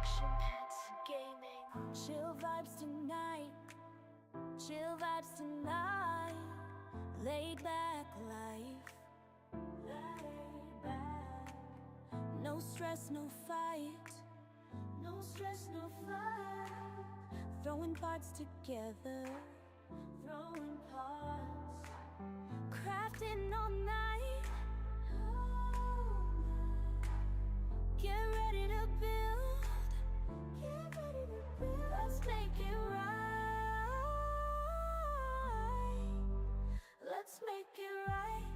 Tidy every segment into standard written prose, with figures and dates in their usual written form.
action packed gaming. Chill vibes tonight. Chill vibes tonight. Laid back life. Laid back. No stress, no fight. No stress, no fight. Throwing parts together. Throwing parts. Crafting all night. Get ready to build. Get ready to build. Let's make it right. Let's make it right.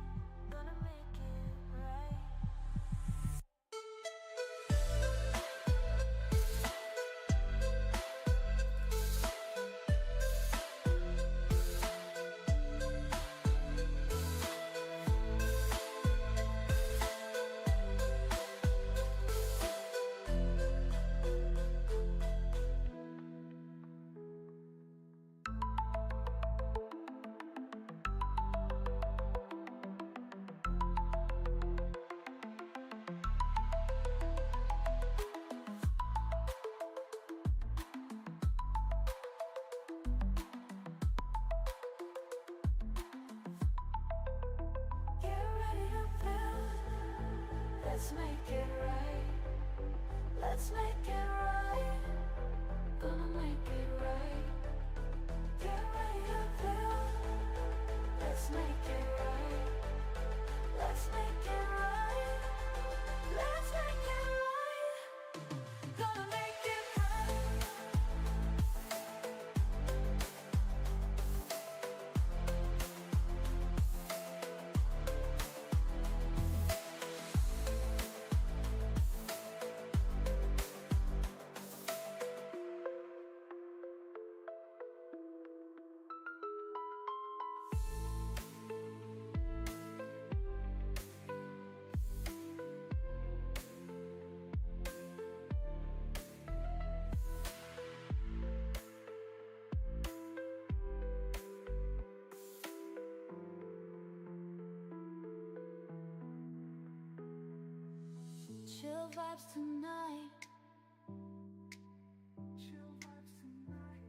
Gonna make it right. Let's make it right. Let's make it right. Gonna make it right. Get ready to build. Let's make it right. Let's make it right. Let's make it right. Gonna make it right. Chill vibes tonight. Chill vibes tonight.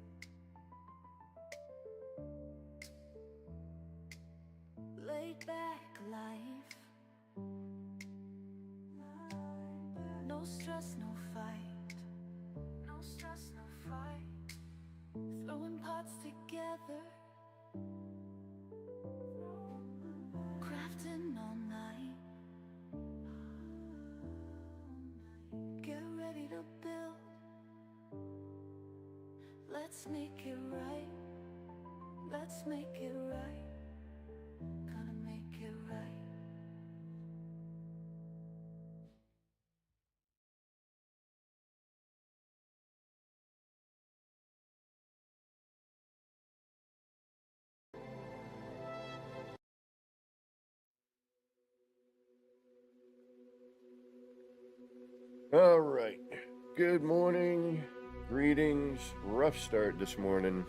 Laid back life. No stress, no fight. No stress, no fight. Throwing parts together. Crafting all night. Get ready to build. Let's make it right. Let's make it right. Gonna make it right. All right. Good morning. Greetings. Rough start this morning.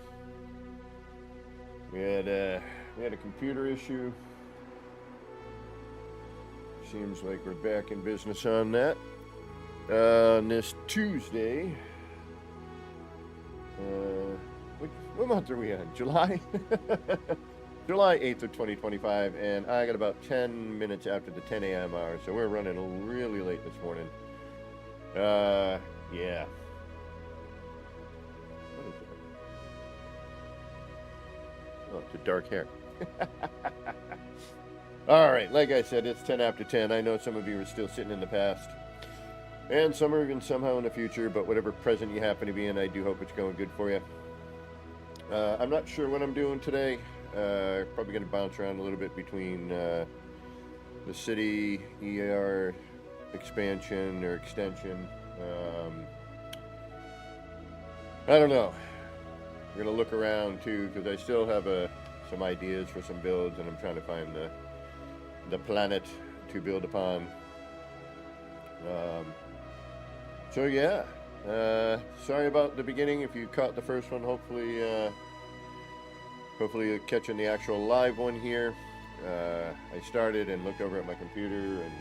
We had a computer issue. Seems like we're back in business on that. On this Tuesday. What month are we on? July? July 8th of 2025, and I got about 10 minutes after the 10 a.m. hour, so we're running really late this morning. Yeah. What is it? Oh, it's a dark hair. All right, like I said, it's 10 after 10. I know some of you are still sitting in the past, and some are even somehow in the future, but whatever present you happen to be in, I do hope it's going good for you. I'm not sure what I'm doing today. Probably going to bounce around a little bit between the city ER expansion or extension. I don't know. We're going to look around too, because I still have some ideas for some builds, and I'm trying to find the planet to build upon. So yeah, sorry about the beginning. If you caught the first one, hopefully you're catching the actual live one here. I started and looked over at my computer, and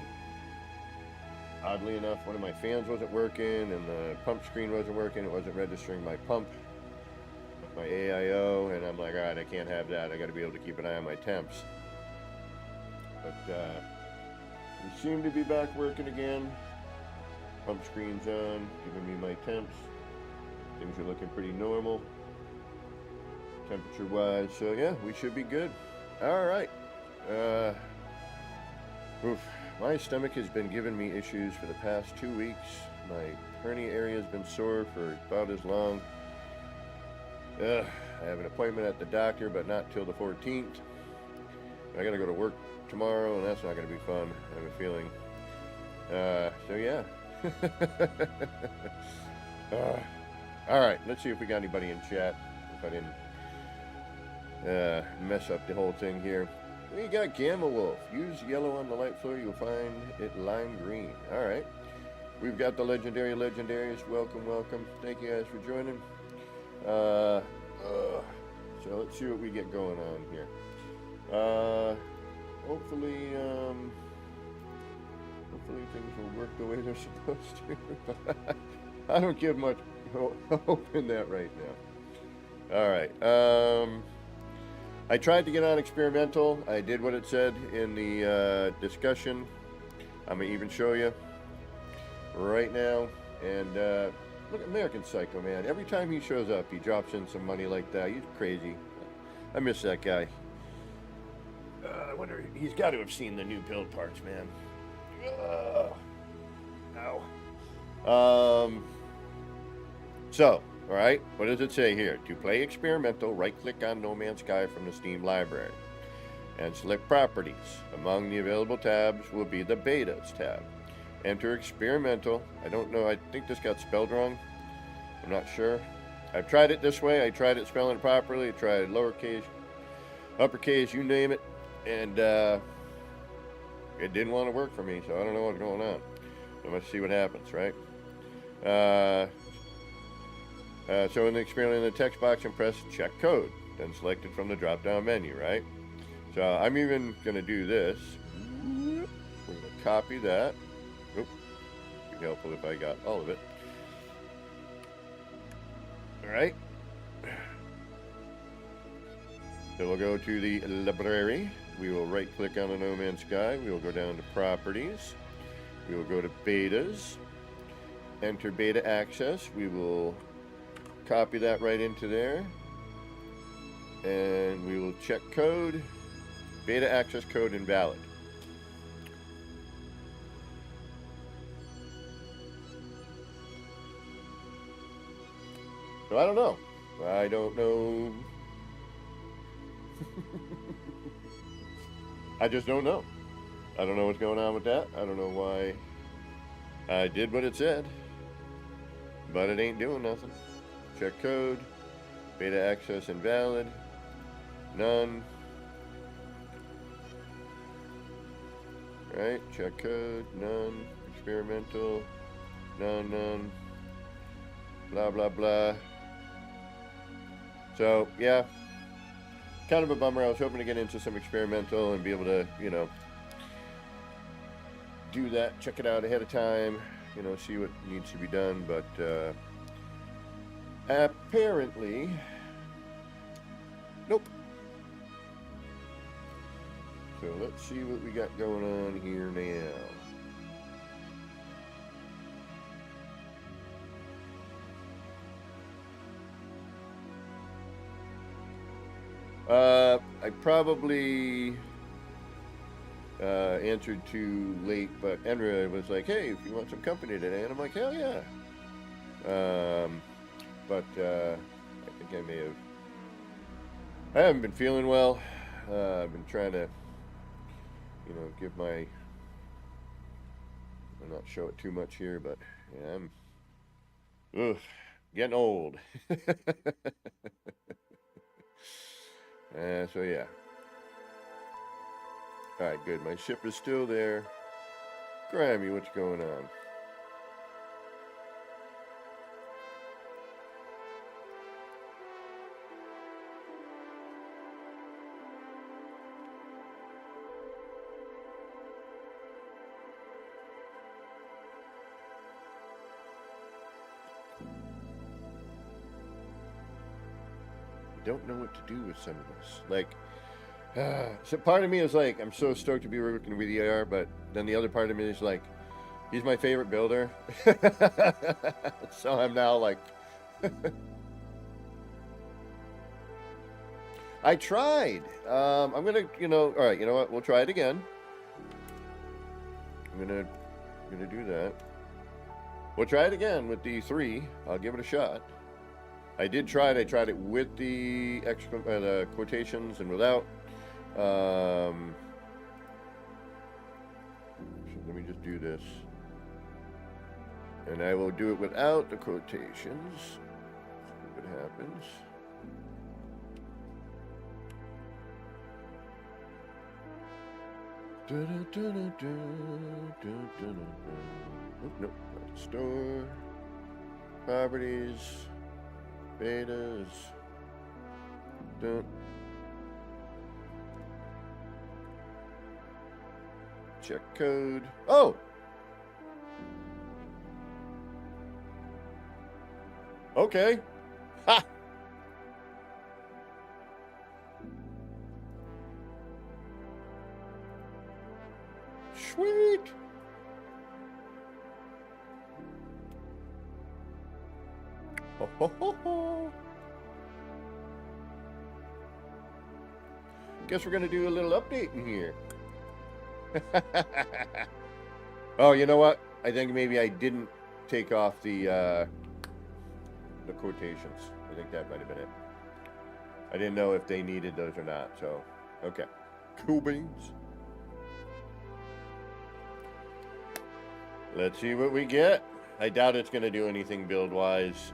Oddly enough, one of my fans wasn't working, and the pump screen wasn't working. It wasn't registering my pump with my AIO, and I'm like, all right, I can't have that. I got to be able to keep an eye on my temps. But we seem to be back working again. Pump screen's on, giving me my temps. Things are looking pretty normal, temperature-wise. So yeah, we should be good. All right. Oof. My stomach has been giving me issues for the past 2 weeks. My hernia area has been sore for about as long. I have an appointment at the doctor, but not till the 14th. I gotta go to work tomorrow, and that's not gonna be fun, I have a feeling. So yeah. All right, let's see if we got anybody in chat, if I didn't mess up the whole thing here. We got Gamma Wolf. Use yellow on the light floor, you'll find it lime green. All right. We've got the legendary legendaries. Welcome, welcome. Thank you guys for joining. So let's see what we get going on here. Hopefully things will work the way they're supposed to. I don't give much hope in that right now. All right. I tried to get on experimental. I did what it said in the discussion. I'm gonna even show you right now. And look at American Psycho, man. Every time he shows up, he drops in some money like that. He's crazy. I miss that guy. I wonder, he's got to have seen the new build parts, man. Ow. So, all right, what does it say here? To play experimental, right-click on No Man's Sky from the Steam library and select Properties. Among the available tabs will be the Betas tab. Enter experimental. I don't know, I think this got spelled wrong. I'm not sure. I've tried it this way. I tried it spelling it properly. I tried lowercase, uppercase, you name it. And it didn't want to work for me, so I don't know what's going on. So let's see what happens, right? So in the experiment, in the text box, and press check code, then select it from the drop-down menu, right? So I'm even going to do this. We're going to copy that. Oops. It'd be helpful if I got all of it. All right. So we'll go to the library. We will right-click on the No Man's Sky. We will go down to Properties. We will go to Betas. Enter Beta Access. We will copy that right into there. And we will check code. Beta Access code invalid. So I don't know. I don't know. I just don't know. I don't know what's going on with that. I don't know why I did what it said. But it ain't doing nothing. Check code. Beta access invalid. None. Right? Check code. None. Experimental. None, none. Blah, blah, blah. So, yeah. Kind of a bummer. I was hoping to get into some experimental and be able to, you know, do that, check it out ahead of time, you know, see what needs to be done, but apparently, nope. So let's see what we got going on here now. I probably answered too late, but Enra was like, hey, if you want some company today, and I'm like, hell yeah. But I think I may have, I haven't been feeling well. I've been trying to, you know, give my, I'll not show it too much here, but yeah, I'm getting old. So yeah. Alright, good. My ship is still there. Grammy, what's going on? don't know what to do with some of this. Like, so part of me is like, I'm so stoked to be working with ER, but then the other part of me is like, he's my favorite builder. So I'm now like, I tried. I'm gonna, all right, you know what? We'll try it again. I'm gonna do that. We'll try it again with the 3. I'll give it a shot. I did try it. I tried it with the the quotations and without. So let me just do this. And I will do it without the quotations. See what happens. Nope. Store. Properties. Betas. Don't. Check code. Oh! Okay. Ha! Sweet! Ho, ho, ho, ho. Guess we're gonna do a little update in here. Oh, you know what? I think maybe I didn't take off the quotations. I think that might have been it. I didn't know if they needed those or not, so okay. Cool beans. Let's see what we get. I doubt it's going to do anything build-wise.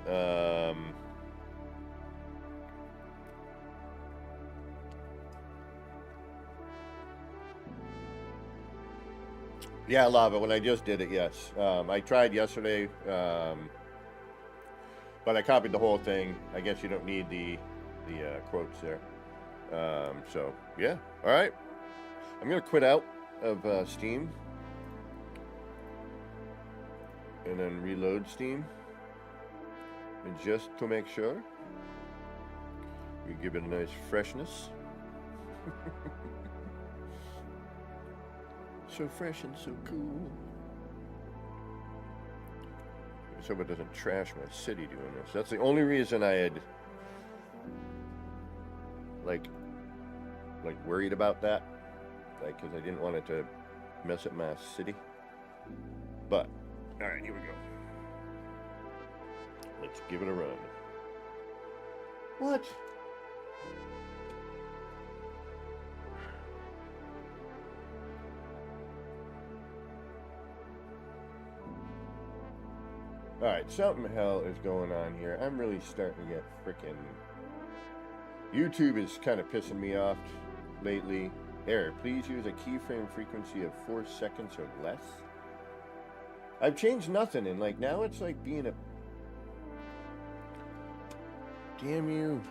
Yeah, lava. When I just did it, yes. I tried yesterday, but I copied the whole thing. I guess you don't need the quotes there. So, yeah. All right. I'm going to quit out of Steam. And then reload Steam. And just to make sure, we give it a nice freshness. So fresh and so cool. Let's hope it doesn't trash my city doing this. That's the only reason I had like worried about that. Like, because I didn't want it to mess up my city. But alright, here we go. Let's give it a run. What? Alright, something hell is going on here. I'm really starting to get frickin'... YouTube is kind of pissing me off lately. Error, please use a keyframe frequency of 4 seconds or less. I've changed nothing, and like now it's like being a... Damn you.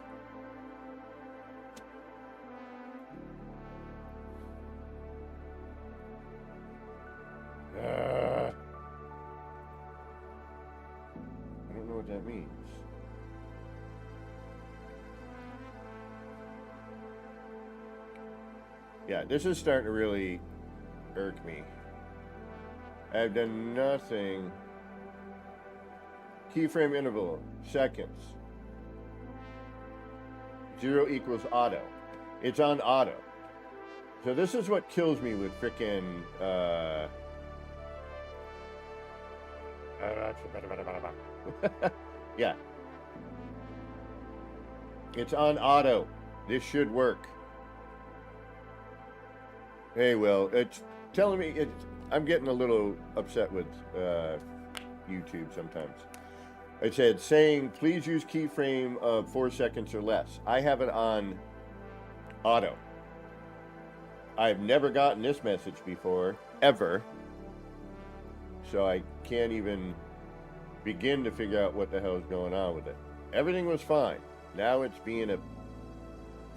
I don't know what that means. Yeah, this is starting to really irk me. I've done nothing. Keyframe interval, seconds. 0 equals auto. It's on auto. So this is what kills me with frickin' yeah. It's on auto. This should work. Hey, Will, it's telling me I'm getting a little upset with YouTube sometimes. It said saying please use keyframe of 4 seconds or less. I have it on auto. I've never gotten this message before, ever. So I can't even begin to figure out what the hell is going on with it. Everything was fine. Now it's being a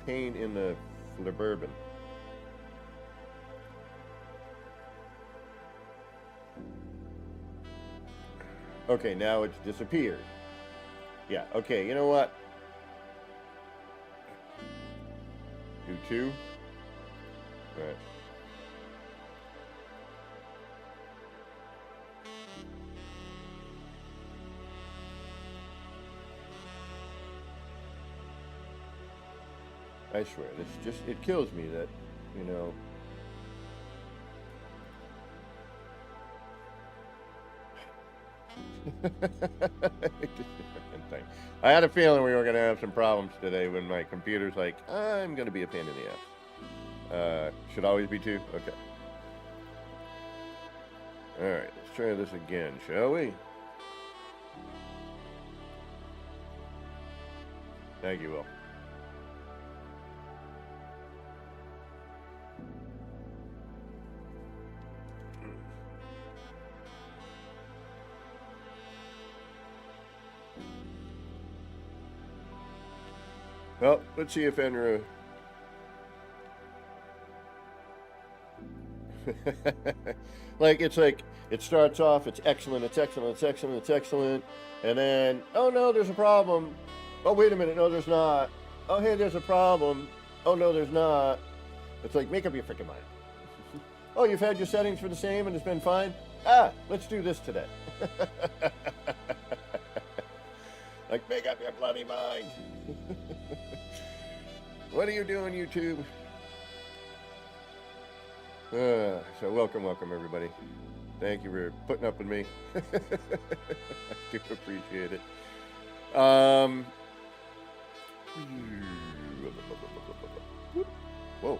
pain in the flibberban. Okay, now it's disappeared. Yeah, okay, you know what? Do 2? Alright. I swear, this just, it kills me that, you know. I had a feeling we were going to have some problems today when my computer's like, I'm going to be a pain in the ass. Should always be 2? Okay. Alright, let's try this again, shall we? Thank you, Will. Well, let's see if Enra... like, it's like, it starts off, it's excellent, it's excellent, it's excellent, it's excellent, and then, oh no, there's a problem. Oh, wait a minute, no, there's not. Oh, hey, there's a problem. Oh, no, there's not. It's like, make up your freaking mind. Oh, you've had your settings for the same and it's been fine? Ah, let's do this today. Like, make up your bloody mind. What are you doing, YouTube? So welcome, everybody. Thank you for putting up with me. I do appreciate it. Whoa.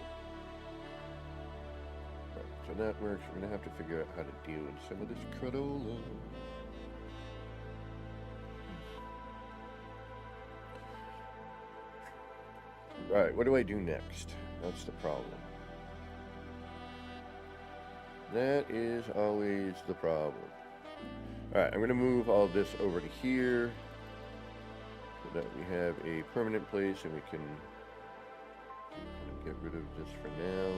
So that works. We're going to have to figure out how to deal with some of this cradola. Alright, what do I do next? That's the problem. That is always the problem. Alright, I'm going to move all this over to here so that we have a permanent place and we can get rid of this for now.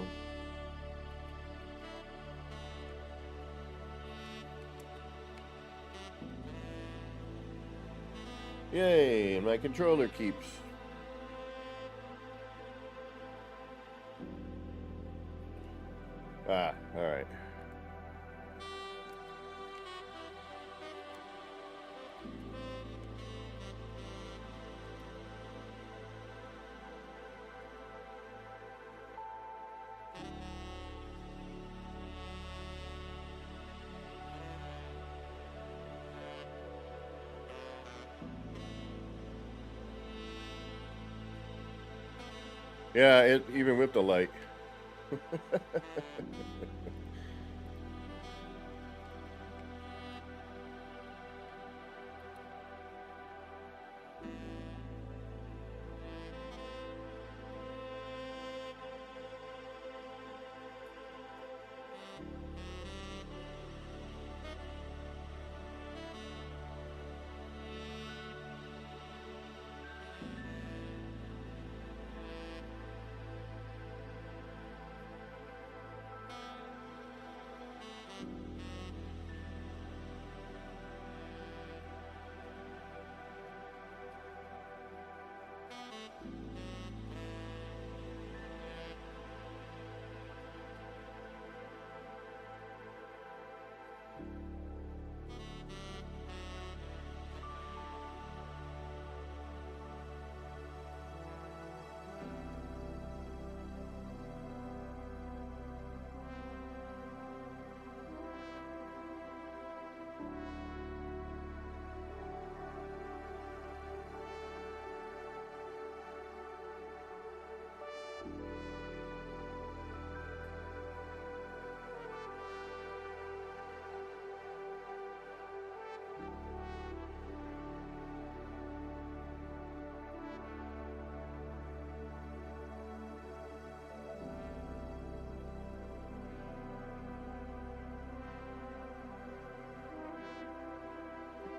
Yay, and my controller keeps. Ah, alright. Yeah, even with the light.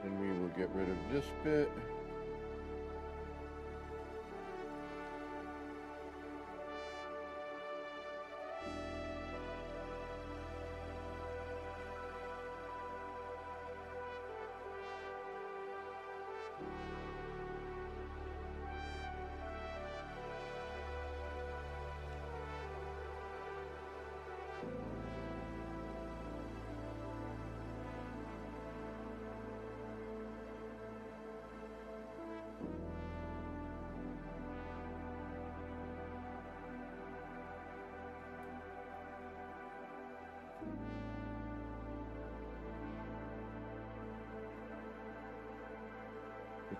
And we will get rid of this bit.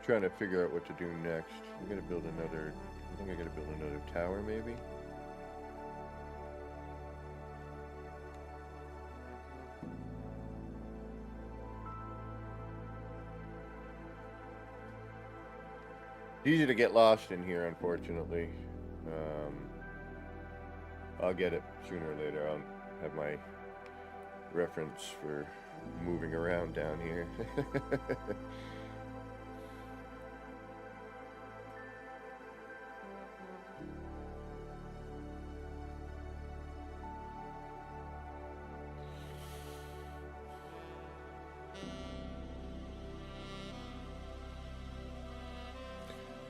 trying to figure out what to do next. I'm gonna build another. I think I gotta build another tower, maybe. It's easy to get lost in here, unfortunately. I'll get it sooner or later. I'll have my reference for moving around down here.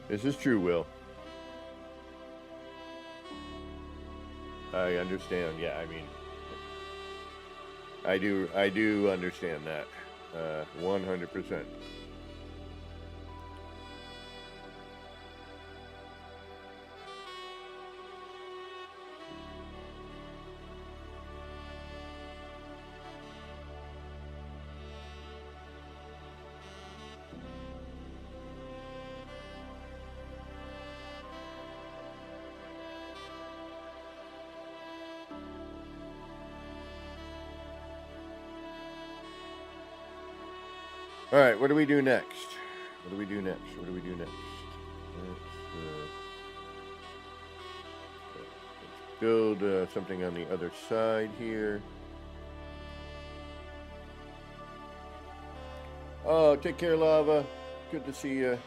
This is true, Will. I understand. Yeah, I mean, I do understand that. 100%. All right, what do we do next? What do we do next? What do we do next? Let's build something on the other side here. Oh, take care, Lava. Good to see you.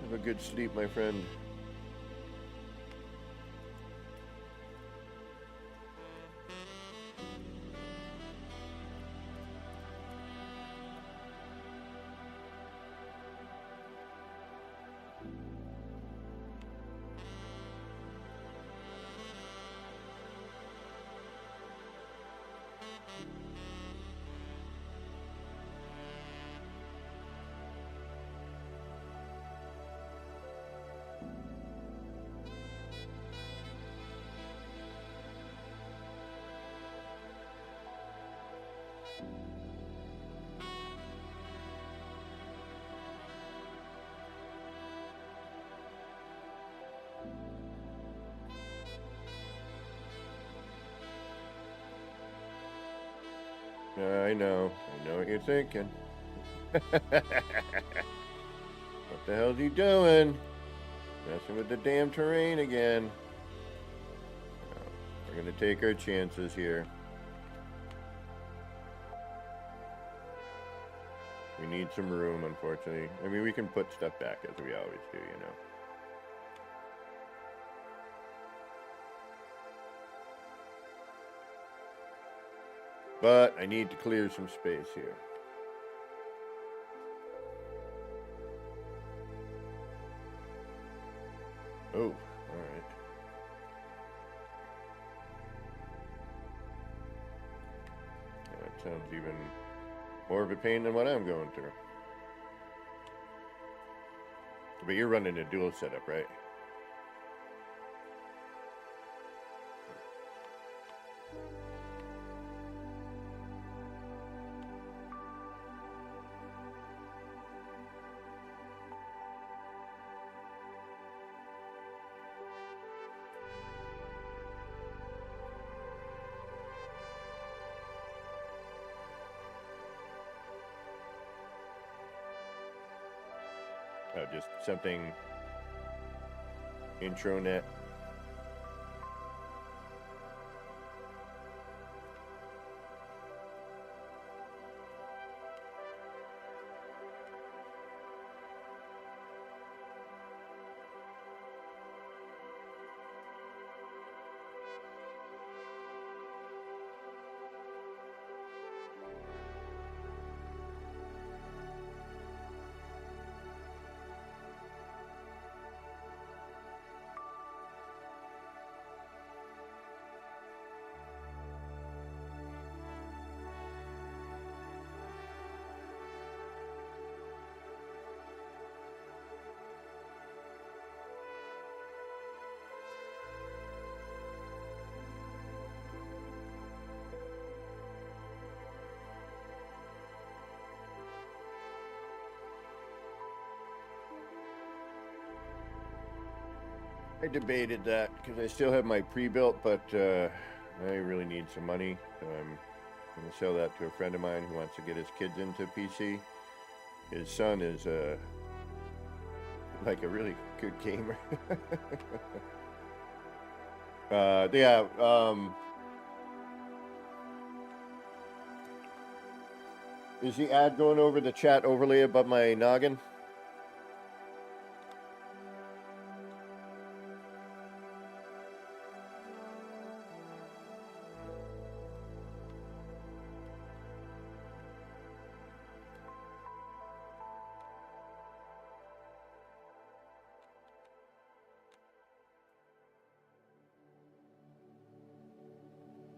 Have a good sleep, my friend. I know what you're thinking. What the hell's he doing? Messing with the damn terrain again. We're gonna take our chances here. We need some room, unfortunately. I mean, we can put stuff back as we always do, you know. But I need to clear some space here. Oh, all right. That sounds even more of a pain than what I'm going through. But you're running a dual setup, right? Oh, just something intranet. I debated that because I still have my pre-built, but I really need some money. So I'm going to sell that to a friend of mine who wants to get his kids into PC. His son is like a really good gamer. Yeah. Is the ad going over the chat overlay above my noggin?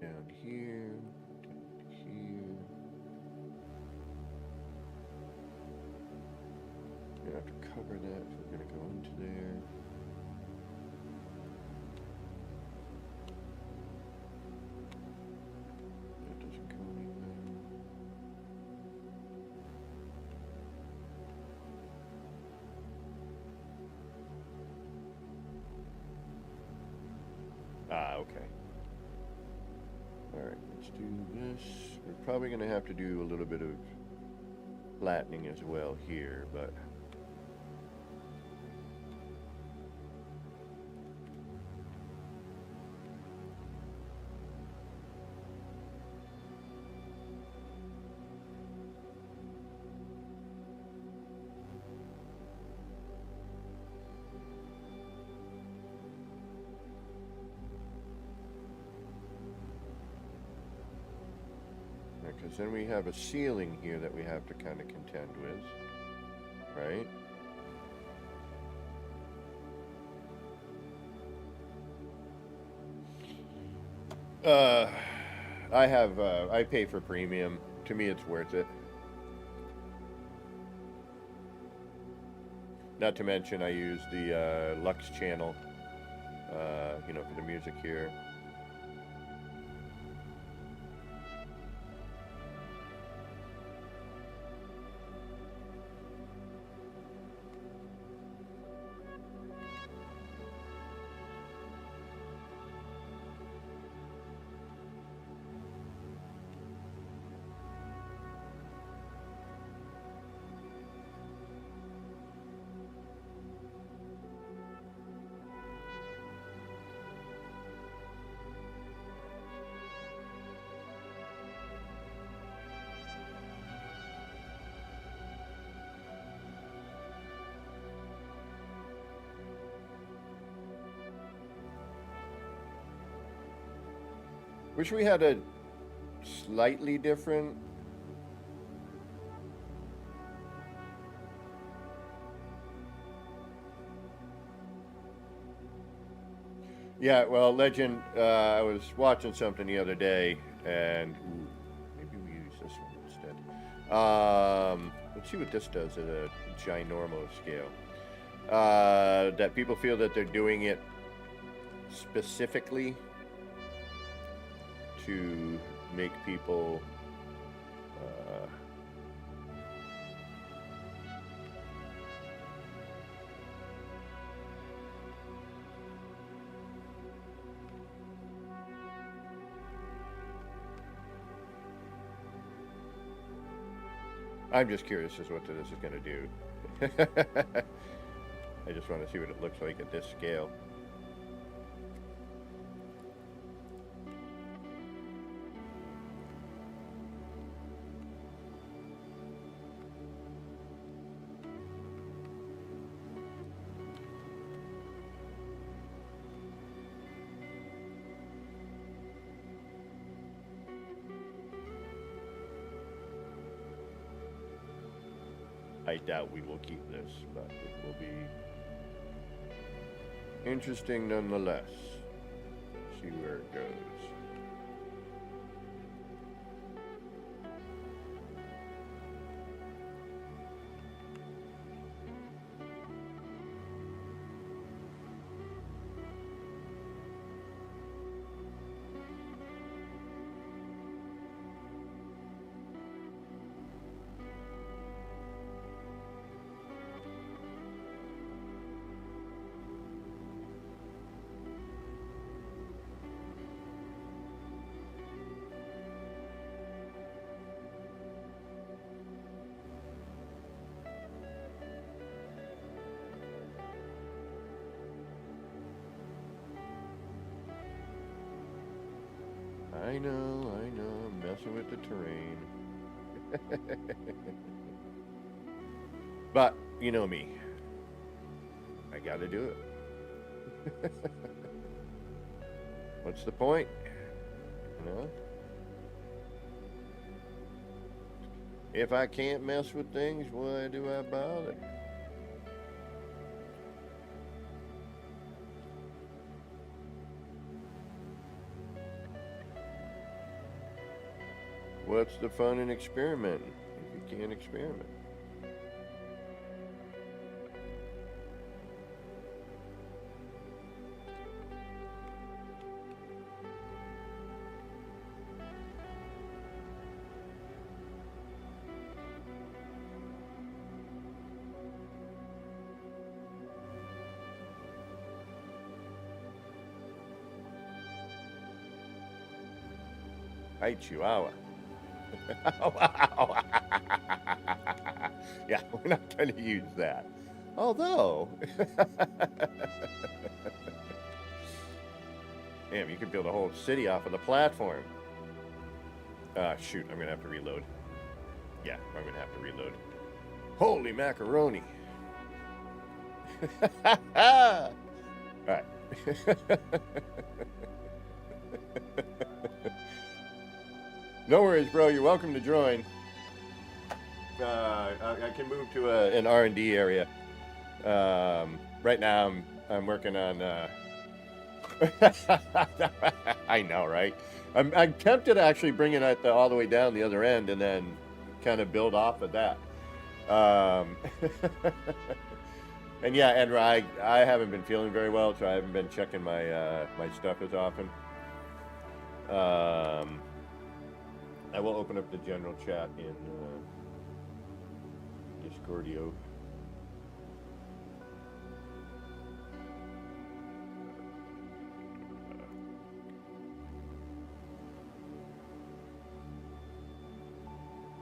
Down here, down here. We're gonna have to cover that if we're gonna go into there. That doesn't go anywhere. Ah, okay. Alright, let's do this. We're probably gonna have to do a little bit of flattening as well here, but because then we have a ceiling here that we have to kind of contend with, right? I pay for premium. To me, it's worth it. Not to mention, I use the Lux channel, you know, for the music here. Wish we had a slightly different. Yeah, well, Legend, I was watching something the other day, and ooh, maybe we use this one instead. Let's see what this does at a ginormo scale. That people feel that they're doing it specifically to make people I'm just curious as what this is going to do. I just want to see what it looks like at this scale. I doubt we will keep this, but it will be interesting nonetheless. See where it goes. I know, I'm messing with the terrain. But, you know me. I gotta do it. What's the point? You know? If I can't mess with things, why do I bother? What's the fun in experimenting if you can't experiment? Hi, Chihuahua. Wow. Yeah, we're not going to use that. Although, damn, you could build a whole city off of the platform. Shoot, I'm going to have to reload. Yeah, I'm going to have to reload. Holy macaroni. All right. No worries, bro. You're welcome to join. I can move to an R&D area. Right now, I'm working on. I know, right? I'm tempted to actually bring it all the way down the other end and then kind of build off of that. And yeah, and I haven't been feeling very well, so I haven't been checking my my stuff as often. I will open up the general chat in Discordio.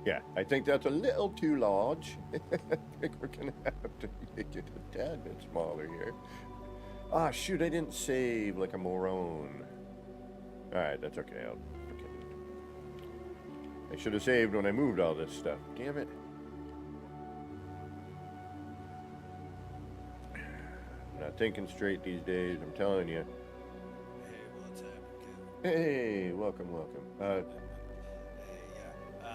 Yeah, I think that's a little too large. I think we're gonna have to make it a tad bit smaller here. Ah, shoot, I didn't save like a moron. Alright, that's okay. I should have saved when I moved all this stuff. Damn it. Not thinking straight these days, I'm telling you. Hey, what's happening, Ken? Hey, welcome. Hey, yeah.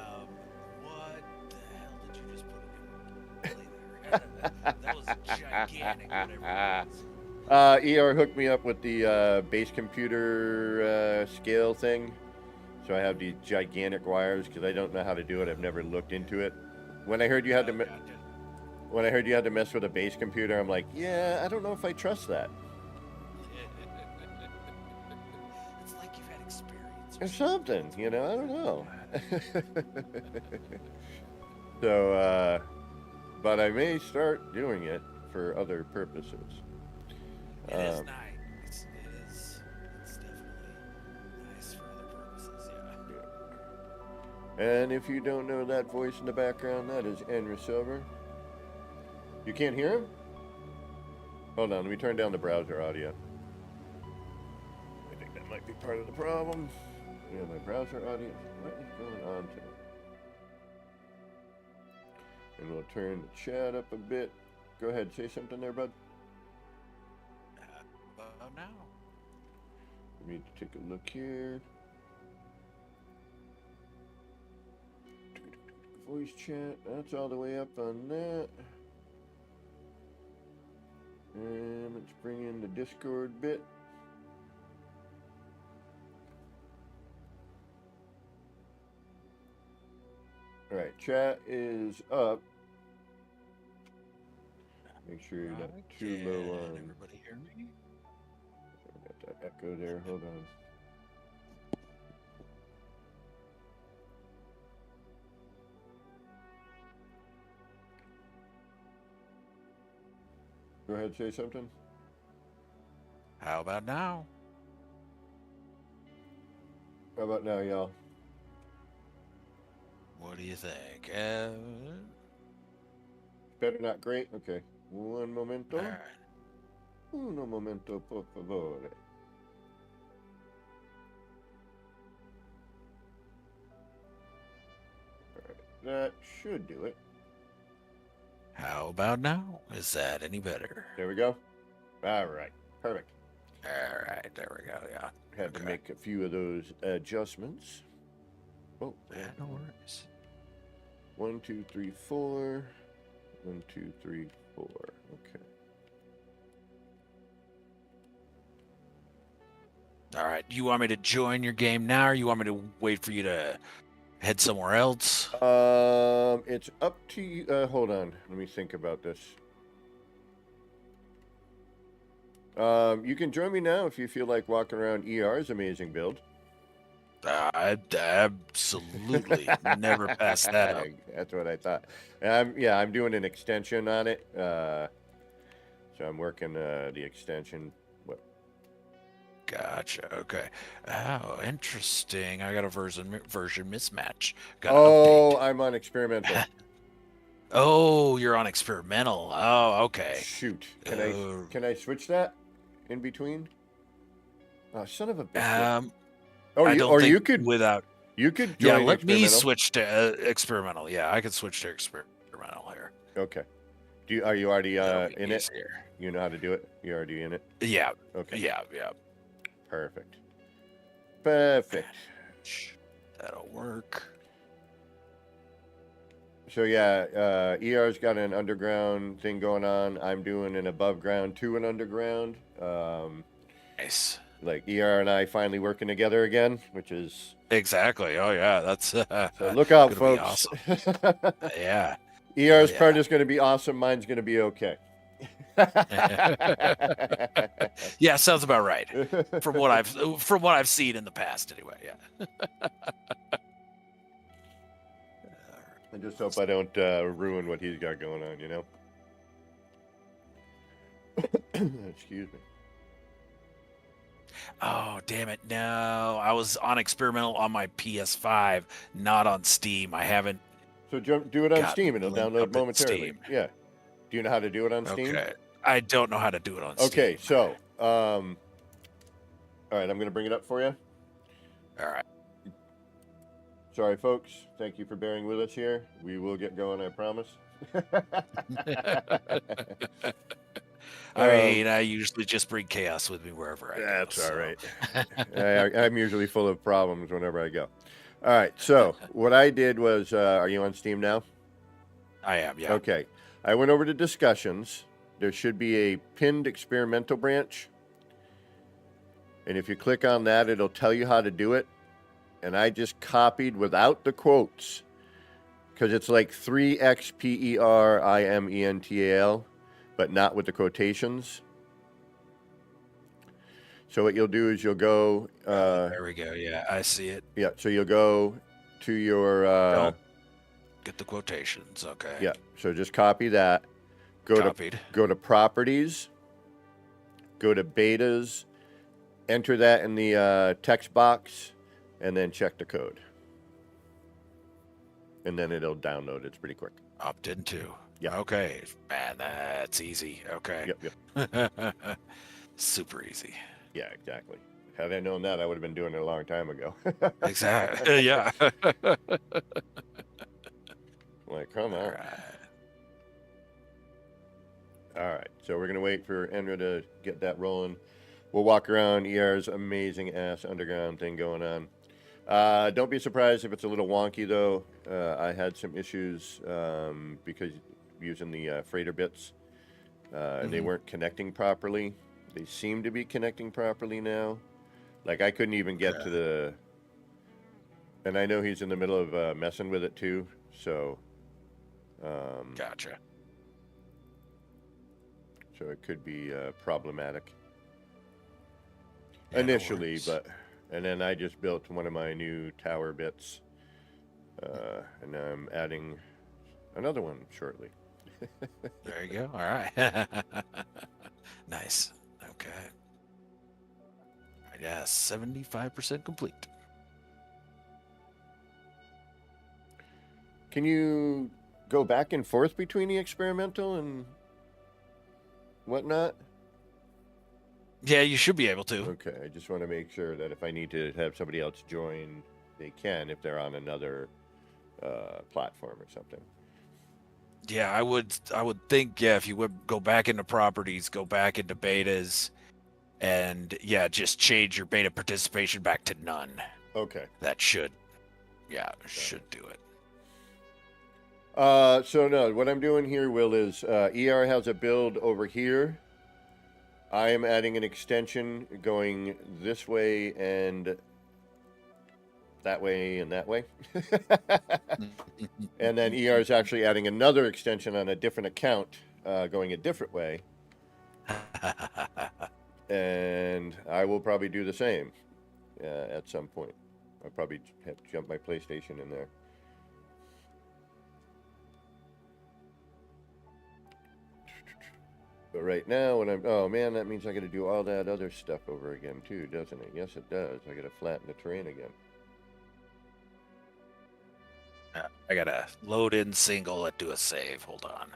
What the hell did you just put in play there? That was gigantic, whatever it was. ER hooked me up with the base computer scale thing. So I have these gigantic wires because I don't know how to do it. I've never looked into it. When I heard you had to, Gotcha. when I heard you had to mess with a base computer, I'm like, yeah, I don't know if I trust that. It's like you've had experience. Or something, you know, I don't know. So, but I may start doing it for other purposes. It is nice. It's definitely nice for other purposes, yeah. And if you don't know that voice in the background, that is Enra Silver. You can't hear him? Hold on, let me turn down the browser audio. I think that might be part of the problem. Yeah, my browser audio. What is going on today? And we'll turn the chat up a bit. Go ahead, say something there, bud. About now. Let me take a look here. Voice chat, that's all the way up on that. And let's bring in the Discord bit. Alright, chat is up. Make sure you're not too low on. Everybody hear me? I got that echo there, hold on. Go ahead, say something. How about now? How about now, y'all? What do you think? Better, not great? Okay. Un momento. All right. Uno momento, por favore. That should do it. How about now? Is that any better? There we go. All right. Perfect. All right, there we go. Yeah. Had to Okay. make a few of those adjustments. Oh, Yeah, no worries. 1, 2, 3, 4. 1, 2, 3, 4. Okay. All right. You want me to join your game now, or you want me to wait for you to head somewhere else? It's up to you. Hold on. Let me think about this. You can join me now if you feel like walking around ER's amazing build. Absolutely never pass that up. That's what I thought. I'm doing an extension on it. So I'm working the extension. What? Gotcha. Okay. Oh, interesting. I got a version mismatch. Got an Oh, update. I'm on experimental. Oh, you're on experimental. Oh, okay. Shoot. Can I switch that in between? Oh, son of a bitch. I don't think you could without. join Yeah, let me experimental. switch to experimental. Yeah, I could switch to experimental here. Okay. Are you already That'll be in it? easier. You know how to do it? You're already in it? Yeah. Okay. Yeah. Perfect. That'll work. So yeah, ER's got an underground thing going on. I'm doing an above ground to an underground. Nice. Like ER and I finally working together again, which is Exactly. Oh yeah, that's so look out, gonna be folks. awesome. Yeah. ER's Oh, part yeah. is going to be awesome. Mine's going to be okay. Yeah, sounds about right. From what I've seen in the past, anyway. Yeah. I just hope I don't ruin what he's got going on, you know. Excuse me. Oh, damn it. No, I was on experimental on my PS5, not on Steam. I haven't. So do it on Got Steam. It'll linked download up in momentarily. Steam. Yeah. Do you know how to do it on Steam? Okay. I don't know how to do it on Steam. Okay, so all right, I'm going to bring it up for you. All right. Sorry, folks. Thank you for bearing with us here. We will get going, I promise. I mean, I usually just bring chaos with me wherever I go. That's all so. right. I'm usually full of problems whenever I go. All right, so what I did was, are you on Steam now? I am, yeah. Okay. I went over to discussions. There should be a pinned experimental branch. And if you click on that, it'll tell you how to do it. And I just copied without the quotes, because it's like 3XPERIMENTAL, but not with the quotations. So what you'll do is you'll go... there we go. Yeah, I see it. Yeah, so you'll go to your... Don't get the quotations. Okay. Yeah, so just copy that. Copied. Go to properties. Go to betas. Enter that in the text box. And then check the code. And then it'll download. It's pretty quick. Opt into. Yeah. Okay. Man, that's easy. Okay. Yep. Super easy. Yeah, exactly. Had I known that, I would have been doing it a long time ago. Exactly. Yeah. Like, come on. All right. So we're going to wait for Enra to get that rolling. We'll walk around ER's amazing ass underground thing going on. Don't be surprised if it's a little wonky, though. I had some issues because using the freighter bits, they weren't connecting properly. They seem to be connecting properly now. Like, I couldn't even get to the... And I know he's in the middle of messing with it, too. So... Gotcha. So it could be problematic. Yeah, Initially, but... And then I just built one of my new tower bits. And now I'm adding another one shortly. There you go. All right. Nice. Okay. All right, yeah, 75% complete. Can you go back and forth between the experimental and whatnot? Yeah, you should be able to. Okay, I just want to make sure that if I need to have somebody else join, they can if they're on another platform or something. Yeah, I would think, yeah, if you would go back into properties, go back into betas, and yeah, just change your beta participation back to none. Okay. That should do it. So no, what I'm doing here, Will, is ER has a build over here. I am adding an extension going this way and that way and that way. And then ER is actually adding another extension on a different account, going a different way. And I will probably do the same at some point. I'll probably have to jump my PlayStation in there. But right now, when I'm, oh man, that means I got to do all that other stuff over again too, doesn't it? Yes, it does. I got to flatten the terrain again. I gotta load in single and do a save. Hold on.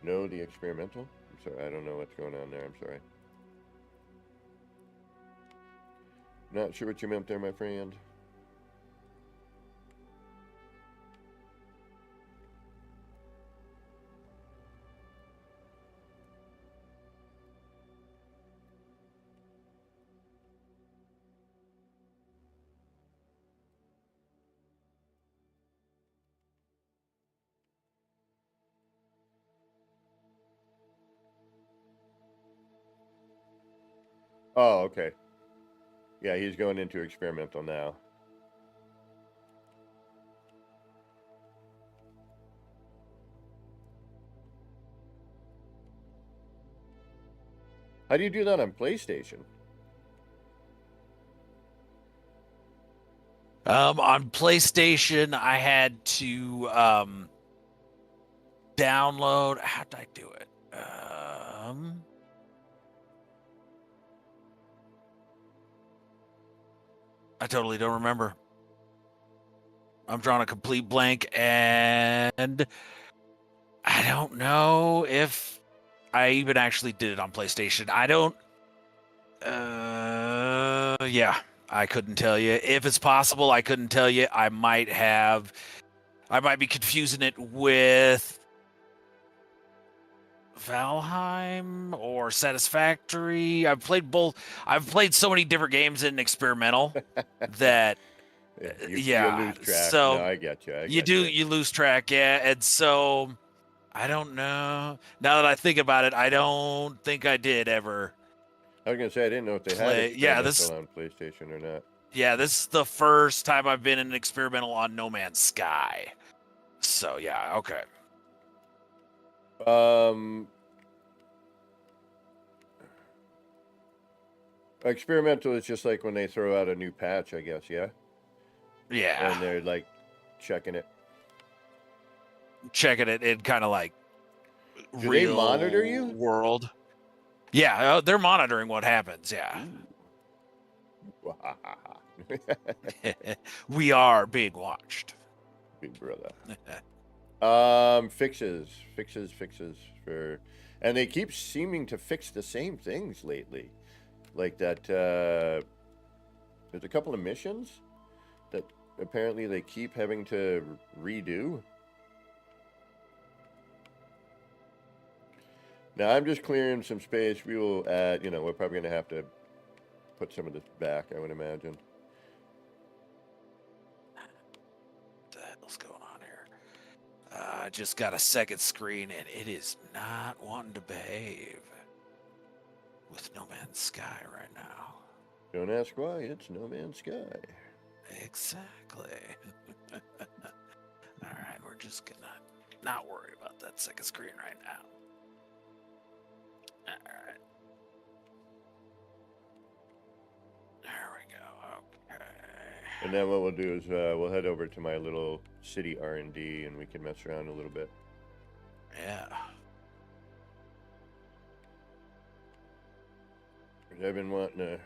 No, the experimental? I'm sorry, I don't know what's going on there. I'm sorry. Not sure what you meant there, my friend. Oh, okay. Yeah, he's going into experimental now. How do you do that on PlayStation? On PlayStation, I had to download. How did I do it? I totally don't remember. I'm drawing a complete blank, and I don't know if I even actually did it on PlayStation. I don't. Yeah, I couldn't tell you. If it's possible, I couldn't tell you. I might be confusing it with Valheim or Satisfactory. I've played both. I've played so many different games in experimental that You lose track. So no, I get you. you lose track, yeah. And so I don't know. Now that I think about it, I don't think I did ever I was gonna say I didn't know if they had play. experimental on PlayStation or not. Yeah, this is the first time I've been in an experimental on No Man's Sky. So yeah, okay. Experimental is just like when they throw out a new patch, I guess, yeah? Yeah. And they're like checking it. Checking it in kind of like Do real they monitor you? world. Yeah, they're monitoring what happens, yeah. We are being watched. Big brother. Fixes for, and they keep seeming to fix the same things lately. Like that, there's a couple of missions that apparently they keep having to redo. Now I'm just clearing some space. We will add, we're probably going to have to put some of this back, I would imagine. What the hell's going on here? I just got a second screen and it is not wanting to behave with No Man's Sky right now. Don't ask why, it's No Man's Sky. Exactly. All right, we're just gonna not worry about that second screen right now. All right. There we go. Okay. And then what we'll do is we'll head over to my little city R&D and we can mess around a little bit. Yeah. I've been wanting to.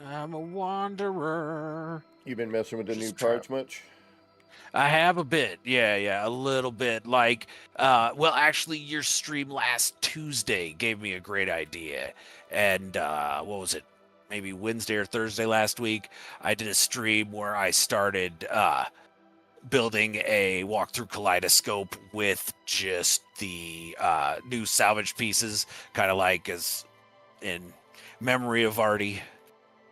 I'm a wanderer. You been messing with the Just new parts much? I have a bit. Yeah, a little bit. Like, well, actually, your stream last Tuesday gave me a great idea. And what was it? Maybe Wednesday or Thursday last week, I did a stream where I started building a walkthrough kaleidoscope with just the new salvage pieces, kind of like as in memory of Artie,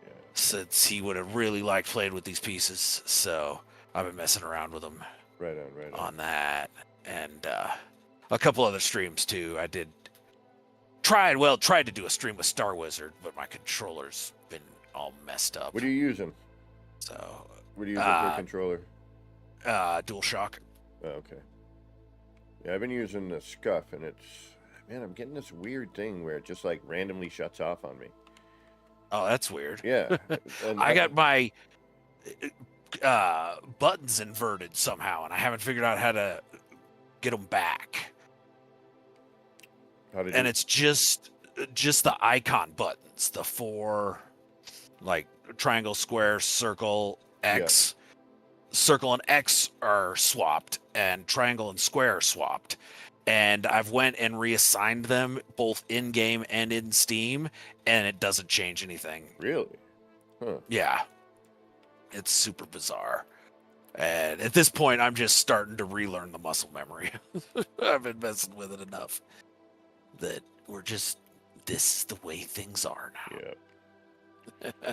Yeah. since he would have really liked playing with these pieces. So I've been messing around with them Right on. on that, and a couple other streams too. I tried to do a stream with Star Wizard, but my controller's been all messed up. What are you using? So What are you using for a controller? DualShock. Oh, okay. Yeah, I've been using the Scuff, and man, I'm getting this weird thing where it just like randomly shuts off on me. Oh, that's weird. Yeah. And I got my buttons inverted somehow, and I haven't figured out how to get them back. How did And you... it's just the icon buttons, the 4, like triangle, square, circle, X. Circle and X are swapped, and triangle and square are swapped. And I've went and reassigned them both in game and in Steam, and it doesn't change anything. Really? Huh. Yeah, it's super bizarre. And at this point, I'm just starting to relearn the muscle memory. I've been messing with it enough that this is the way things are now. Yeah.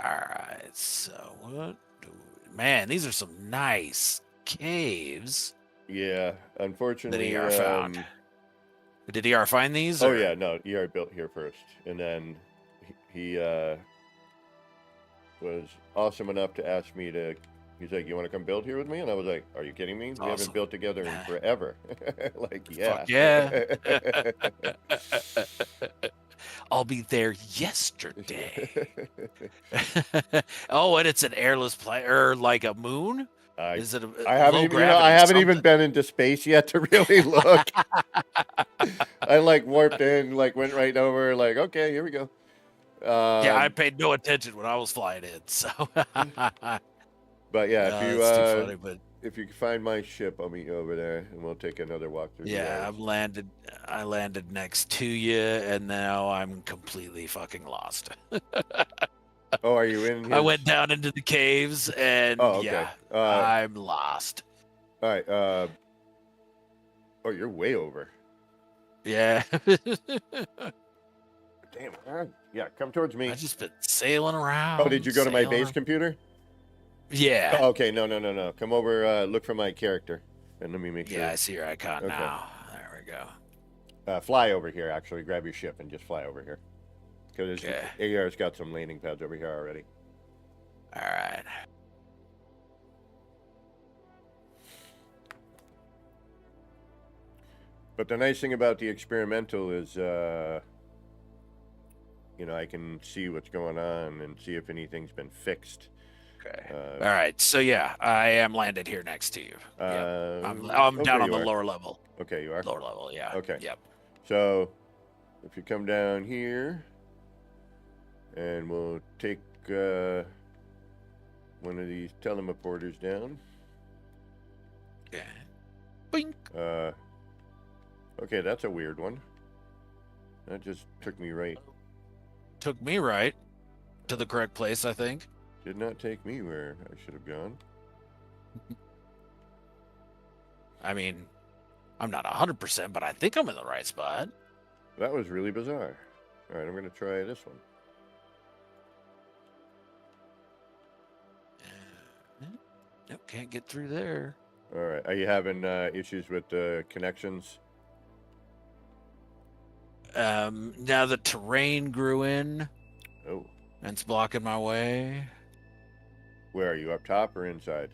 All right, so what do man, these are some nice caves Yeah. Unfortunately, that ER found. Did ER find these? Oh or- yeah, no, ER built here first, and then he was awesome enough to ask me to. He's like, "You want to come build here with me?" And I was like, "Are you kidding me? We Awesome. haven't built together in forever." Like, yeah. Fuck yeah. I'll be there yesterday. Oh, and it's an airless player, like a moon? Is it I haven't even, I haven't even been into space yet to really look. I like warped in, like went right over, like, okay, here we go. Yeah, I paid no attention when I was flying in, so. But yeah, if you that's too funny, but if you can find my ship, I'll meet you over there, and we'll take another walk through. yeah, I landed next to you, and now I'm completely fucking lost. Oh, are you in? I went down into the caves, and Oh, okay. yeah, I'm lost. All right. Oh, you're way over. Yeah. Damn. All right. Yeah, come towards me. I just been sailing around. Oh, did you go to my sailing base around. computer? Yeah. Oh, okay. No. Come over. Look for my character, and let me make sure. Yeah, I see your icon Okay. now. There we go. Fly over here. Actually, grab your ship and just fly over here. Because Okay. AR's got some landing pads over here already. All right. But the nice thing about the experimental is, I can see what's going on and see if anything's been fixed. Okay. All right. So yeah, I am landed here next to you. Yep. I'm okay, down on you the are. lower level. Okay, you are? Lower level. Yeah. Okay. Yep. So, if you come down here, and we'll take one of these teleporters down. Okay. Boink. Okay, that's a weird one. That just took me right. Took me right to the correct place, I think. Did not take me where I should have gone. I mean, I'm not 100%, but I think I'm in the right spot. That was really bizarre. All right, I'm going to try this one. Nope, can't get through there. All right. Are you having issues with the connections? Now the terrain grew in, Oh, and it's blocking my way. where are you? Up top or inside?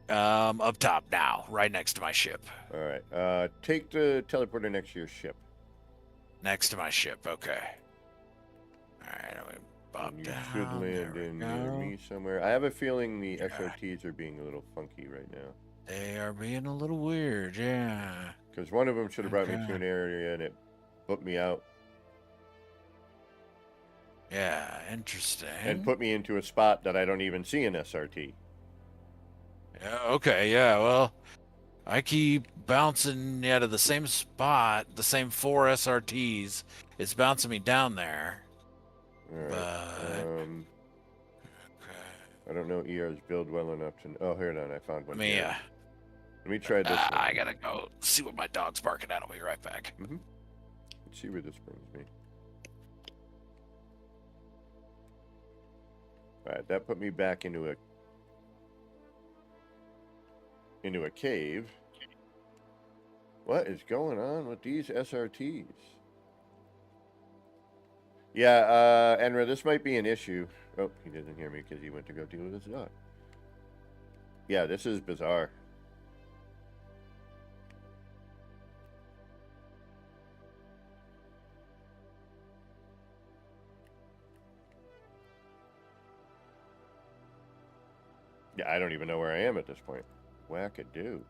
Up top now, right next to my ship. All right. Take the teleporter next to your ship. Next to my ship, okay. All right, I'm gonna bump You down. should There land we in near go. me somewhere. I have a feeling the Yeah. SOTs are being a little funky right now. They are being a little weird, yeah. Because one of them should have brought me to Okay. an area and it booked me out Yeah, interesting. and put me into a spot that I don't even see an SRT. Yeah, okay, yeah, well, I keep bouncing to the same spot, the same 4 SRTs. It's bouncing me down there. All right. But I don't know ER's build well enough to. Oh, here it is. I found I one mean, here. Let me try this one. I gotta go see what my dog's barking at. I'll be right back. Mm-hmm. Let's see where this brings me. All right, that put me back into a cave. What is going on with these SRTs? Yeah, Enra, this might be an issue. Oh, he didn't hear me because he went to go deal with his dog. Yeah, this is bizarre. Yeah, I don't even know where I am at this point. Wackadoo.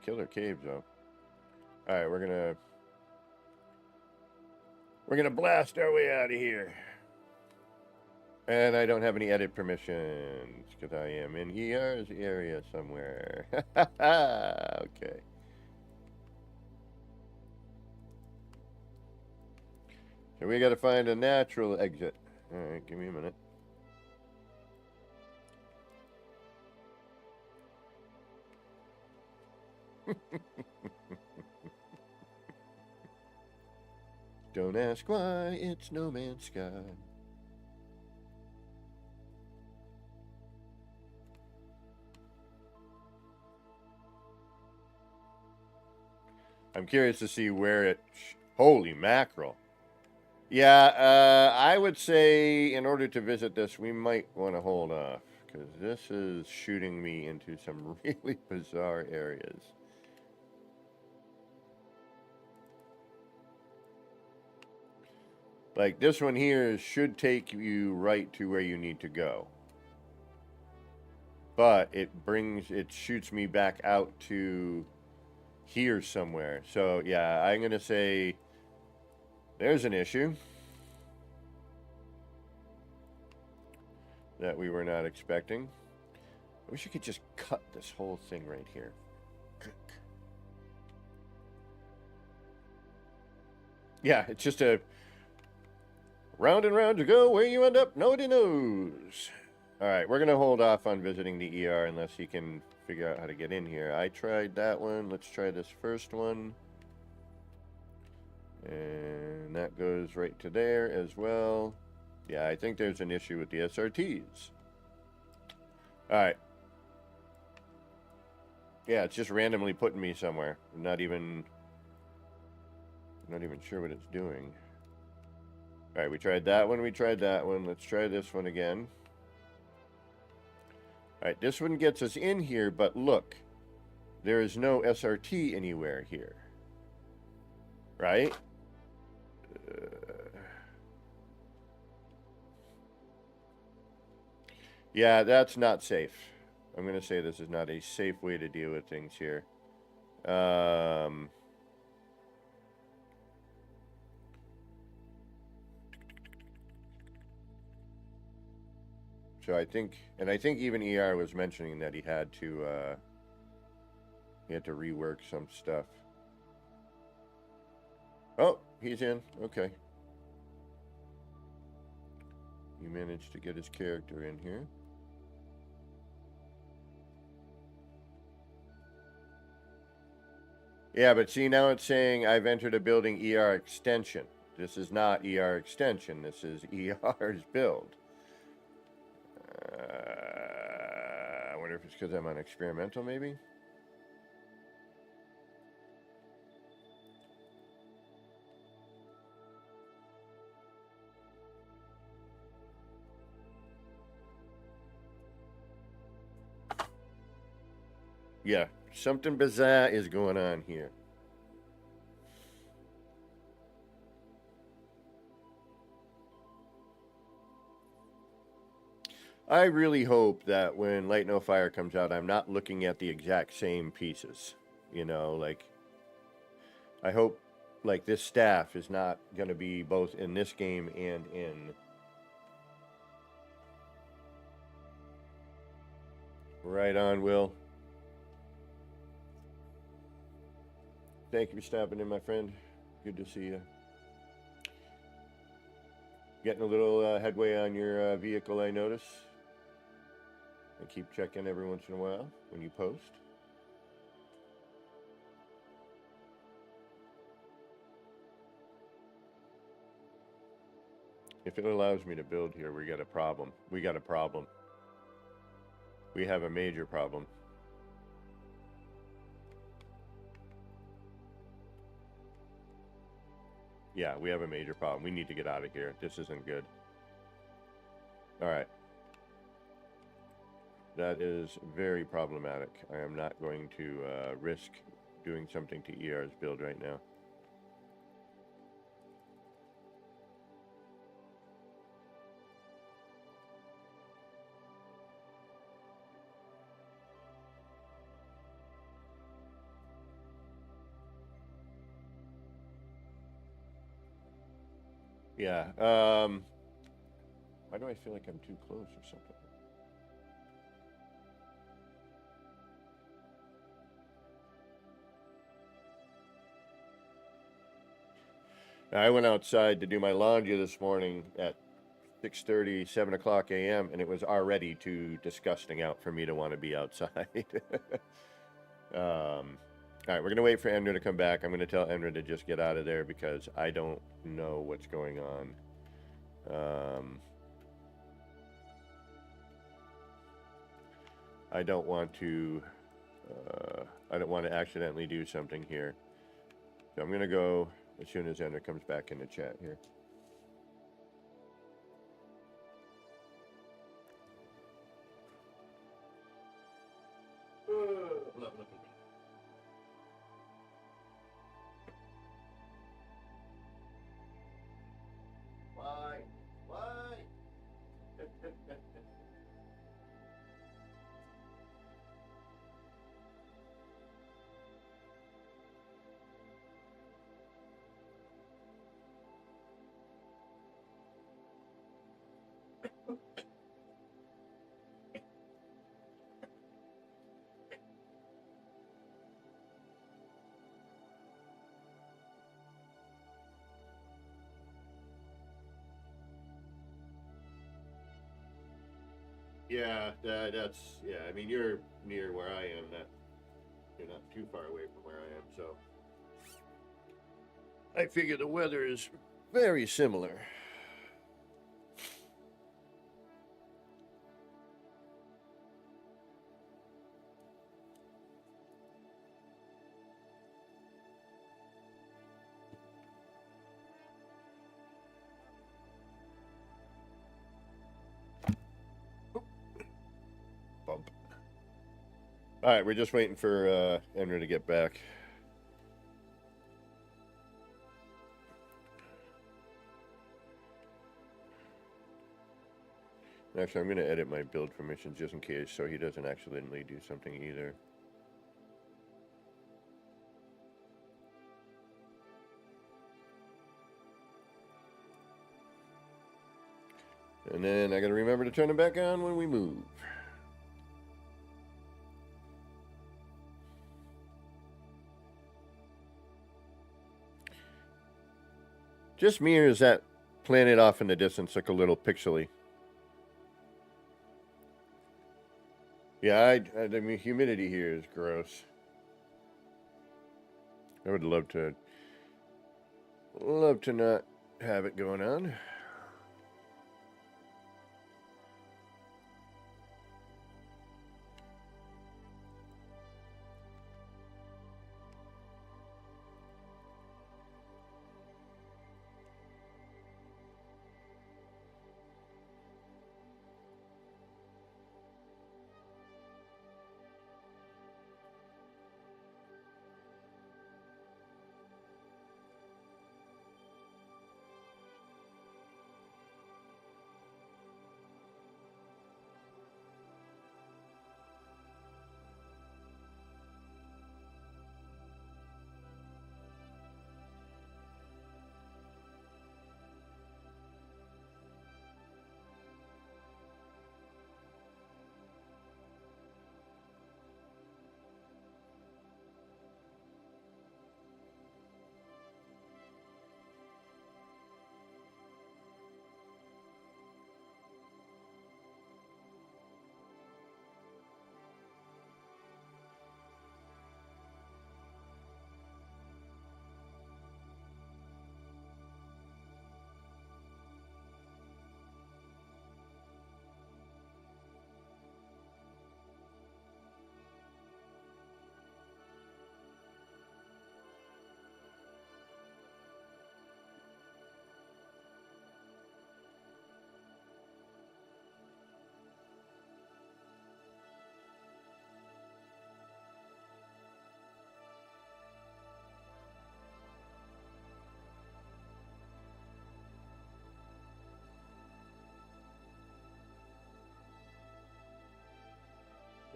Killer cave, though. All right, we're gonna blast our way out of here. And I don't have any edit permissions because I am in ER's area somewhere. Okay. So we got to find a natural exit. All right, give me a minute. Don't ask why, it's No Man's Sky. I'm curious to see where it... Holy mackerel. Yeah, I would say in order to visit this, we might want to hold off. Because this is shooting me into some really bizarre areas. Like this one here should take you right to where you need to go. But it shoots me back out to here somewhere. So yeah, I'm going to say there's an issue that we were not expecting. I wish you could just cut this whole thing right here. Yeah, it's just a round and round you go. Where you end up, nobody knows. All right, we're going to hold off on visiting the ER unless he can figure out how to get in here. I tried that one. Let's try this first one. And that goes right to there as well. Yeah, I think there's an issue with the SRTs. All right. Yeah, it's just randomly putting me somewhere. I'm not even sure what it's doing. All right, we tried that one. We tried that one. Let's try this one again. All right, this one gets us in here, but look, there is no SRT anywhere here. Right? Yeah, that's not safe. I'm going to say this is not a safe way to deal with things here. So I think even ER was mentioning that he had to rework some stuff. Oh, he's in. Okay. He managed to get his character in here. Yeah, but see, now it's saying I've entered a building ER extension. This is not ER extension. This is ER's build. I wonder if it's because I'm on experimental, maybe? Yeah, something bizarre is going on here. I really hope that when Light No Fire comes out, I'm not looking at the exact same pieces. You know, like, I hope, like, this staff is not going to be both in this game and in Right on, Will. Thank you for stopping in, my friend. Good to see you. Getting a little headway on your vehicle, I notice. I keep checking every once in a while when you post. If it allows me to build here, we got a problem. We got a problem. We have a major problem. Yeah, we have a major problem. We need to get out of here. This isn't good. All right. That is very problematic. I am not going to risk doing something to ER's build right now. Yeah. Why do I feel like I'm too close or something? I went outside to do my laundry this morning at 6:30, 7 o'clock a.m., and it was already too disgusting out for me to want to be outside. All right, we're going to wait for Emra to come back. I'm going to tell Emra to just get out of there because I don't know what's going on. I don't want to accidentally do something here. So I'm going to go as soon as Emra comes back in the chat here. Why? Why? Yeah, that's, yeah, I mean, you're near where I am, you're not too far away from where I am, so I figure the weather is very similar. Bump. All right, we're just waiting for Emra to get back. Actually, I'm going to edit my build permissions just in case so he doesn't accidentally do something either. And then I got to remember to turn it back on when we move. Just me, or is that planet off in the distance look a little pixely? Yeah, I mean, humidity here is gross. I would love to not have it going on.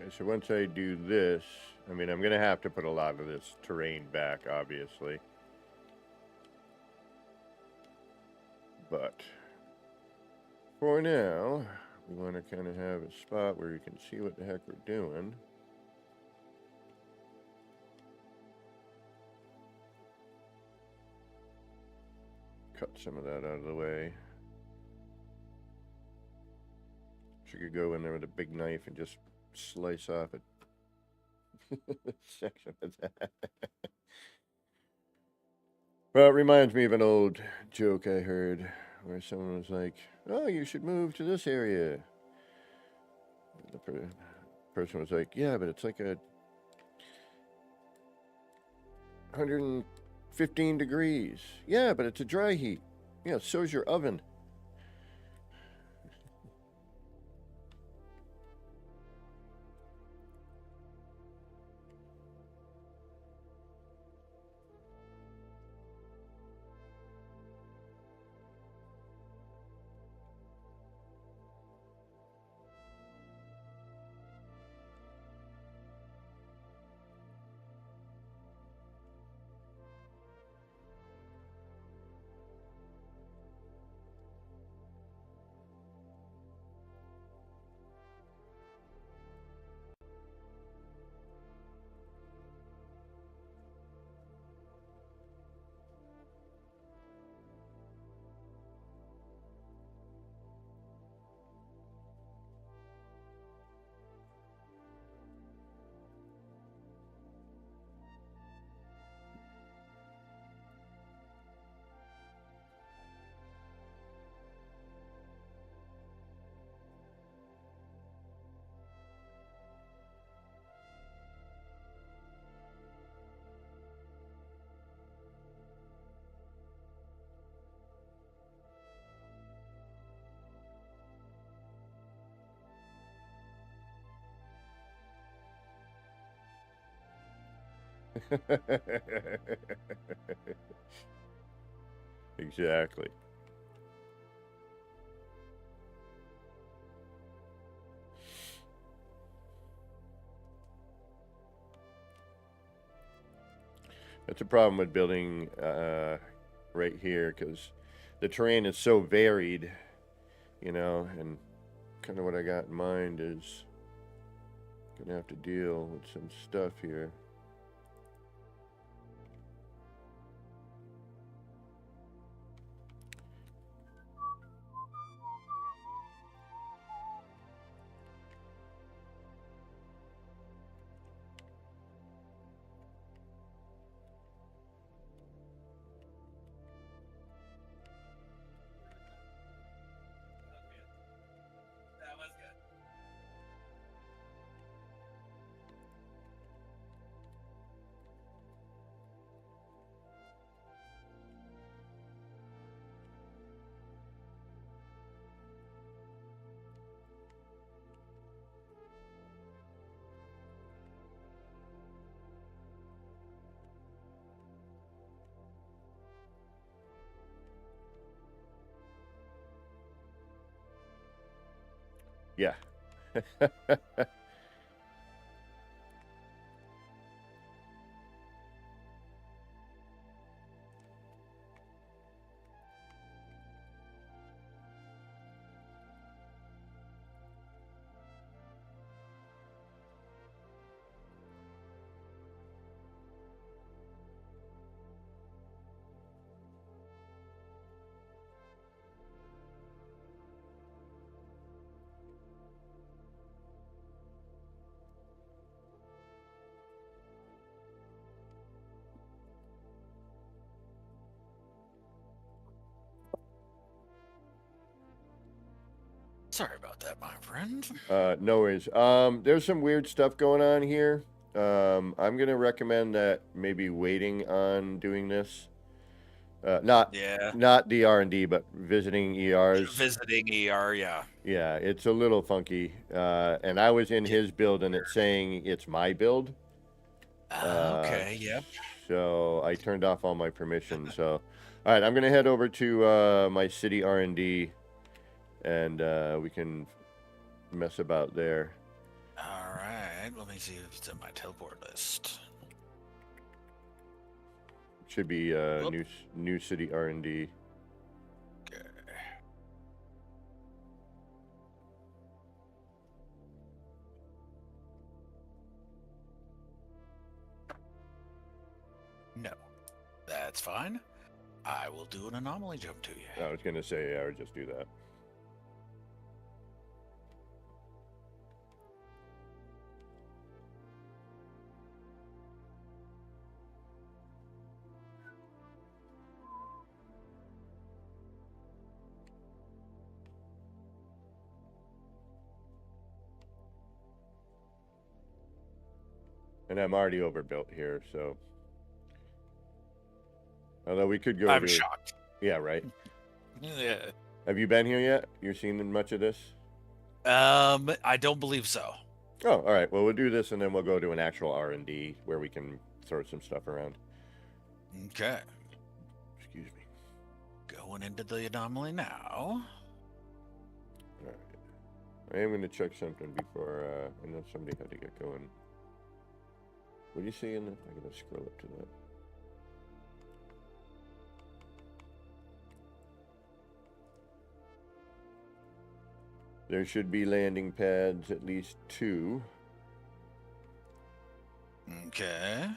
Okay, so once I do this, I mean, I'm going to have to put a lot of this terrain back, obviously. But for now, we want to kind of have a spot where you can see what the heck we're doing. Cut some of that out of the way. So you could go in there with a big knife and just slice off a section of that. Well, it reminds me of an old joke I heard where someone was like, "Oh, you should move to this area." The person was like, "Yeah, but it's like 115 degrees." "Yeah, but it's a dry heat." "Yeah, so's your oven." Exactly. That's a problem with building right here, because the terrain is so varied, you know, and kind of what I got in mind is gonna have to deal with some stuff here. That was good. Yeah. Sorry about that, my friend. No worries. There's some weird stuff going on here. I'm gonna recommend that maybe waiting on doing this. Not Yeah. not the R&D, but visiting ERs. Visiting ER, yeah. Yeah, it's a little funky. And I was in Yeah. his build, and it's saying it's my build. Okay, yep. So I turned off all my permissions. So, all right, I'm gonna head over to my city R&D, and we can mess about there. All right. right, let me see if it's in my teleport list. Should be Whoop. new city R&D. Okay. No, that's fine. I will do an anomaly jump to you. I was gonna say I would just do that. And I'm already overbuilt here, so. Although we could go I'm to. shocked. Yeah, right. Yeah. Have you been here yet? You've seen much of this? I don't believe so. Oh, all right. Well, we'll do this, and then we'll go to an actual R&D where we can throw some stuff around. Okay. Excuse me. Going into the anomaly now. All right. I am going to check something before. I know somebody had to get going. What do you see in the? I gotta scroll up to that. There should be landing pads, at least 2. Okay.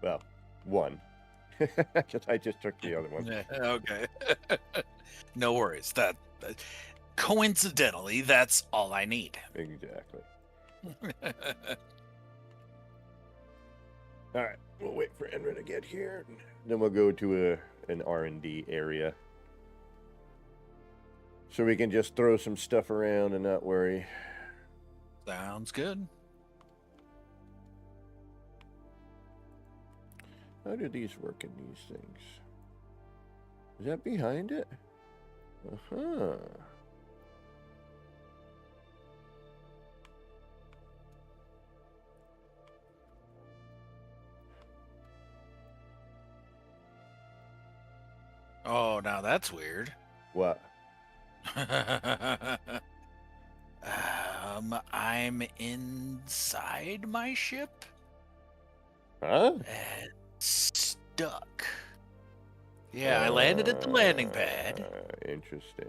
Well, 1. Because I just took the other one. Yeah, okay. No worries. That coincidentally, that's all I need. Exactly. All right, we'll wait for Enra to get here. Then we'll go to an R&D area. So we can just throw some stuff around and not worry. Sounds good. How do these work in these things? Is that behind it? Uh-huh. Oh, now that's weird. What? I'm inside my ship Huh? and stuck. Yeah, I landed at the landing pad Interesting.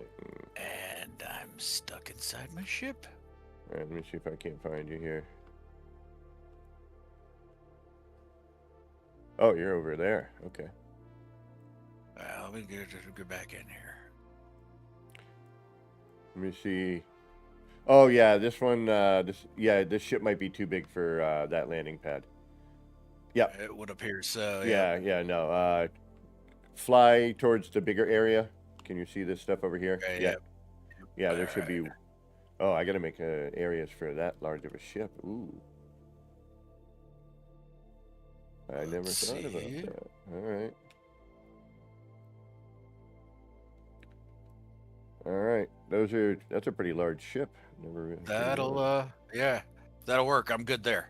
and I'm stuck inside my ship. All right, let me see if I can't find you here. Oh, you're over there. Okay. Let me get back in here. Let me see. Oh yeah, this one. This ship might be too big for that landing pad. Yep. It would appear so. Yeah. No. Fly towards the bigger area. Can you see this stuff over here? Okay, yeah. yep. Yeah, there should be. Oh, I gotta make areas for that large of a ship. Ooh. I never Let's thought about see. that. All right. All right. That's a pretty large ship. Never. That'll work. I'm good there.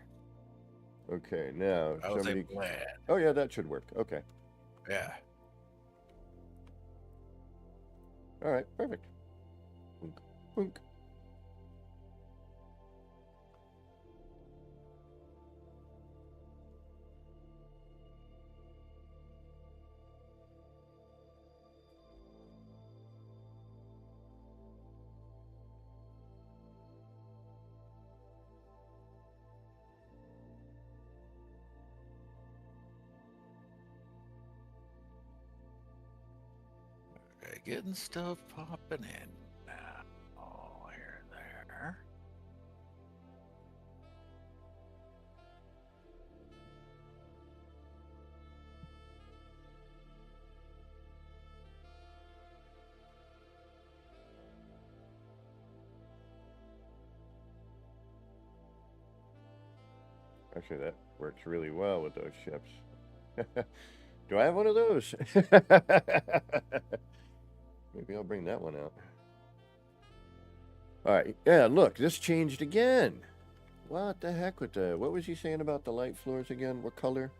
Okay, now I was somebody. able to land. Oh yeah, that should work. Okay. Yeah. All right. Perfect. Boink, boink. Okay, getting stuff popping in now. Oh, here and there. Actually, that works really well with those ships. Do I have one of those? Maybe I'll bring that one out. All right. Yeah, look, this changed again. What the heck with the... What was he saying about the light floors again? What color?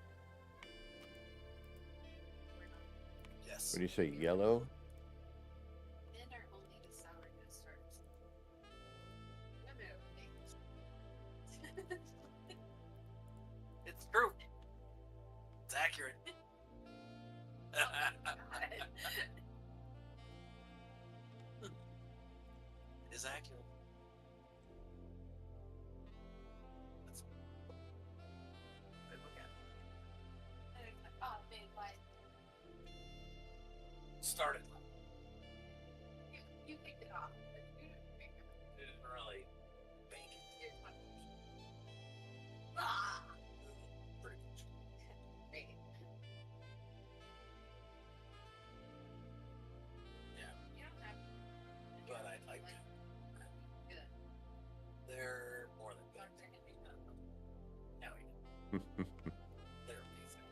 Yes. What do you say, yellow? Men are only the sourness starts. Women are things. It's true. It's accurate. It is accurate. That's I look at it. Oh, man, why? Started. You picked it off. But you didn't pick it. Didn't really bake it. Here's my Ah! Pretty much. Great. Yeah, You don't have but I'd like to. good. They're more than good. Ones are gonna be fun. Hell yeah. They're amazing.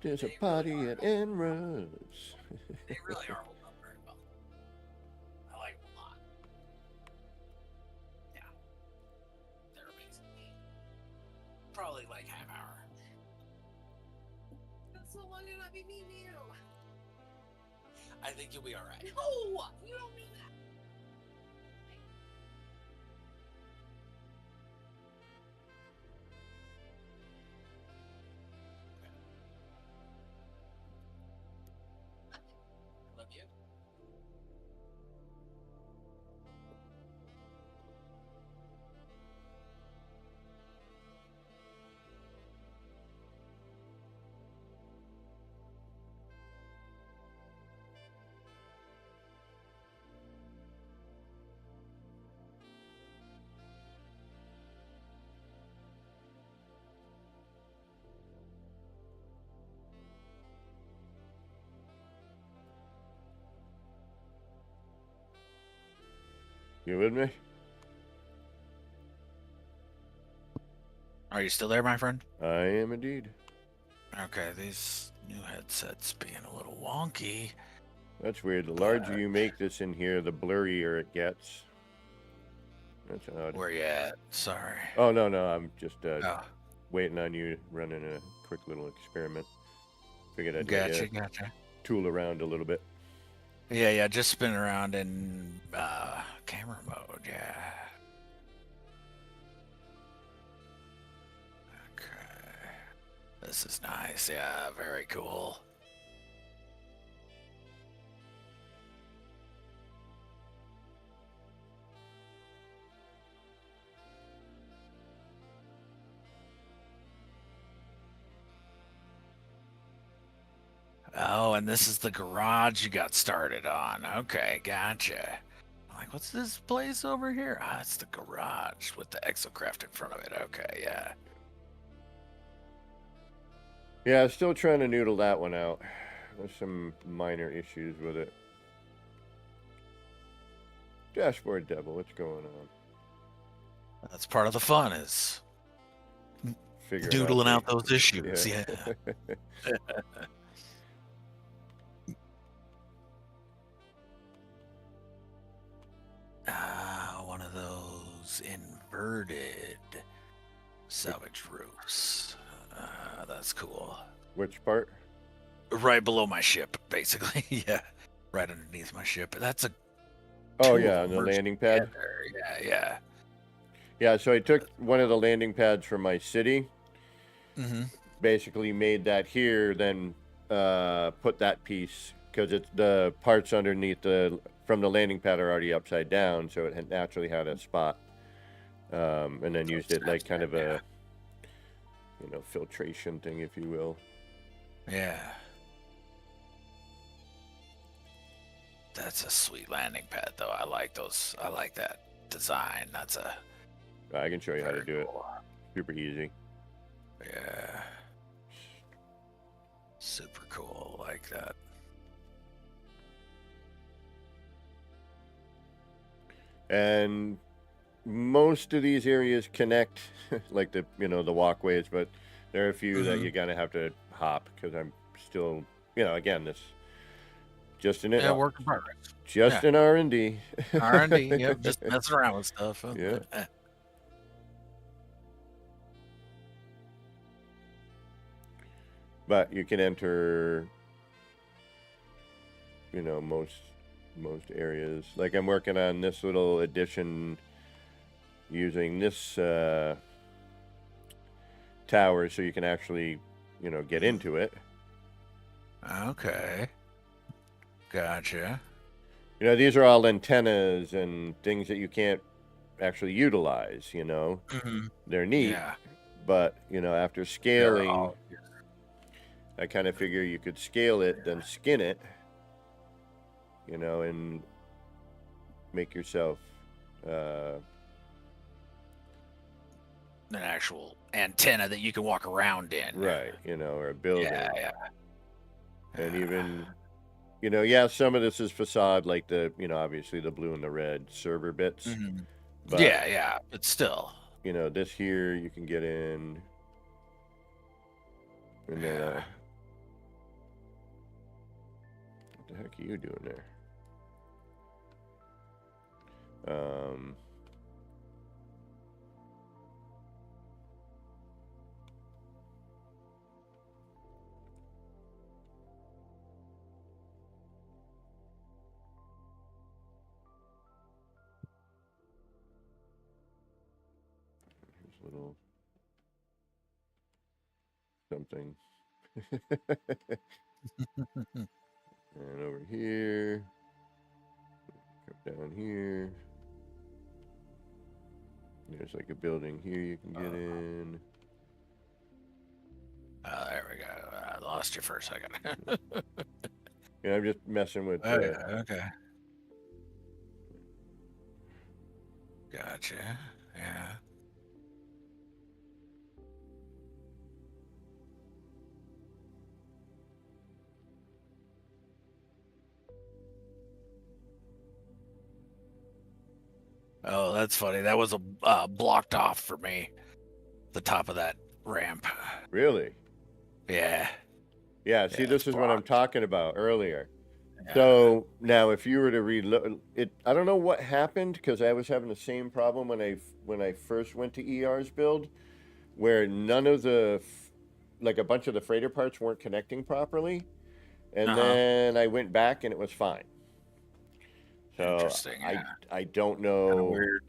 There's a party at Enra's. They really are holding up very well. I like them a lot. Yeah. They're amazing. Probably like half hour. That's so long to not be mean to you. I think you'll be alright. No! You don't mean that. Love you. You with me? Are you still there, my friend? I am indeed. Okay, these new headsets being a little wonky. That's weird. The larger you make this in here, the blurrier it gets. That's odd. Where you at? Sorry. Oh, no, I'm just Oh, waiting on you running a quick little experiment. Figured I'd gotcha. tool around a little bit. Yeah, just spin around in camera mode, yeah. Okay. This is nice, yeah, very cool. Oh, and this is the garage you got started on. Okay, gotcha. I'm like, what's this place over here? Ah, it's the garage with the exocraft in front of it. Okay, yeah. Yeah, still trying to noodle that one out. There's some minor issues with it. Dashboard devil, what's going on? That's part of the fun is Figuring doodling out the- those issues. Yeah. One of those inverted salvage roofs. That's cool. Which part? Right below my ship, basically. Yeah, right underneath my ship. That's a. Oh, two yeah, of on the them landing pad. together. Yeah. Yeah, so I took one of the landing pads from my city, Mm-hmm. basically made that here, then put that piece, because it's the parts underneath from the landing pad are already upside down, so it naturally had a spot. And then used it like kind of a, filtration thing, if you will. Yeah. That's a sweet landing pad, though. I like those. I like that design. That's a. I can show you how to very do it. cool. Super easy. Yeah. Super cool. Like that. And most of these areas connect, like the walkways, but there are a few that Mhm. you're gonna have to hop, because I'm still, again, this just in it, Yeah, work in progress. just yeah. in R&D. R&D. Yep, just messing around with stuff. Huh? Yeah. But you can enter, most areas. Like I'm working on this little addition using this tower, so you can actually, get into it. Okay. Gotcha. These are all antennas and things that you can't actually utilize. Mhm. They're neat, Yeah. but after They're scaling, all- I kind of figure you could scale it, then skin it, and make yourself an actual antenna that you can walk around in. right, or a building. Yeah. And even, yeah, some of this is facade, like the, obviously the blue and the red server bits. Mhm. But, Yeah, but still. this here you can get in. And then, Yeah. what the heck are you doing there? Here's a little something. And over here, come down here. There's like a building here you can get in. There we go. I lost you for a second. I'm just messing with. Okay. Gotcha. Yeah. Oh, that's funny. That was blocked off for me. The top of that ramp. Really? Yeah. Yeah. See, Yeah, this it's is what I'm blocked. talking about earlier. Yeah. So now, if you were to reload it, I don't know what happened because I was having the same problem when I first went to ER's build, where none of like a bunch of the freighter parts weren't connecting properly, and Uh-huh. then I went back and it was fine. So Interesting. Yeah. I don't Kind of know, weird.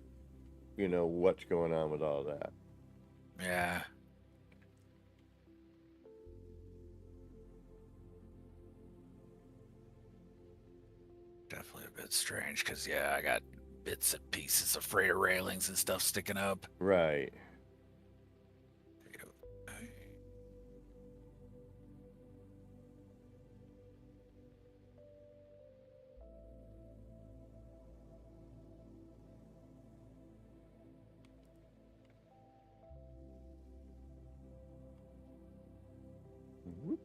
what's going on with all that. Yeah. Definitely a bit strange because, yeah, I got bits and pieces of freighter railings and stuff sticking up. Right. Mhm.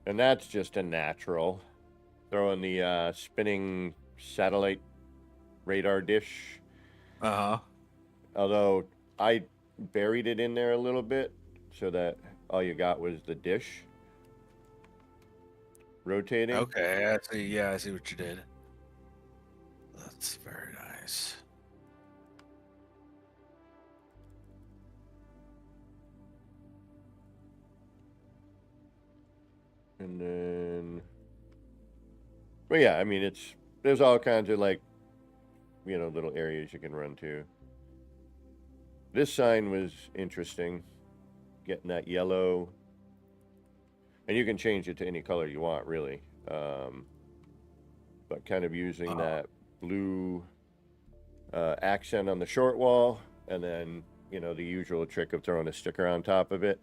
And that's just a natural. Throwing the spinning satellite radar dish. Uh-huh. Although I buried it in there a little bit so that all you got was the dish rotating. Okay, I see. Yeah, I see what you did. That's very nice. And then, but yeah, I mean, there's all kinds of like, little areas you can run to. This sign was interesting, getting that yellow, and you can change it to any color you want, really. But kind of using that blue accent on the short wall, and then the usual trick of throwing a sticker on top of it.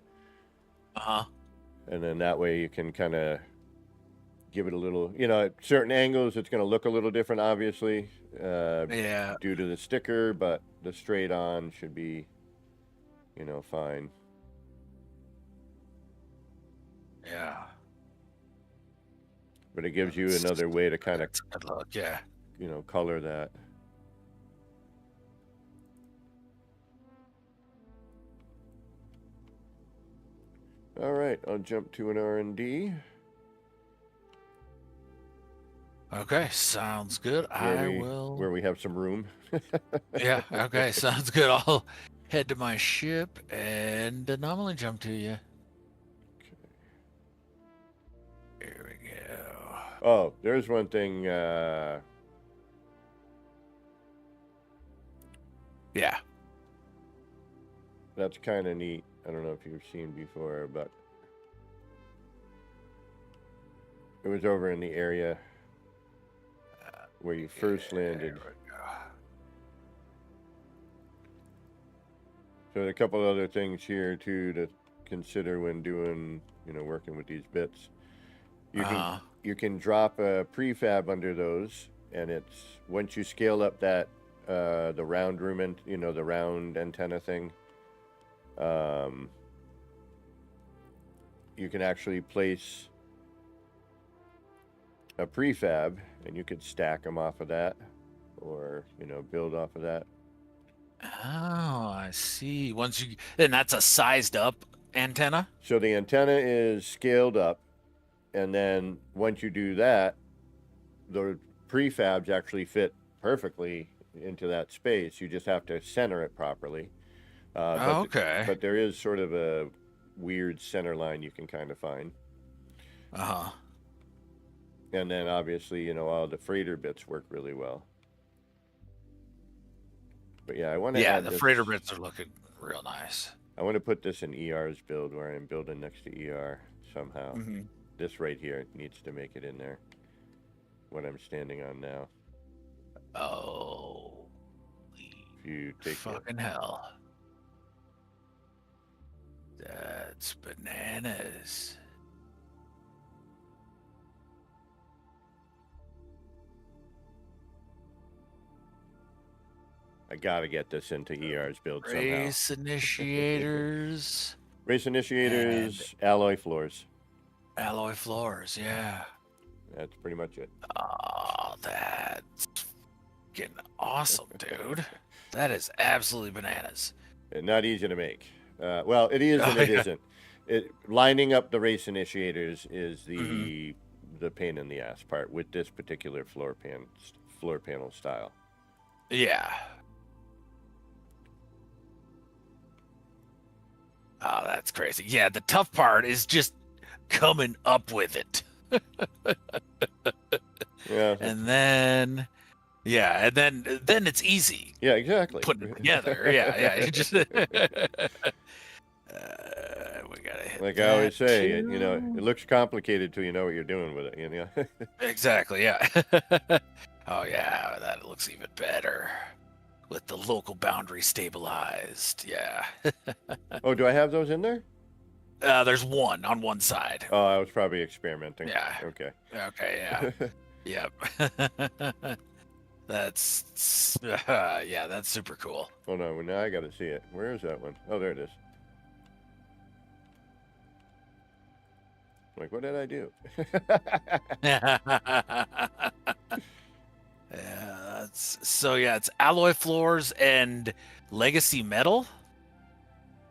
Uh-huh. And then that way you can kind of give it a little, at certain angles it's going to look a little different, obviously, Yeah. due to the sticker, but the straight on should be, fine. Yeah. But it gives you another way to kind of, That's a good look. Yeah. color that. All right, I'll jump to an R&D. Okay, sounds good. where we have some room. Yeah, okay, sounds good. I'll head to my ship and anomaly jump to you. Here we go. Oh, there's one thing. Yeah. That's kind of neat. I don't know if you've seen before, but it was over in the area where you first landed. There we go. So a couple other things here too to consider when doing, working with these bits. You can drop a prefab under those, and it's once you scale up that the round room and the round antenna thing. You can actually place a prefab, and you could stack them off of that, or build off of that. Oh, I see. And that's a sized up antenna? So the antenna is scaled up, and then once you do that, the prefabs actually fit perfectly into that space. You just have to center it properly. Okay. But there is sort of a weird center line you can kind of find. Uh-huh. And then obviously, all the freighter bits work really well. But yeah, I want to add the this. freighter bits are looking real nice. I want to put this in ER's build where I'm building next to ER somehow. Mm-hmm. This right here needs to make it in there. What I'm standing on now. Oh. If you take Fucking hell. That's bananas. I gotta get this into ER's build somehow. Race initiators. Race initiators, alloy floors. Alloy floors, yeah. That's pretty much it. Oh, that's fucking awesome, dude. That is absolutely bananas. And not easy to make. Well, it is and it isn't. Lining up the race initiators is the pain in the ass part with this particular floor panel style. Yeah. Oh, that's crazy. Yeah, the tough part is just coming up with it. Yeah. And then then it's easy Yeah, exactly. putting it together. Yeah. You just we gotta hit Like I always say, too. it looks complicated till you know what you're doing with it. Exactly, yeah. Oh yeah, that looks even better. With the local boundary stabilized. Yeah. Oh, do I have those in there? There's one on one side. Oh, I was probably experimenting. Yeah. Okay. Okay, yeah. Yep. That's that's super cool. Hold on. Well, now I got to see it. Where is that one? Oh, there it is. Like, what did I do? Yeah, it's alloy floors and legacy metal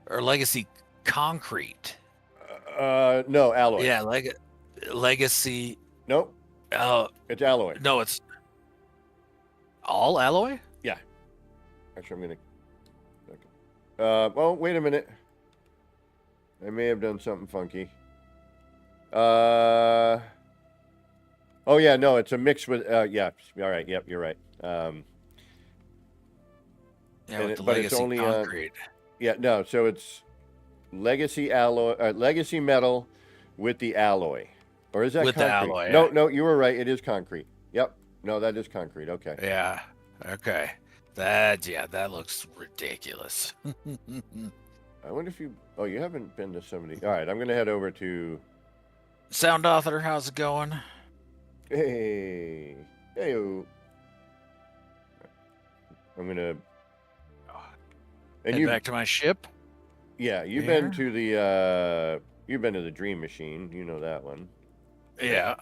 or legacy concrete. No, alloy. Yeah, legacy. Nope. It's alloy. No, it's all alloy. Yeah. Actually, I'm gonna. Well, wait a minute. I may have done something funky. Oh yeah, no, it's a mix with. Yeah. All right. Yep, you're right. Yeah, with the but legacy it's only concrete. Yeah, no. So it's legacy alloy, legacy metal with the alloy, or is that With the concrete? alloy, No, yeah. no, you were right. It is concrete. Yep. No, that is concrete. Okay. Yeah. Okay. That looks ridiculous. I wonder if you. Oh, you haven't been to somebody. All right, I'm gonna head over to. Sound author, how's it going? Hey, I'm gonna. And Head back to my ship. Yeah, you've There. been to the Dream Machine. You know that one. Yeah.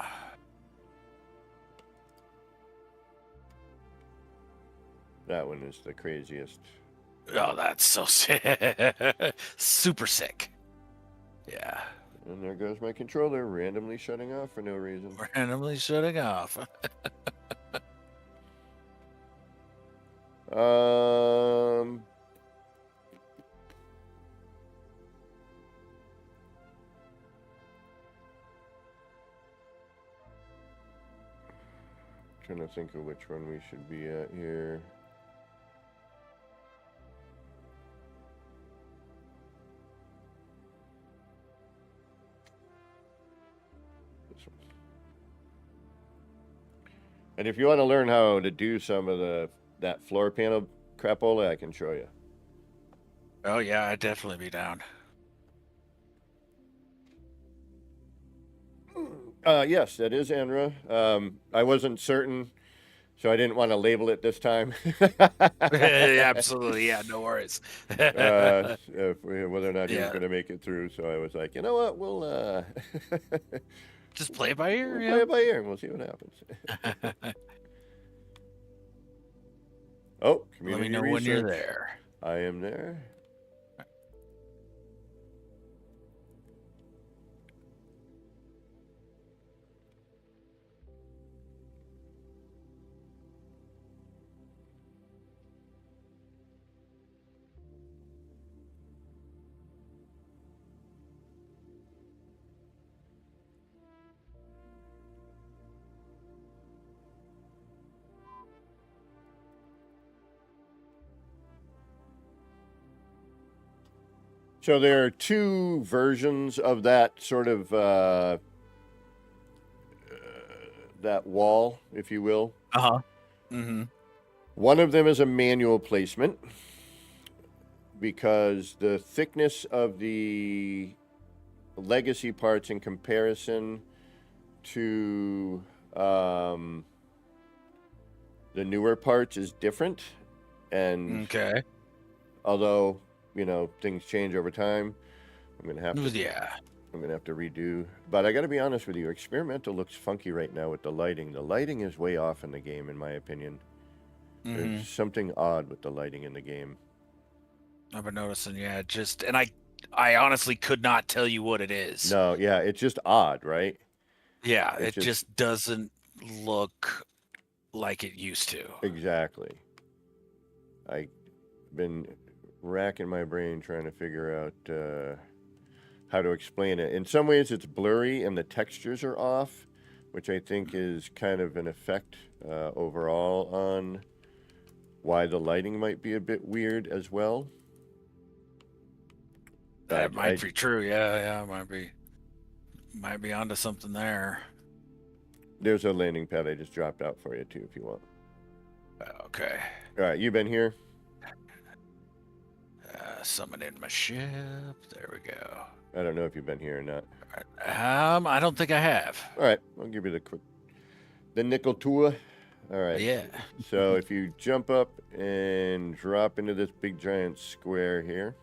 That one is the craziest. Oh, that's so sick. Super sick. Yeah. And there goes my controller randomly shutting off for no reason. Randomly shutting off. Um, trying to think of which one we should be at here. This one. And if you want to learn how to do some of that floor panel crapola, I can show you. Oh yeah, I'd definitely be down. Yes, that is Enra. I wasn't certain, so I didn't want to label it this time. Absolutely, yeah, no worries. Whether or not he was Yeah. going to make it through, so I was like, you know what, we'll Just play it by ear. play it by ear, and we'll see what happens. Yeah. Oh, Let community me know when you're research. there. I am there. So there are two versions of that sort of that wall, if you will. Uh-huh. Mm-hmm. One of them is a manual placement because the thickness of the legacy parts in comparison to the newer parts is different. And Okay. although, you know, things change over time, I'm gonna have to Yeah. I'm gonna have to redo. But I gotta be honest with you, experimental looks funky right now with the lighting. The lighting is way off in the game, in my opinion. Mhm. There's something odd with the lighting in the game. I've been noticing, yeah, just and I honestly could not tell you what it is. No, yeah, it's just odd, right? Yeah, It's it just doesn't look like it used to. exactly. I've been racking my brain trying to figure out how to explain it. In some ways, it's blurry and the textures are off, which I think is kind of an effect overall on why the lighting might be a bit weird as well. That might be true. Yeah, might be onto something there. There's a landing pad I just dropped out for you too, if you want. Okay. All right, you been here? Summon in my ship. There we go. I don't know if you've been here or not. I don't think I have. All right, I'll give you the nickel tour. All right. Yeah. So if you jump up and drop into this big giant square here,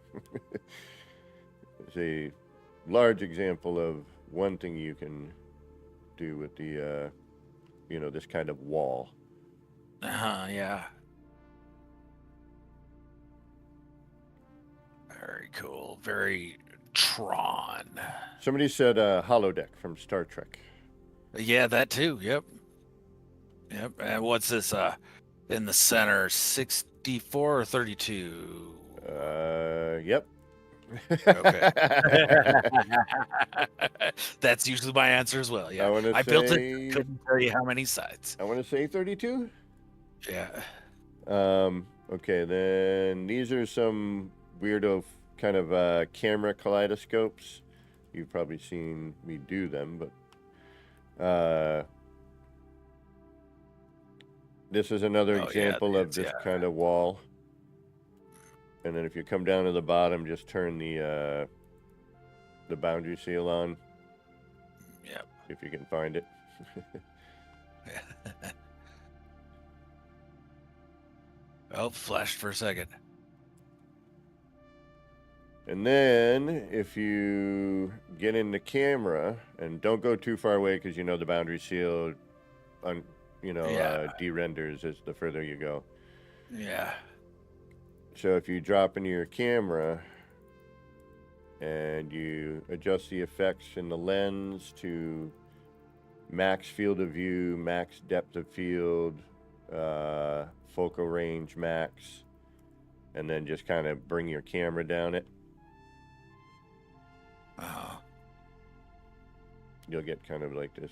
it's a large example of one thing you can do with the, you know, this kind of wall. Yeah. Very cool. Very Tron. Somebody said holodeck from Star Trek. Yeah, that too. Yep. And what's this? In the center, 64 or 32? Yep. Okay. That's usually my answer as well. Yeah. I built it. Couldn't tell you how many sides. I want to say 32. Yeah. Okay, then these are some weirdo kind of camera kaleidoscopes. You've probably seen me do them, but this is another example of this kind of wall. And then if you come down to the bottom, just turn the boundary seal on. Yep. If you can find it. Oh, flashed for a second. And then if you get in the camera and don't go too far away because you know the boundary seal, de-renders as the further you go. Yeah. So if you drop into your camera and you adjust the effects in the lens to max field of view, max depth of field, focal range max, and then just kind of bring your camera down it. You'll get kind of like this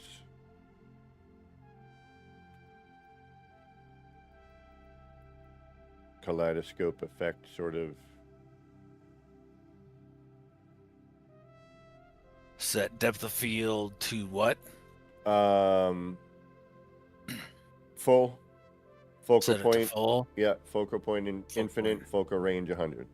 kaleidoscope effect, sort of. Set depth of field to what? Full focal Set it to point. full. Yeah, focal point in Focal infinite, point. focal range 100.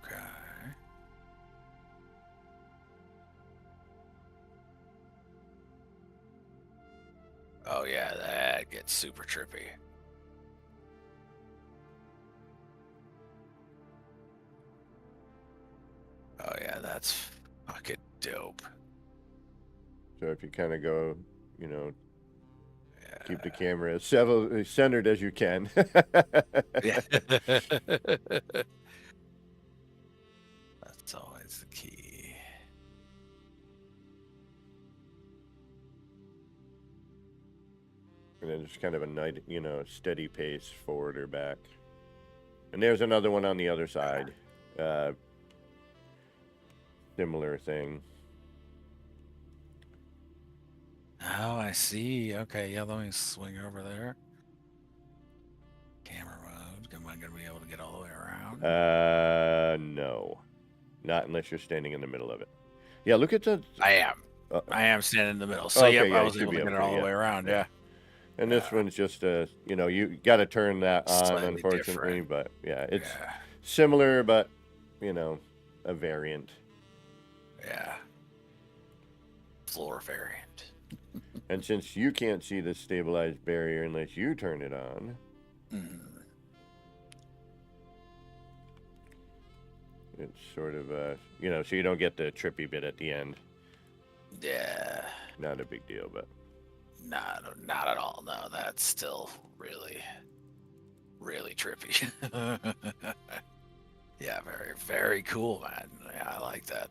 Okay. Oh yeah, that gets super trippy. Oh yeah, that's fucking dope. So if you kind of go, you know, keep the Yeah. camera as centered as you can. Yeah. That's always the key. And then just kind of a nice, you know, steady pace forward or back. And there's another one on the other side. Similar thing. Oh, I see. Okay, yeah, let me swing over there. Camera mode. Am I gonna be able to get all the way around? No. Not unless you're standing in the middle of it. Yeah, look at the... I am. Uh, I am standing in the middle. So okay, yep, yeah, I you was should able be to get able it to, all the yeah. way around. Yeah. Yeah. And this Yeah. one's just you know, you got to turn that on, Slightly unfortunately. different. But yeah, it's Yeah. similar, but, you know, a variant. Yeah. Floor variant. And since you can't see the stabilized barrier unless you turn it on, it's sort of you know, so you don't get the trippy bit at the end. Yeah. Not a big deal, but Not at all. No, that's still really, really trippy. Yeah, very, very cool, man. Yeah, I like that.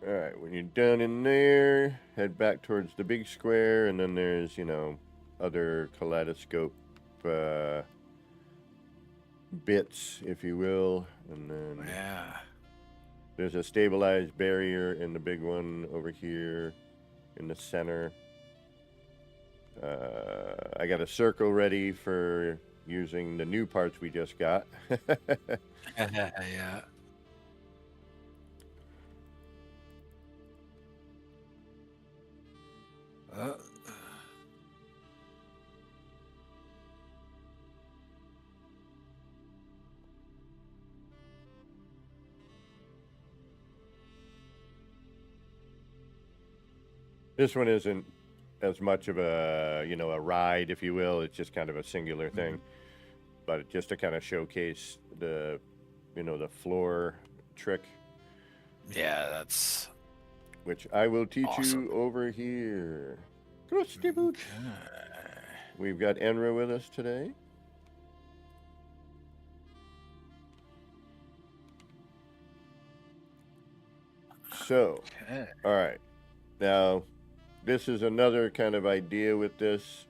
all right, when you're done in there, head back towards the big square, and then there's, you know, other kaleidoscope bits, if you will, and then Yeah. there's a stabilized barrier in the big one over here in the center. I got a circle ready for using the new parts we just got. Yeah. Uh, This one isn't as much of a, you know, a ride, if you will. It's just kind of a singular thing. But just to kind of showcase the, you know, the floor trick, yeah, that's which I will teach awesome. you over here. Crusty boots. Okay. We've got Enra with us today. So, Okay. all right. Now, this is another kind of idea with this.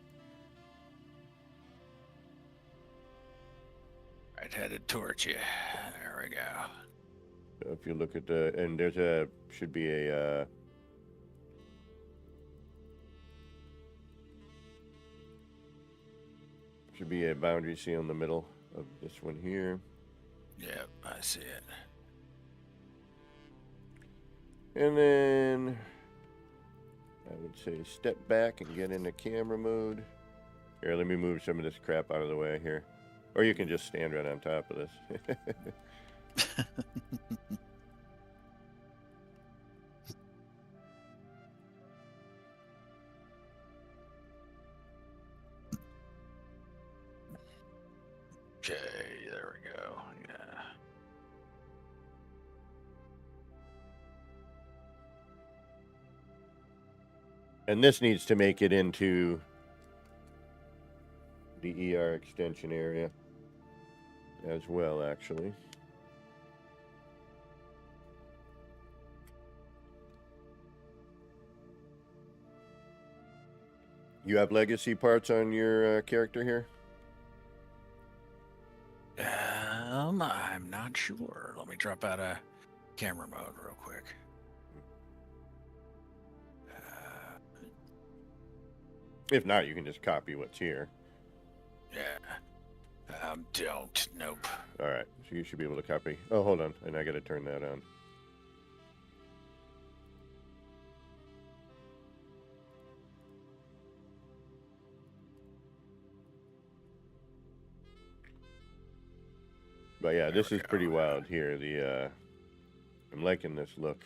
Right, headed towards you. There we go. If you look at the, and there's a, should be a, should be a boundary seal in the middle of this one here. Yep, I see it. And then I would say step back and get into camera mode. Here, let me move some of this crap out of the way here. Or you can just stand right on top of this. Okay, there we go. Yeah. And this needs to make it into the ER extension area as well, actually. You have legacy parts on your character here? I'm not sure. Let me drop out of camera mode real quick. If not, you can just copy what's here. Yeah. Don't. Nope. All right, so you should be able to copy. Oh, hold on, and I got to turn that on. But yeah, this is pretty wild here. The I'm liking this look.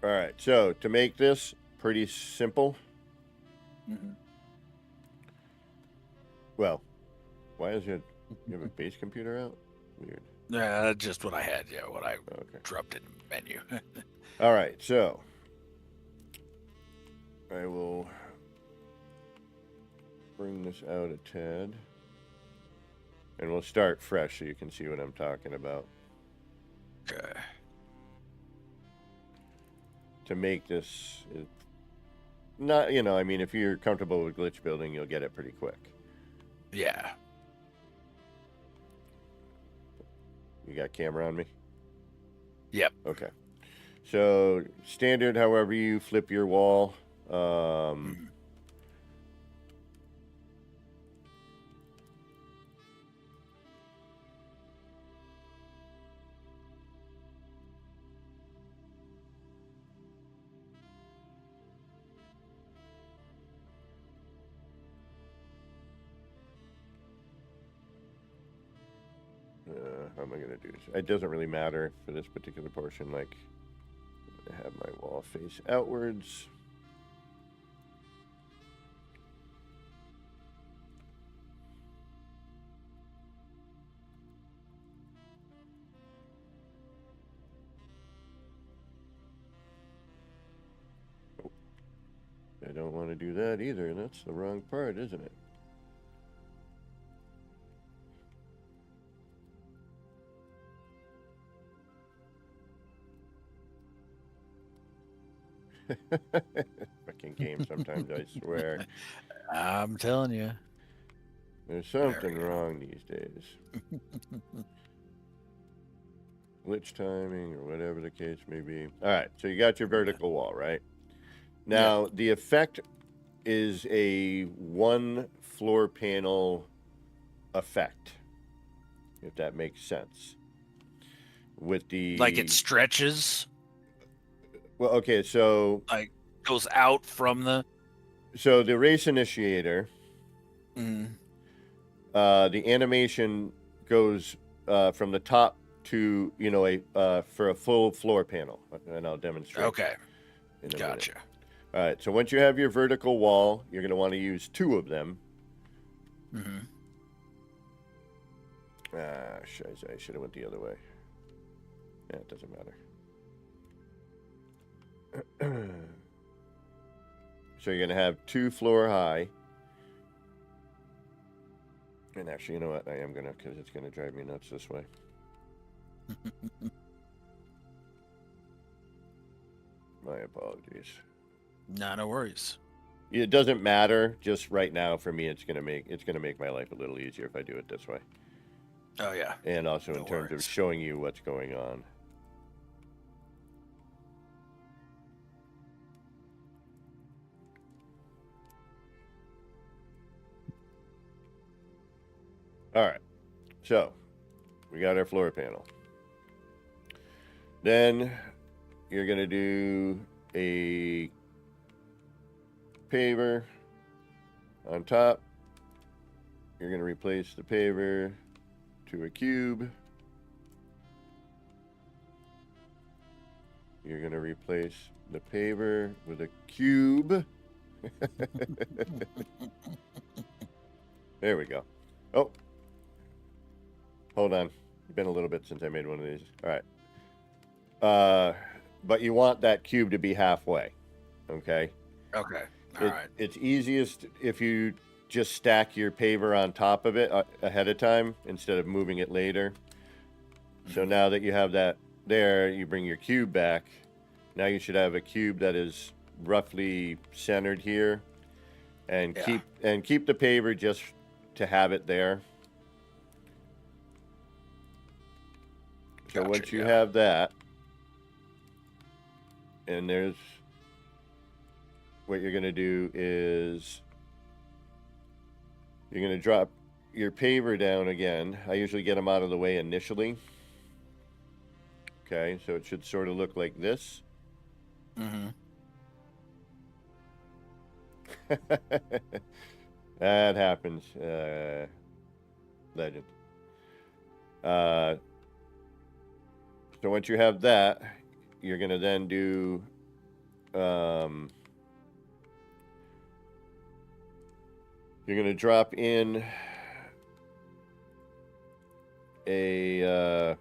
All right, so to make this pretty simple. Mm-hmm. Well, why is it? You have a base computer out? Weird. Just what I had. Yeah, what I Okay. dropped in the menu. All right, so I will bring this out a tad, and we'll start fresh so you can see what I'm talking about. Okay. To make this, not, you know, I mean, if you're comfortable with glitch building, you'll get it pretty quick. Yeah. You got camera on me? Yep. Okay. So standard, however you flip your wall. How am I going to do this? It doesn't really matter for this particular portion. Like, I have my wall face outwards. Oh, I don't want to do that either. That's the wrong part, isn't it? Fucking game sometimes, I swear. I'm telling you. There's something wrong these days. Glitch timing or whatever the case may be. All right, so you got your vertical wall, right? Now, the effect is a one floor panel effect, if that makes sense. With the... Like it stretches? Well, okay, so... Like goes out from the... So the race initiator, the animation goes from the top to, you know, for a full floor panel. And I'll demonstrate. Okay. In a Gotcha. minute. All right, so once you have your vertical wall, you're going to want to use 2 of them. Mm-hmm. I should have went the other way. Yeah, it doesn't matter. So you're going to have 2 floor high. And actually, you know what? I am going to, because it's going to drive me nuts this way. My apologies. No worries. It doesn't matter. Just right now, for me, it's gonna make my life a little easier if I do it this way. Oh yeah. And also No in terms worries. of showing you what's going on. All right. So we got our floor panel. Then you're gonna do a paver on top. You're going to replace the paver to a cube. You're going to replace the paver with a cube. There we go. Oh, hold on. It's been a little bit since I made one of these. All right. But you want that cube to be halfway. Okay. Okay. All right. It's easiest if you just stack your paver on top of it ahead of time instead of moving it later. So now that you have that there, you bring your cube back. Now you should have a cube that is roughly centered here, and keep the paver just to have it there. So Gotcha, once you have that, and there's what you're going to do is you're going to drop your paver down again. I usually get them out of the way initially. Okay, so it should sort of look like this. Mm-hmm. That happens, legend. So once you have that, you're going to then do you're going to drop in a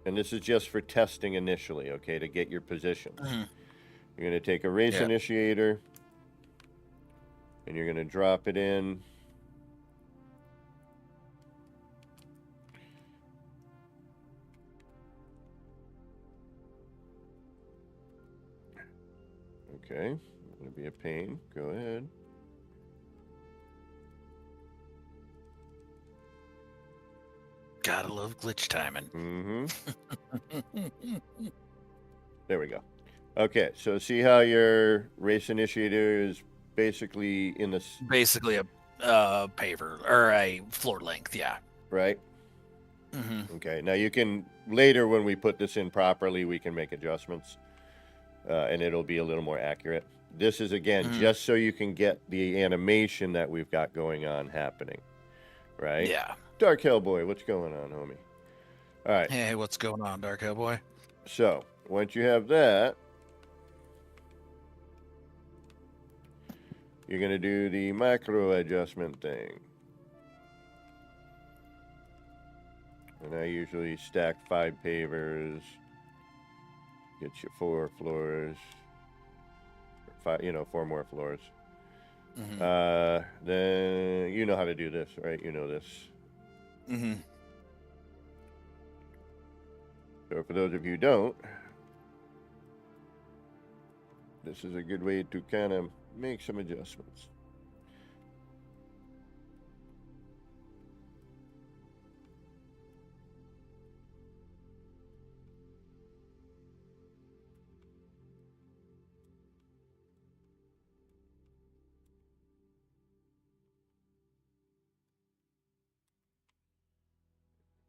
and this is just for testing initially, okay, to get your position. Mm-hmm. You're going to take a race initiator and you're going to drop it in. Okay, going to be a pain. Go ahead. Gotta love glitch timing. Mm-hmm. There we go. Okay, so see how your race initiator is basically in this... Basically a paver, or a floor length, yeah. Right? Mm-hmm. Okay, now you can... Later, when we put this in properly, we can make adjustments. And it'll be a little more accurate. This is, again, just so you can get the animation that we've got going on happening. Right? Yeah. Dark Hellboy, what's going on, homie? All right. Hey, what's going on, Dark Hellboy? So, once you have that, you're going to do the micro adjustment thing. And I usually stack 5 pavers, get you 4 floors, 5, 4 more floors. Mm-hmm. Then you know how to do this, right? You know this. Mm-hmm. So for those of you who don't, this is a good way to kind of make some adjustments.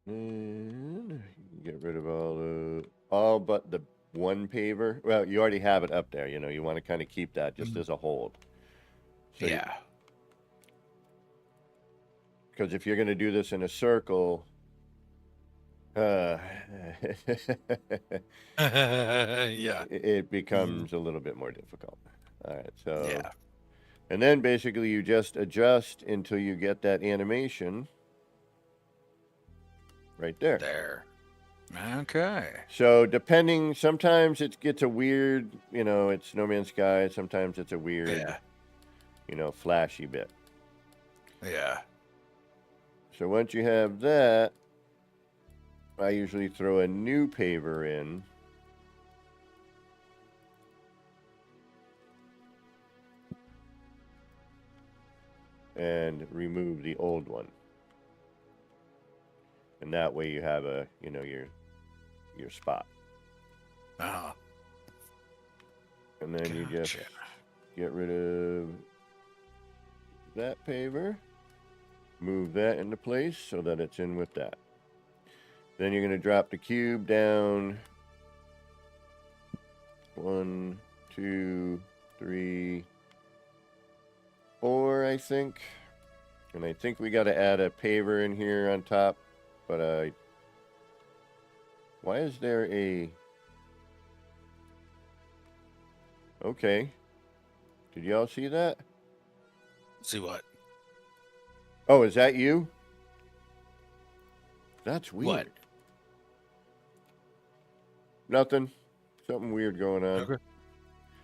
And get rid of all but the one paver. Well, you already have it up there. You want to kind of keep that just as a hold. So Yeah. Because if you're going to do this in a circle, Yeah. it becomes a little bit more difficult. All right, so Yeah. and then basically you just adjust until you get that animation right there. There. Okay. So depending, sometimes it gets a weird, it's No Man's Sky. Sometimes it's a weird, flashy bit. Yeah. So once you have that, I usually throw a new paver in. And remove the old one. And that way you have your spot. Oh. And then you just Gotcha. get rid of that paver. Move that into place so that it's in with that. Then you're going to drop the cube down. 1, 2, 3, 4, I think. And I think we got to add a paver in here on top. But why is there a... Okay. Did y'all see that? See what? Oh, is that you? That's weird. What? Nothing. Something weird going on. Okay.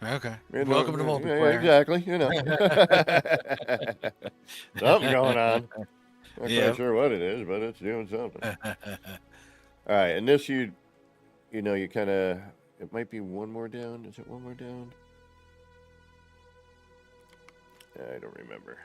Okay. You know, Welcome to yeah, multiplayer. exactly. You know, something going on. Not Yep. quite sure what it is, but it's doing something. All right, and this you know, you kind of, it might be one more down. Is it one more down? I don't remember.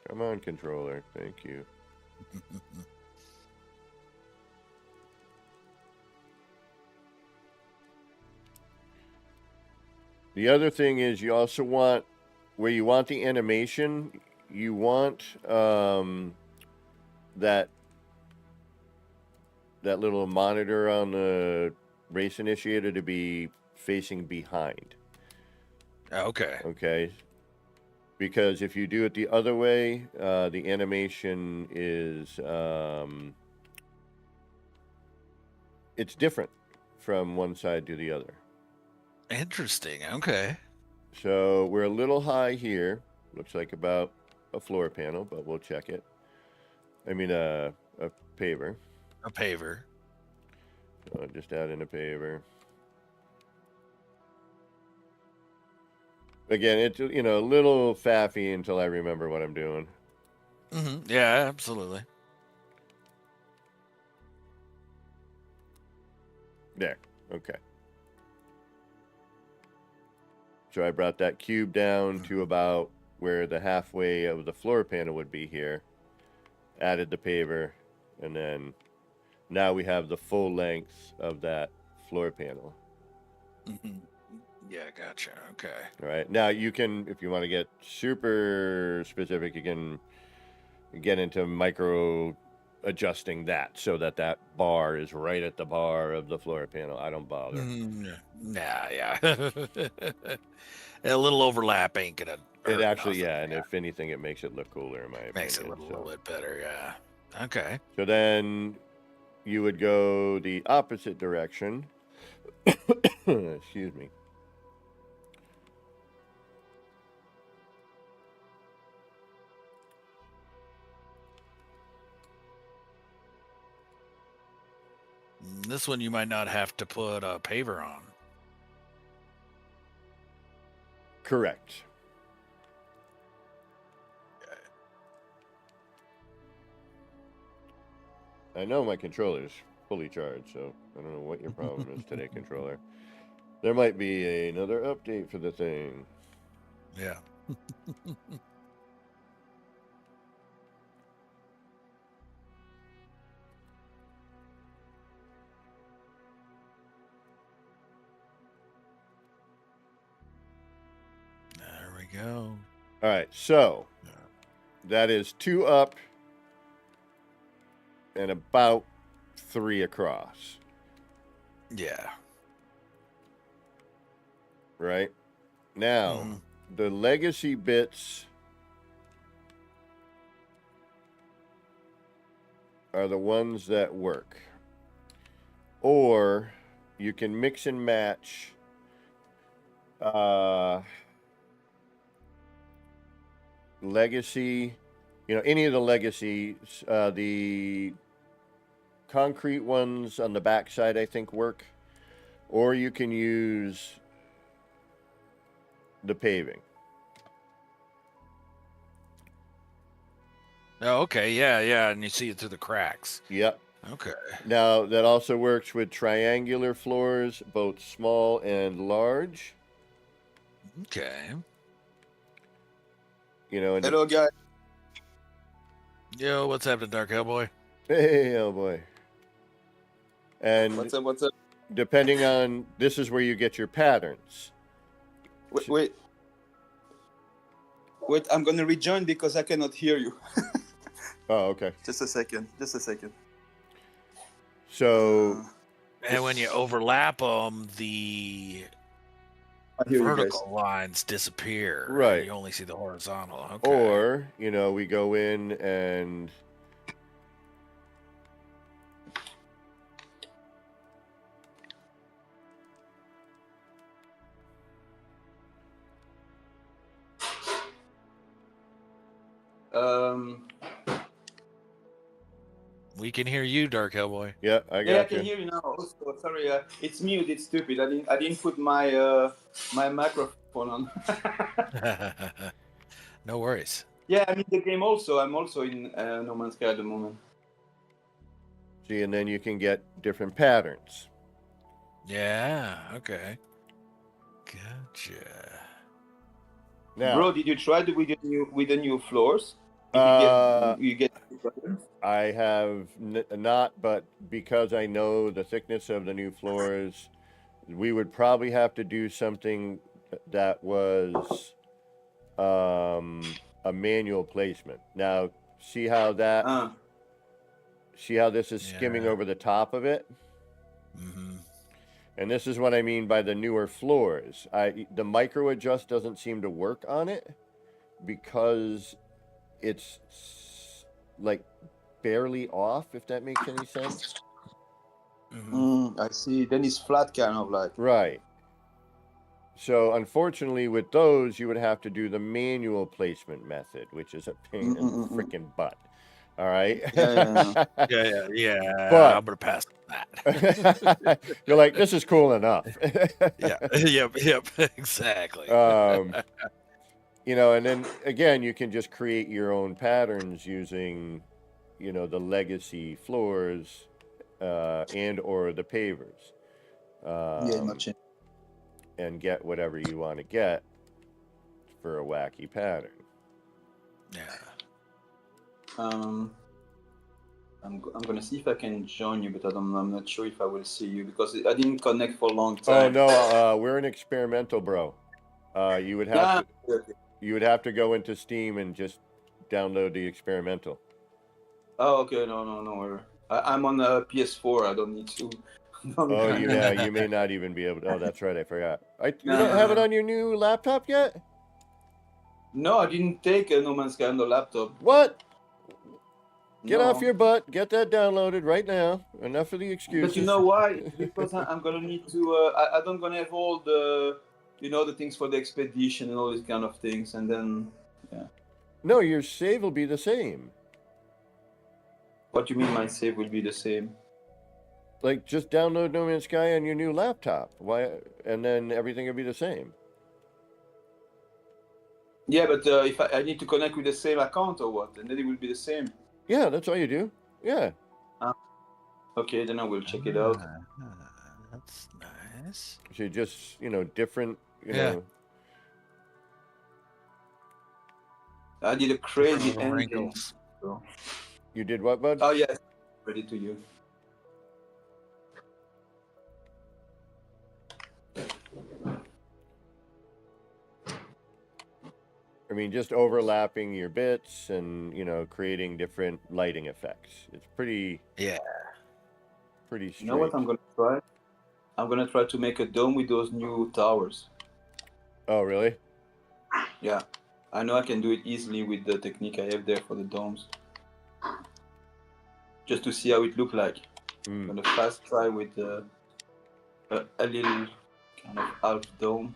Come on, controller. Thank you. The other thing is you also want, where you want the animation, you want that little monitor on the race initiator to be facing behind. Okay. Okay. Because if you do it the other way, the animation is it's different from one side to the other. Interesting. Okay. So we're a little high here. Looks like about a floor panel, but we'll check it. I mean, a paver. A paver. So just add in a paver. Again, it's, you know, a little faffy until I remember what I'm doing. Yeah, absolutely. There. Okay. So I brought that cube down to about where the halfway of the floor panel would be here. Added the paver, and then now we have the full length of that floor panel. Yeah, gotcha. Okay. All right. Now you can, if you want to get super specific, you can get into micro adjusting that so that that bar is right at the bar of the floor panel. I don't bother. Nah, yeah. A little overlap ain't gonna. It hurt actually, nothing. yeah, and if anything, it makes it look cooler in my opinion. Makes it look a little bit better. Yeah. Okay. So then you would go the opposite direction. Excuse me. This one you might not have to put a paver on. Correct. I know my controller's fully charged, so I don't know what your problem is today, controller. There might be another update for the thing. Yeah. There we go. All right, so that is 2 up and about 3 across. Yeah. Right? Now, the legacy bits are the ones that work. Or you can mix and match legacy, you know, any of the legacies, the concrete ones on the backside, I think, work. Or you can use the paving. Oh, okay. Yeah. And you see it through the cracks. Yep. Okay. Now, that also works with triangular floors, both small and large. Okay. You know, and Hello, guys. Yo, what's happening, Dark Hellboy? hey, oh boy. And What's up? What's up? depending on, this is where you get your patterns. Wait. I'm gonna rejoin because I cannot hear you. Oh, okay. Just a second. So, And when you overlap them, the I hear you guys. vertical lines disappear. and Right. You only see the horizontal. Okay. or, you know, we go in and Um, We can hear you, Dark Hellboy. Yeah, I yeah, I got can you. hear you now. Also, sorry, it's mute. It's stupid. I didn't put my my microphone on. No worries. Yeah, I'm in the game also. I'm also in No Man's Sky at the moment. See, and then you can get different patterns. Yeah. Okay. Gotcha. Now, Bro, did you try with the new floors? You get I have not, but because I know the thickness of the new floors, we would probably have to do something that was a manual placement. Now, see how this is skimming Yeah. over the top of it? Mm-hmm. And this is what I mean by the newer floors. The micro adjust doesn't seem to work on it because it's like barely off, if that makes any sense. Mm-hmm. I see. Then it's flat, kind of like. Right. So unfortunately with those, you would have to do the manual placement method, which is a pain in the freaking butt. All right. Yeah. But I'm gonna pass on that. you're like, this is cool enough. Yeah. Yep. Exactly. You know, and then again, you can just create your own patterns using, you know, the legacy floors and or the pavers. Much. And get whatever you want to get for a wacky pattern. Yeah. I'm gonna see if I can join you, but I'm not sure if I will see you because I didn't connect for a long Oh time. no, we're an experimental, bro. You would have Okay. you would have to go into Steam and just download the experimental. Oh, okay. No. I'm on a PS4. I don't need to. Oh, you may not even be able to. Oh, that's right, I forgot. You No, don't no, have no. it on your new laptop yet? No, I didn't take a No Man's Sky on the laptop. What? Get No. off your butt. Get that downloaded right now. Enough of the excuses. But you know why? Because I'm gonna need to. I don't gonna have all the, the things for the expedition and all these kind of things, and then. No, your save will be the same. What do you mean? My save will be the same? Like, just download No Man's Sky on your new laptop. Why? And then everything will be the same. Yeah, but if I need to connect with the same account or what, and then it will be the same. Yeah, that's all you do. Yeah. Okay, then I will check it out. That's nice. So just, different, Yeah. know. I did a crazy Different ending. wrinkles. So. You did what, bud? Oh yes, ready to you. I mean, just overlapping your bits and, creating different lighting effects. It's pretty straight. You know what I'm gonna try? I'm gonna try to make a dome with those new towers. Oh, really? Yeah, I know I can do it easily with the technique I have there for the domes. Just to see how it look like. I'm gonna fast try with a little kind of half dome.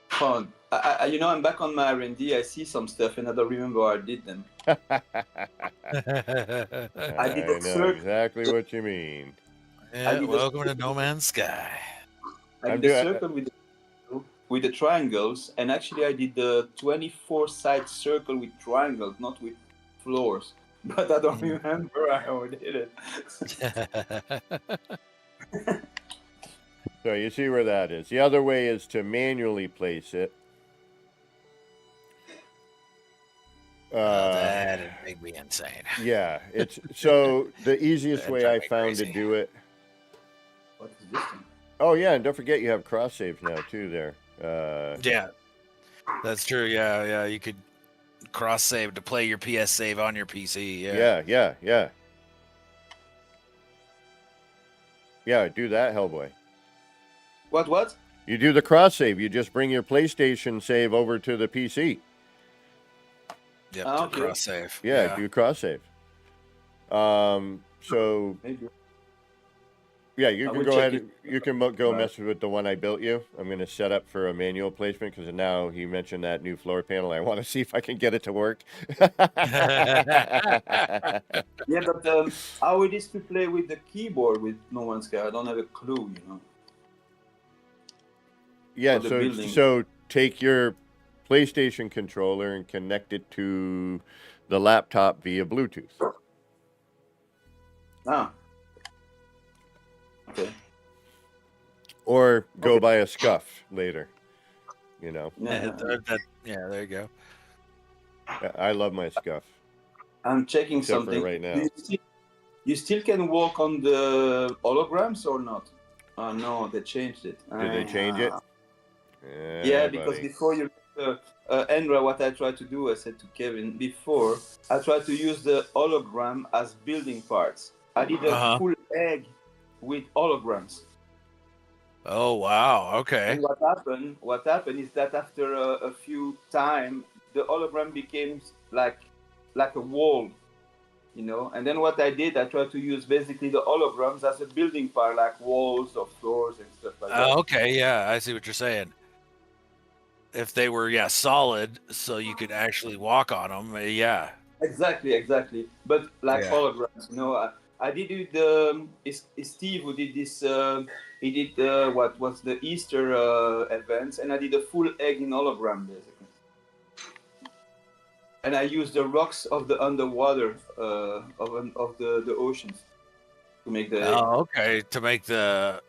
Fun. I'm back on my R&D. I see some stuff and I don't remember how I did them. I did know the circle. exactly what you mean. Yeah, did the welcome to No Man's Sky. I did a circle with the triangles, and actually I did the 24-side circle with triangles, not with floors. But I don't remember how I did it. So you see where that is. The other way is to manually place it. That'd make me insane. Yeah, it's so the easiest way I found crazy. to do it. What is this thing? Oh yeah, and don't forget you have cross saves now too. There. Yeah, that's true. Yeah. You could cross save to play your PS save on your PC. Yeah. Yeah, do that, Hellboy. What? You do the cross save. You just bring your PlayStation save over to the PC. Yep. Okay. Cross save. Yeah, do cross save. So Maybe. Yeah, you I can will go check ahead. it. You can go Right. mess with the one I built you. I'm going to set up for a manual placement because now you mentioned that new floor panel. I want to see if I can get it to work. Yeah, but how it is to play with the keyboard with No Man's Sky, I don't have a clue, you know, Yeah, for the so building. take your PlayStation controller and connect it to the laptop via Bluetooth, Ah, okay. or go Okay. buy a scuff later. You know, Yeah, Yeah, there you go. I love my scuff, I'm checking except for something. right Do now. you still can walk on the holograms or not? Oh no, they changed it. Did they change it? Ah. Yeah, Yeah, because buddy. before you, Andra, what I tried to do, I said to Kevin before, I tried to use the hologram as building parts. I did a Uh-huh. full egg with holograms. Oh wow. Okay. And what happened? What happened is that after a few time, the hologram became like a wall, you know. And then what I did, I tried to use basically the holograms as a building part, like walls or floors and stuff like that. Okay. Yeah, I see what you're saying. If they were, yeah, solid, so you could actually walk on them. Yeah. Exactly. But like Yeah. holograms, you know. I did it. It's Steve who did this. He did what was the Easter events, and I did a full egg in hologram basically. And I used the rocks of the underwater of the oceans to make the egg. Oh, okay. To make the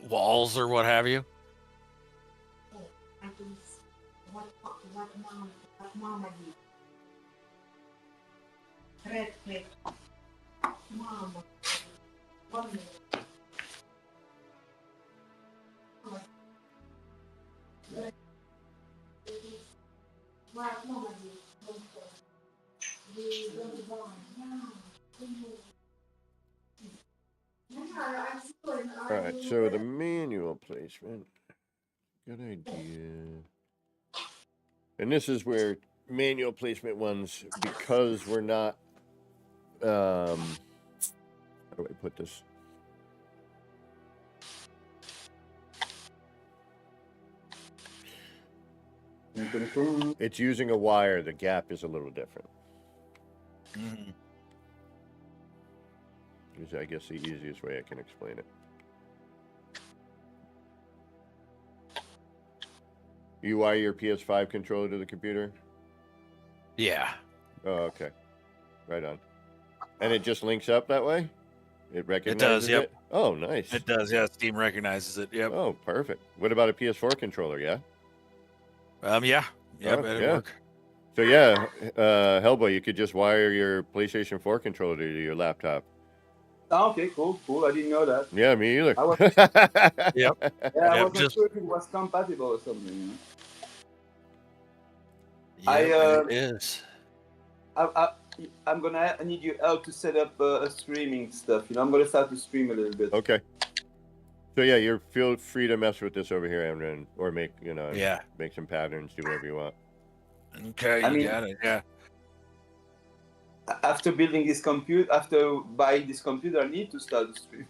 walls or what have you. I can what mama did. Red plate. Mama. 1 minute. What mama did. Don't go. All right, so the manual placement, good idea. And this is where manual placement ones, because we're not, how do I put this? It's using a wire. The gap is a little different. Mhm. Is, I guess, the easiest way I can explain it. You wire your PS5 controller to the computer? Yeah. Oh, okay. Right on. And it just links up that way? It recognizes yep. it? Oh, nice. It does. Yeah. Steam recognizes it. Yep. Oh, perfect. What about a PS4 controller, yeah? Yeah. Yep. Oh, It'd yeah. work. So, yeah, Hellboy, you could just wire your PlayStation 4 controller to your laptop. Oh, okay, cool. I didn't know that. Yeah, me either. I was, Yep. yeah, I Yep, wasn't just- sure if it was compatible or something. You know? Yep, it is. I'm gonna need your help to set up a streaming stuff. You know, I'm gonna start to stream a little bit. Okay. So, yeah, you're feel free to mess with this over here, Amran, or make, Yeah. make some patterns, do whatever you want. Okay. I You mean- got it. Yeah. After building this computer, after buying this computer, I need to start the stream.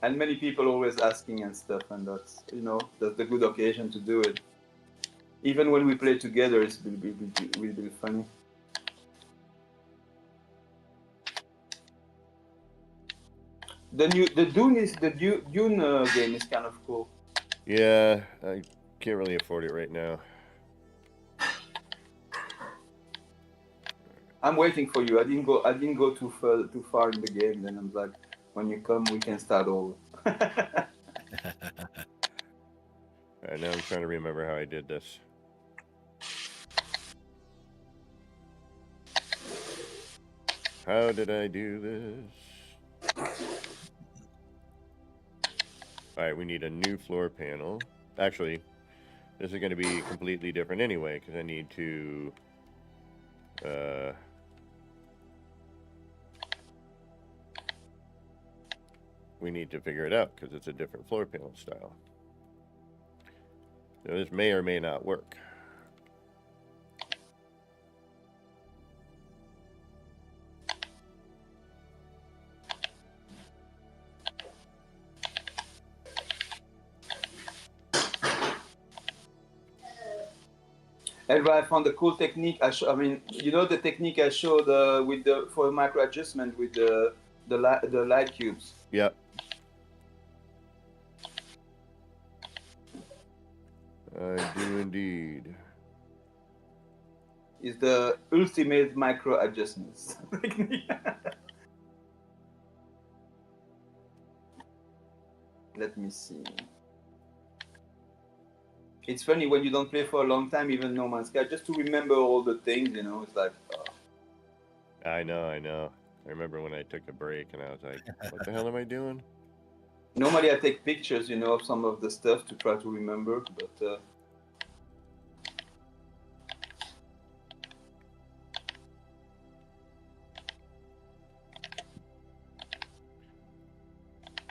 And many people always asking and stuff, and that's the good occasion to do it. Even when we play together, it will be funny. The Dune game is kind of cool. Yeah, I can't really afford it right now. I'm waiting for you. I didn't go too far in the game. Then I'm like, when you come, we can start over. All right, now I'm trying to remember how I did this. How did I do this? All right, we need a new floor panel. Actually, this is going to be completely different anyway, because I need to... we need to figure it out, because it's a different floor panel style. So this may or may not work. And I found a cool technique. I mean, you know the technique I showed with the for micro adjustment with the light cubes. Yep. I do indeed. Is the ultimate micro adjustments technique. Let me see. It's funny when you don't play for a long time, even No Man's Sky, just to remember all the things, you know. It's like, I know. I remember when I took a break and I was like, what the hell am I doing? normally I take pictures, you know, of some of the stuff to try to remember, but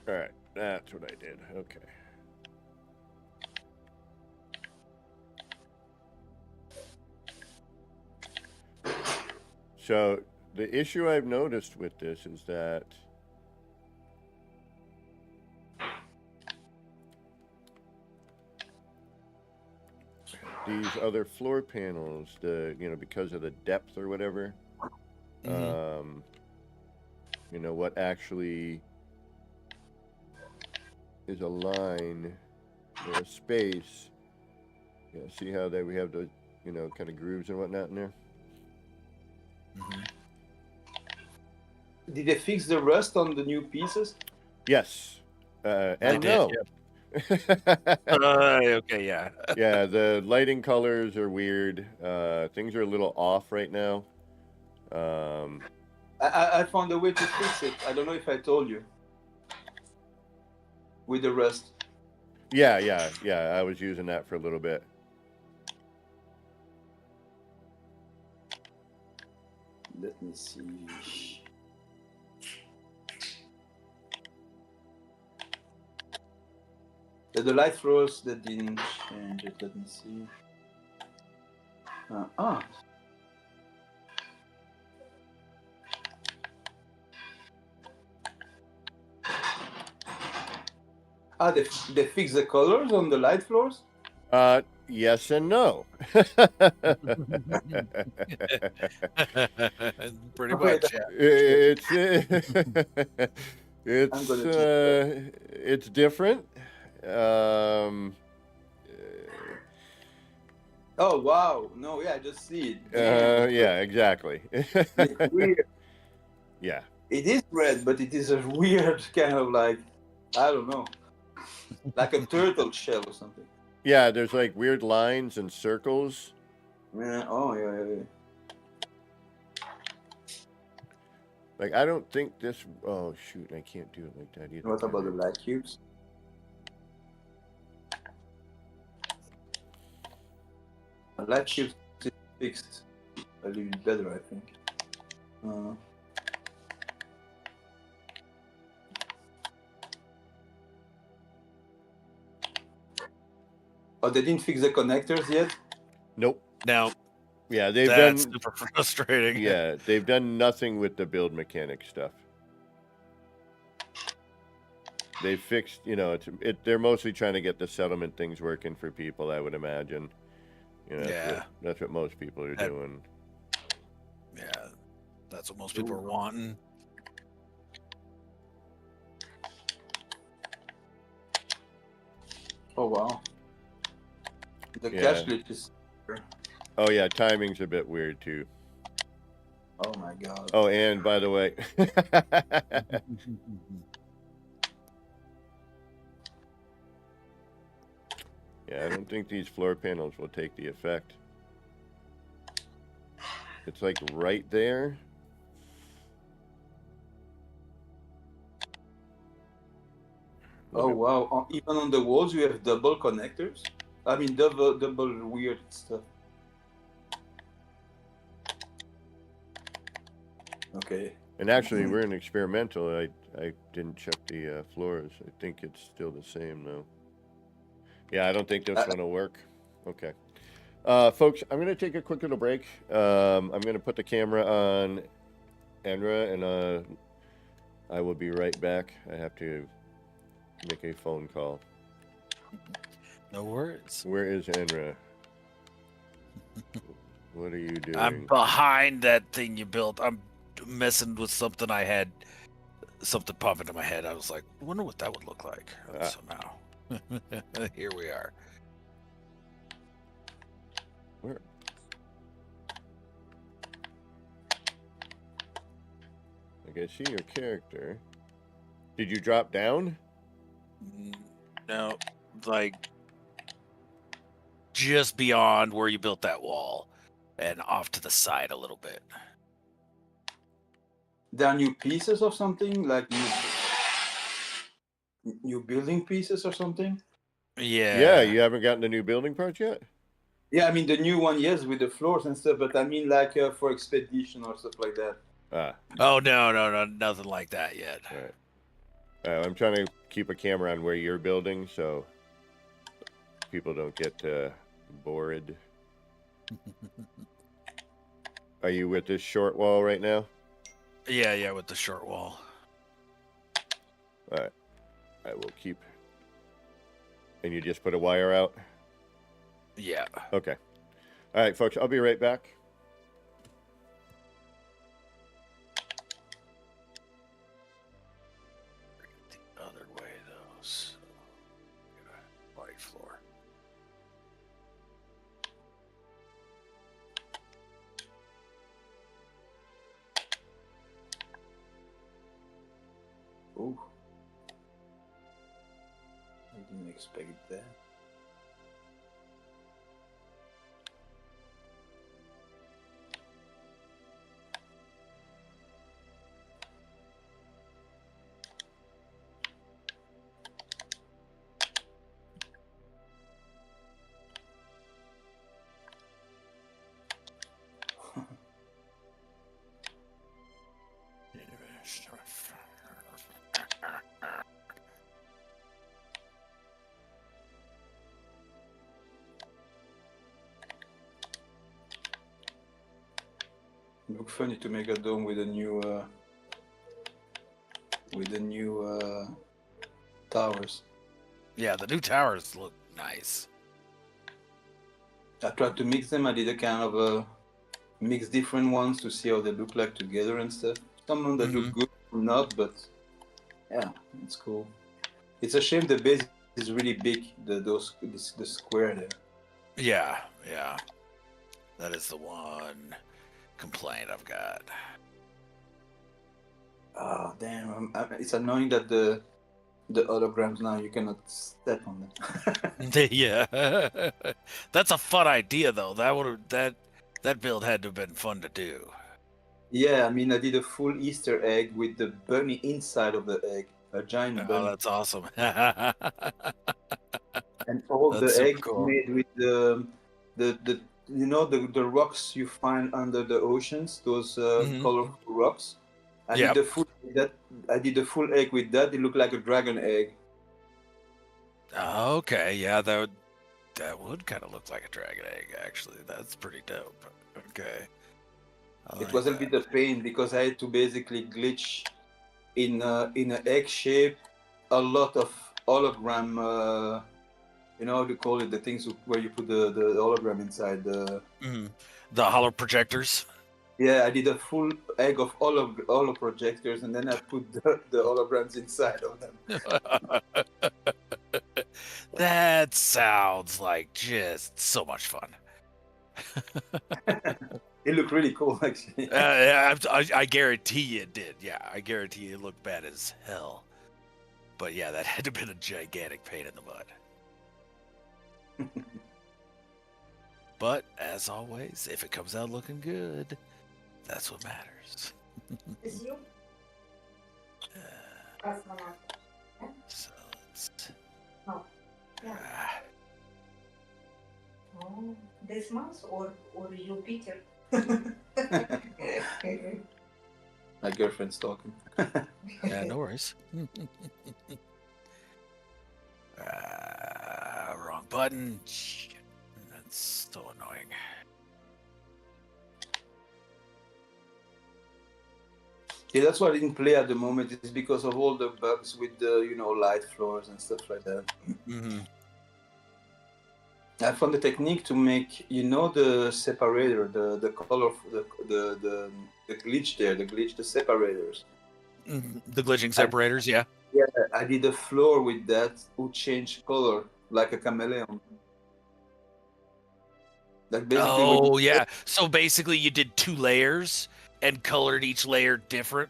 All right, that's what I did. Okay. So the issue I've noticed with this is that these other floor panels, because of the depth or whatever, what actually is a line or a space. Yeah, see how we have the, kind of grooves and whatnot in there? did they fix the rust on the new pieces? Yes. And no. Okay, yeah. Yeah, the lighting colors are weird. Things are a little off right now. I found a way to fix it. I don't know if I told you. With the rust. Yeah. I was using that for a little bit. Let me see. The light floors that didn't change it. Let me see. They fix the colors on the light floors? Yes and no. Pretty much, yeah. It's different. Oh wow! No, yeah, I just see it. Yeah, exactly. It's weird. Yeah. It is red, but it is a weird kind of like, I don't know, like a turtle shell or something. Yeah, there's like weird lines and circles. Yeah. Oh yeah. Like, I don't think this. Oh shoot! I can't do it like that either. What about the light cubes? The light cubes is fixed a little bit better, I think. Oh, they didn't fix the connectors yet? Nope. No. Yeah, That's super frustrating. Yeah, they've done nothing with the build mechanic stuff. They fixed, they're mostly trying to get the settlement things working for people, I would imagine. That's what most people are doing. Yeah, that's what most people are wanting. Oh wow. The cache glitch is. Oh yeah, timing's a bit weird too. Oh my god. Oh, and by the way, yeah, I don't think these floor panels will take the effect. It's like right there. Oh wow! Even on the walls, you have double connectors. I mean, double weird stuff. Okay. And actually, we're in experimental. I didn't check the floors. I think it's still the same though. Yeah, I don't think this one will work. Okay. Folks, I'm going to take a quick little break. I'm going to put the camera on Enra, and I will be right back. I have to make a phone call. No worries. Where is Enra? What are you doing? I'm behind that thing you built. I'm messing with something I had. Something pop into my head. I was like, I wonder what that would look like. So now, here we are. Where? I see your character. Did you drop down? No, like just beyond where you built that wall and off to the side a little bit. There are new pieces or something, like new building pieces or something. Yeah, you haven't gotten the new building parts yet? Yeah, I mean the new one, yes, with the floors and stuff. But I mean, like for expedition or stuff like that. Oh no, nothing like that yet. All right. I'm trying to keep a camera on where you're building so people don't get bored. Are you with this short wall right now? Yeah, with the short wall. All right. I will keep. And you just put a wire out? Yeah. Okay. All right, folks. I'll be right back. The other way, though. So, white floor. Ooh. I didn't expect that. Look funny to make a dome with a new towers. Yeah, the new towers look nice. I tried to mix them. I did a kind of mix different ones to see how they look like together and stuff. Some of them that look good, some not, but yeah, it's cool. It's a shame the base is really big. The square there. Yeah. That is the one complaint I've got. Oh damn! It's annoying that the holograms now you cannot step on them. Yeah. That's a fun idea though. That build had to have been fun to do. Yeah, I mean I did a full Easter egg with the bunny inside of the egg, a giant bunny. Oh, that's awesome. And all That's the super eggs cool. made with the the rocks you find under the oceans, those colorful rocks. I Yep. did the full egg with that. It looked like a dragon egg. Okay, yeah, that would kind of look like a dragon egg actually. That's pretty dope. Okay. It was a bit of pain because I had to basically glitch in an egg shape a lot of hologram. You know how to call it, the things where you put the hologram inside the. The hollow projectors. Yeah, I did a full egg of holo projectors, and then I put the holograms inside of them. That sounds like just so much fun. It looked really cool, actually. I guarantee you it did. Yeah, I guarantee you it looked bad as hell. But yeah, that had to have been a gigantic pain in the butt. But as always, if it comes out looking good, that's what matters. Is you? So let's. Oh, yeah. Oh, this month or you, Peter? My girlfriend's talking. Yeah, no worries. Wrong button. Shit. That's so annoying. Yeah, that's why I didn't play at the moment. It's because of all the bugs with the light floors and stuff like that. I found the technique to make, the separator, the color, the glitch there, the separators. The glitching separators, yeah. Yeah, I did a floor with that who changed color like a chameleon. Like basically, Oh, yeah. So basically, you did 2 layers and colored each layer different,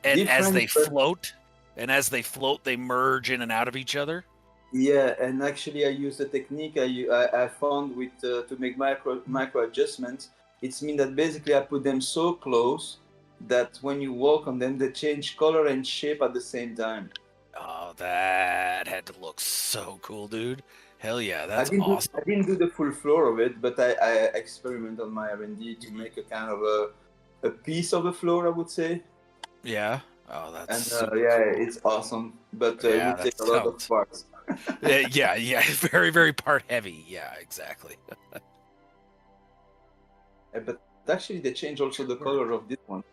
and as different, they but float, they merge in and out of each other. yeah, and actually I use the technique I found with to make micro adjustments. It's mean that basically I put them so close that when you walk on them, they change color and shape at the same time. Oh, that had to look so cool, dude. Hell yeah, I that's didn't do, awesome. I didn't do the full floor of it, but I experiment on my R&D to make a kind of a piece of the floor, I would say. Yeah. Oh, that's And super yeah, cool. it's awesome, but it Yeah, would take that a lot of sounds. parts. Yeah. Very, very part heavy. Yeah, exactly. But actually, they change also the color of this one.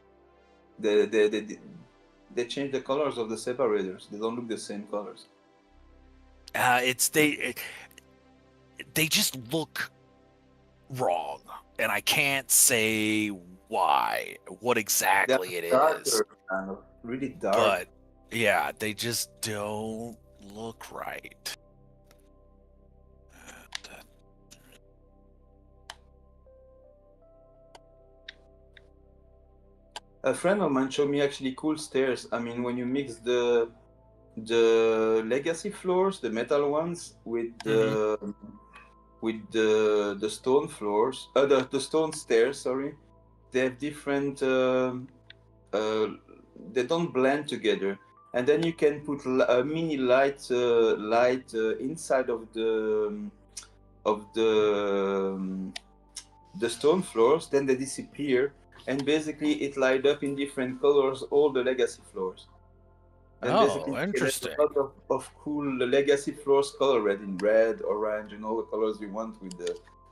They change the colors of the separators. They don't look the same colors. It's they just look wrong, and I can't say why, what They're exactly it is, darker, kind of really dark. but yeah, they just don't look right. A friend of mine showed me actually cool stairs. I mean, when you mix the legacy floors, the metal ones, with the stone floors, the stone stairs. Sorry, they have different. They don't blend together, and then you can put a mini light inside of of the um, the stone floors. Then they disappear, and basically it light up in different colors all the legacy floors. Then basically Oh, you can have interesting. a lot of cool legacy floors colored in red, orange, and all the colors you want with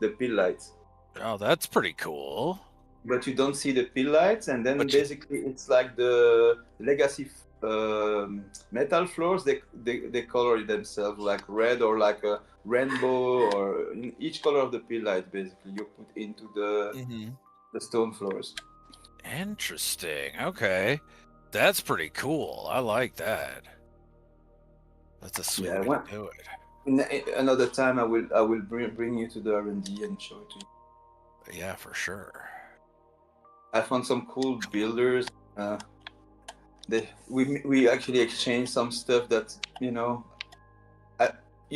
the pill lights. Oh, that's pretty cool. But you don't see the pill lights, and then But you, basically it's like the legacy metal floors. They color it themselves like red or like a rainbow, or in each color of the pill light. Basically, you put into the stone floors. Interesting. Okay, that's pretty cool. I like that. That's a sweet Yeah, way to do it. another time I will bring you to the R&D and show it to you. Yeah, for sure. I found some cool builders. We actually exchanged some stuff that you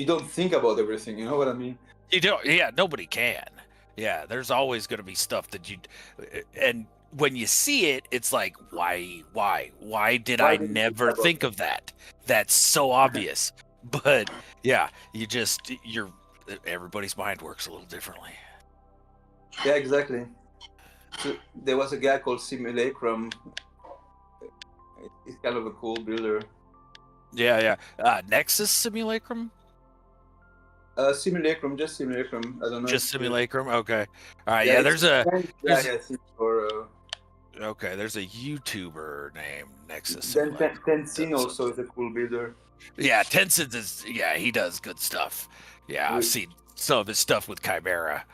don't think about everything. You know what I mean? You don't. Yeah, nobody can. Yeah, there's always going to be stuff that and when you see it, it's like, why did Why I did you never about think of that? That's so obvious. But yeah, everybody's mind works a little differently. Yeah, exactly. So there was a guy called Simulacrum. He's kind of a cool builder. Yeah. Nexus Simulacrum? Simulacrum, just Simulacrum. I don't know. Just Simulacrum? Okay. All right. Yeah, Yeah, it's there's a French guy, I think, or there's a YouTuber named Nexus then Simulacrum. Tenzin also is a cool builder. Yeah, Tencent he does good stuff. Yeah, I've seen some of his stuff with Chimera.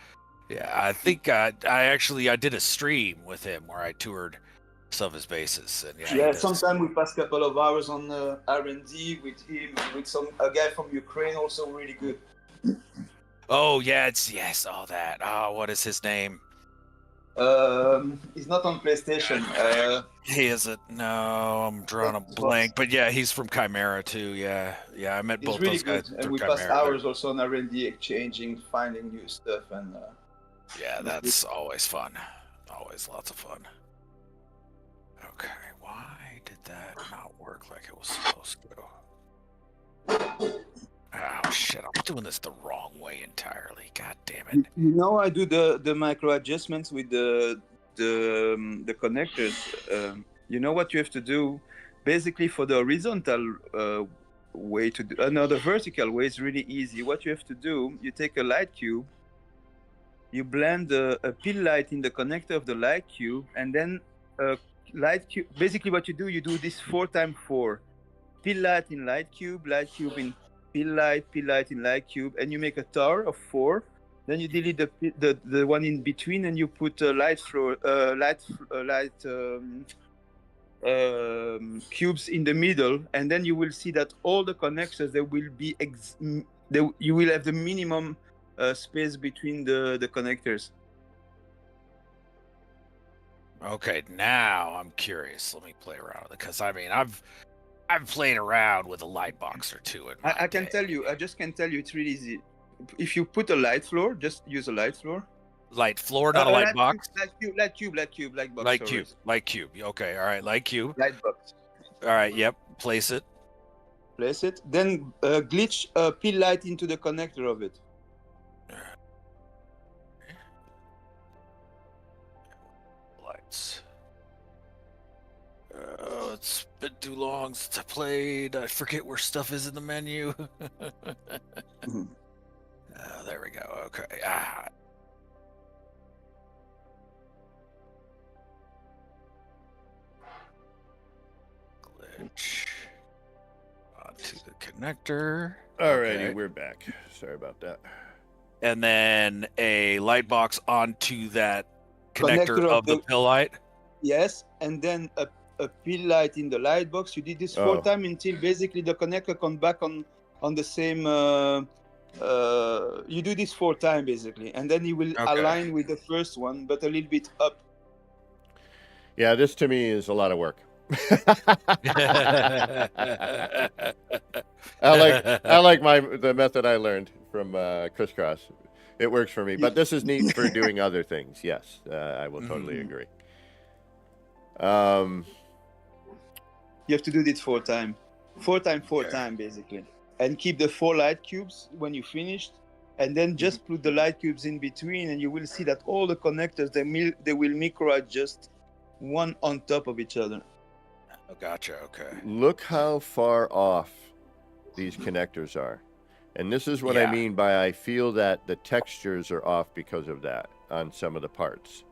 Yeah, I think I did a stream with him where I toured some of his bases. And Yeah, sometimes we pass a couple of hours on R&D with him, and with a guy from Ukraine, also really good. Oh yeah, yes, all that. Oh, what is his name? He's not on PlayStation. He isn't. No, I'm drawing a blank. But yeah, he's from Chimera too. Yeah, I met He's both really those guys good, and through we pass Chimera. hours also on R&D, exchanging, finding new stuff, and yeah, that's always fun. Always lots of fun. Okay, why did that not work like it was supposed to? Oh shit, I'm doing this the wrong way entirely. God damn it. you know, I do the micro adjustments with the connectors. You know what you have to do? Basically, for the horizontal way to do, the vertical way is really easy. What you have to do, you take a light cube, you blend a pill light in the connector of the light cube, and then light cube. Basically, what you do this 4x4. Pill light in light cube in pill light in light cube, and you make a tower of 4. Then you delete the one in between, and you put a light cubes in the middle, and then you will see that all the connectors there will be you will have the minimum space between the connectors. Okay, now I'm curious. Let me play around with it because I mean I've played around with a light box or two. I can tell you. I just can tell you it's really easy. If you put a light floor, just use a light floor. Light floor, not a light box. Light cube, light box. Light cube. Okay, all right, light cube. Light box. All right, yep. Place it. Place it. Then glitch a pill light into the connector of it. Lights. It's been too long since I played. I forget where stuff is in the menu. There we go. Okay. Glitch onto the connector. Alrighty, Okay. we're back. Sorry about that. And then a light box onto that connector of the pill light. Yes, and then a pill light in the light box. You did this 4 times until basically the connector comes back on the same. You do this 4 times basically, and then you will align with the first one, but a little bit up. Yeah, this to me is a lot of work. I like the method I learned from Crisscross. It works for me, but this is neat for doing other things. Yes, I will totally agree. You have to do this 4 times. 4 times basically, and keep the 4 light cubes when you finished, and then just put the light cubes in between, and you will see that all the connectors they will micro adjust one on top of each other. Oh, gotcha. Okay. Look how far off these connectors are. And this is what I mean by I feel that the textures are off because of that on some of the parts.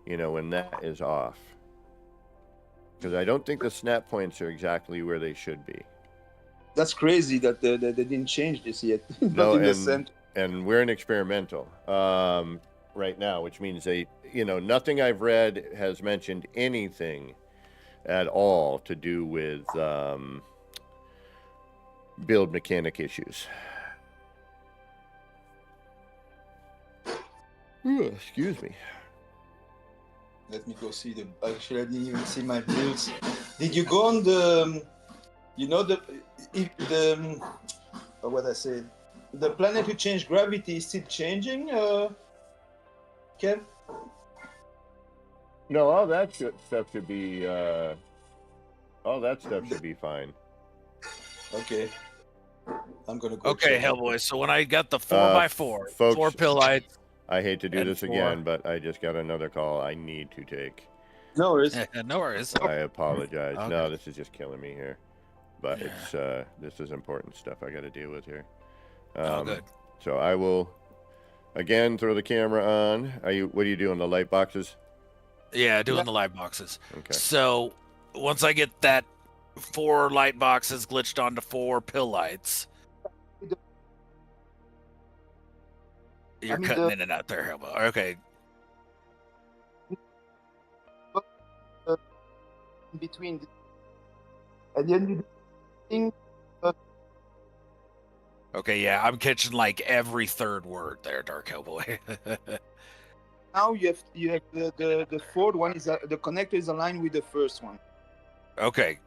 You know, when that is off. Because I don't think the snap points are exactly where they should be. That's crazy that they didn't change this yet. No, and we're in experimental right now, which means nothing I've read has mentioned anything at all to do with build mechanic issues. Ooh, excuse me. Let me go see actually I didn't even see my builds. Did you go on the what I said? The planet to change gravity is still changing, Kev? No, all that stuff should be fine. Okay. I'm gonna go. Okay, Hellboy. So when I got the 4x4, folks, 4 pill lights. I hate to do this 4. again, but I just got another call I need to take. No worries. No worries. I apologize. Okay. No, this is just killing me here. But it's this is important stuff I got to deal with here. Good. So I will again throw the camera on. What are you doing? The light boxes? Yeah, doing the light boxes. Okay. So once I get that 4 light boxes glitched onto 4 pill lights. You're cutting in and out there, Hellboy. Okay. In between, and then you think. Okay, yeah, I'm catching like every third word there, Dark Hellboy. Now you have the fourth one is the connector is aligned with the first one. Okay.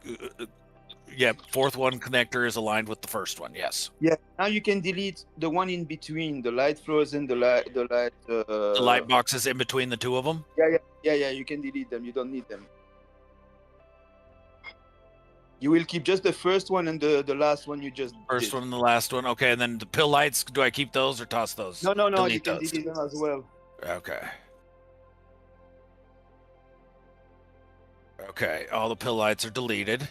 Yep, 4th one connector is aligned with the first one. Yes. Yeah. Now you can delete the one in between, the light floors and the light boxes in between the 2 of them. Yeah. You can delete them. You don't need them. You will keep just the first one and the last one you just First did. one and the last one. Okay, and then the pill lights, do I keep those or toss those? No. Delete You can those. delete them as well. Okay. Okay, all the pill lights are deleted.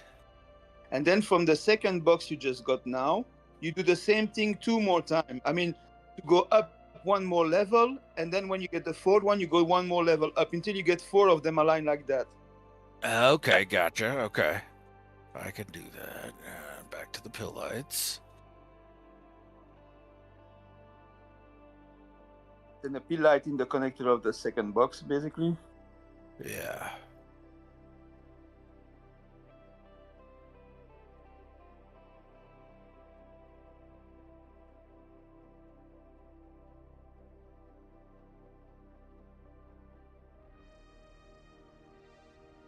And then from the second box you just got now, you do the same thing 2 more times. I mean, you go up 1 more level, and then when you get the 4th one, you go 1 more level up until you get 4 of them aligned like that. Okay, gotcha. Okay. I can do that. Back to the pill lights. Then a P light in the connector of the second box, basically. Yeah.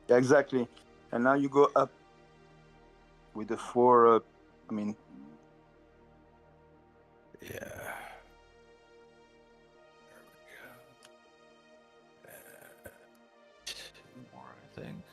Yeah, exactly. And now you go up with the 4. I mean, Yeah. There we go. 2 more, I think.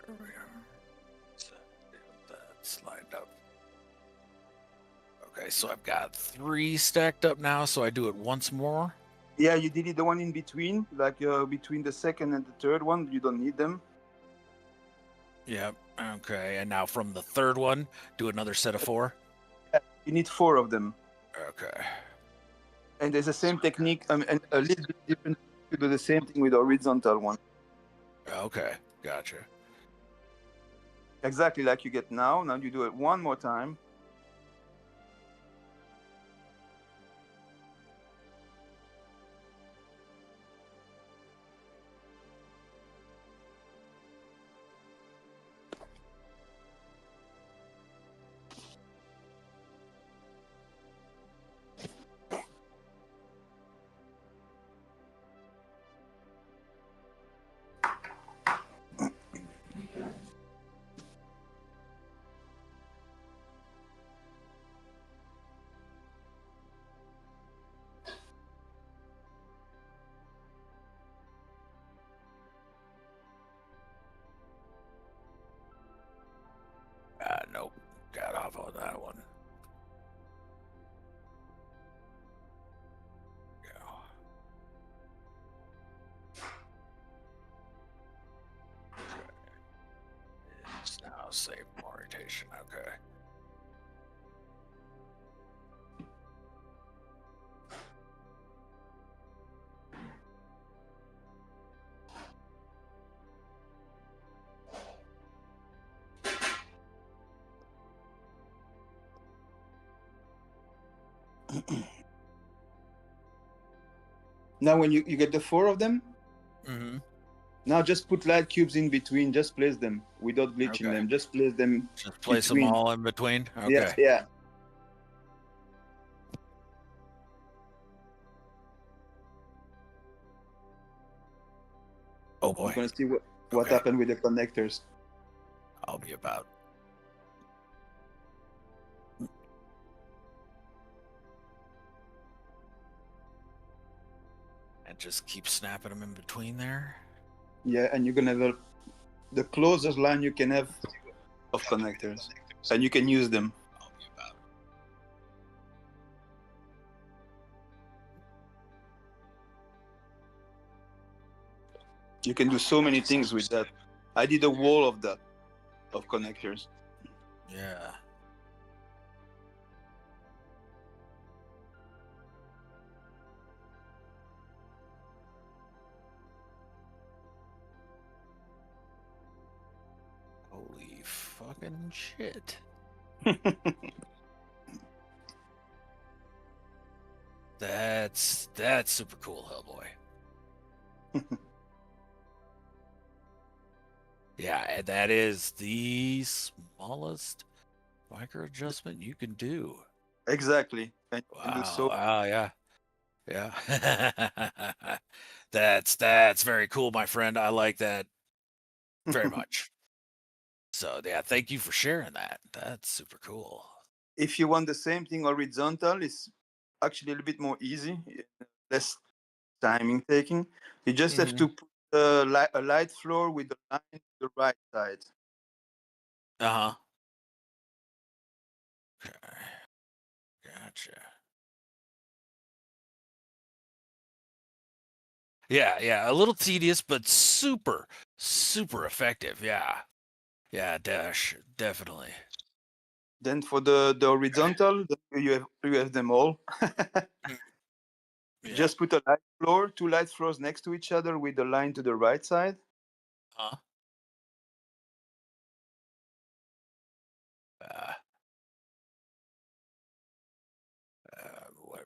There we are. So that's lined up. Okay, so I've got 3 stacked up now, so I do it once more. yeah, you delete the one in between, like between the second and the third one. You don't need them. Yep. Okay, and now from the third one, do another set of 4. You need 4 of them. Okay. And there's the same technique, and a little bit different. You do the same thing with the horizontal one. Okay, gotcha. Exactly like you get now. Now you do it one more time. Nope. Got off on that one. Go. It's now save orientation. Okay. Now when you get the 4 of them, Mm-hmm. now just put light cubes in between. Just place them without glitching Okay. them. Just place them. Just place them between. all in between. Okay. Yeah, yeah. Oh boy. You're gonna see what Okay. happened with the connectors. I'll be about. And just keep snapping them in between there. Yeah, and you're gonna have the closest line you can have of connectors, and you can use them. I'll be about. You can do so many things with that. I did a wall of that, of connectors. Yeah. Holy fucking shit. That's super cool, Hellboy. Yeah, and that is the smallest micro adjustment you can do. Exactly. And you can do Wow. so. Wow, yeah. Yeah. That's very cool, my friend. I like that very much. So yeah, thank you for sharing that. That's super cool. If you want the same thing horizontal, it's actually a little bit more easy, less timing taking. You just have to put a light floor with the line to the right side. Uh-huh. Okay. Gotcha. Yeah, a little tedious, but super, super effective. Yeah. Yeah, dash, definitely. Then for the horizontal, you have them all. Yeah. Just put a light floor, two light floors next to each other with the line to the right side. Huh? Uh, what?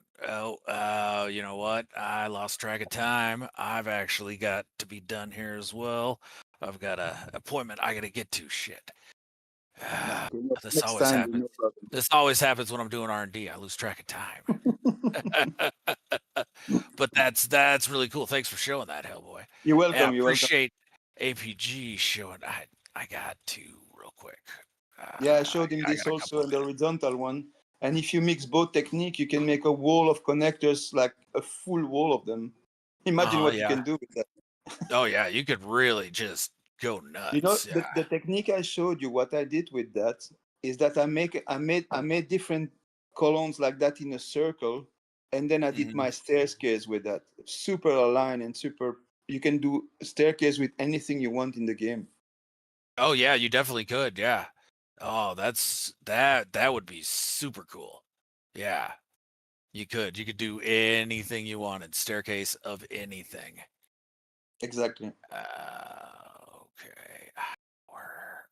Oh, you know what? I lost track of time. I've actually got to be done here as well. I've got a appointment I got to get to. Shit. No, okay, This next always time, happens. no problem. This always happens when I'm doing R&D. I lose track of time. But that's really cool. Thanks for showing that, Hellboy. You're And I welcome. You're welcome. appreciate APG showing. I got to real quick. Yeah, I showed him I this got a also couple in the of horizontal one. And if you mix both technique, you can make a wall of connectors, like a full wall of them. Imagine what you yeah. can do with that. Oh yeah, you could really just go You know, nuts. the, Yeah. the technique I showed you, what I did with that is that I made different columns like that in a circle, and then I did Mhm. my staircase with that. Super aligned and super. You can do staircase with anything you want in the game. Oh yeah, you definitely could. Yeah. Oh, that would be super cool. Yeah. You could do anything you wanted. Staircase of anything. Exactly. Okay. Or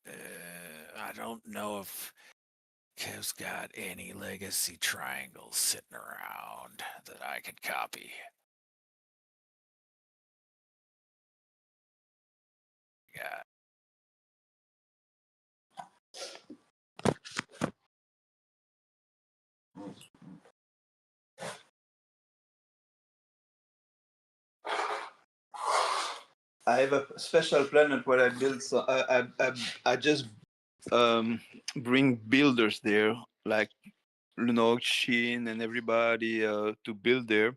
I don't know if Kev's got any legacy triangles sitting around that I could copy. Yeah. I have a special planet where I build. So I just bring builders there, like Shin and everybody to build there.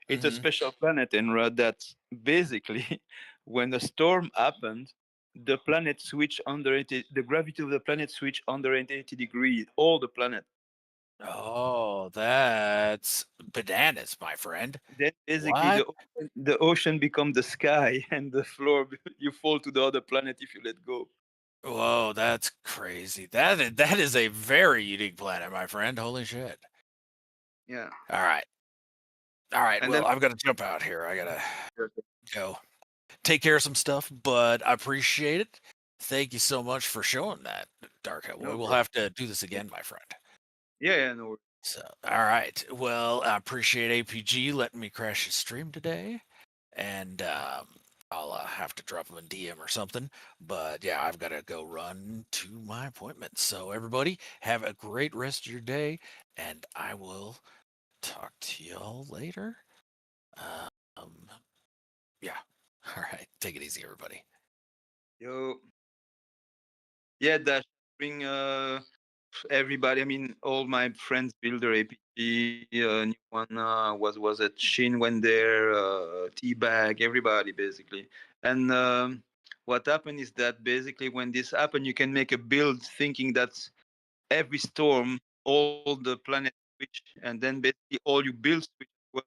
It's a Mm-hmm. special planet, and that basically, when a storm happened, the planet switch under 80, the gravity of the planet switch under 80 degrees, all the planet. Oh, that's bananas, my friend. Then basically What? the ocean become the sky, and the floor you fall to the other planet if you let go. Whoa, that's crazy. That is a very unique planet, my friend. Holy shit. Yeah, All right. All right. and Well, then I've got to jump out here. I got to go take care of some stuff, but I appreciate it. Thank you so much for showing that, Dark Hellboy. no We'll problem. have to do this again, my friend. Yeah, no worries. So, all right. Well, I appreciate APG letting me crash his stream today, and I'll have to drop him a DM or something. But yeah, I've got to go run to my appointment. So everybody, have a great rest of your day, and I will talk to y'all later. Um, yeah. All right. Take it easy, everybody. Yo, yeah, Dash, bring everybody. I mean, all my friends builder APG. New one was at Shin went there. Teabag, everybody basically. And what happened is that basically when this happened, you can make a build thinking that every storm, all the planets switch, and then basically all you build switch. Well,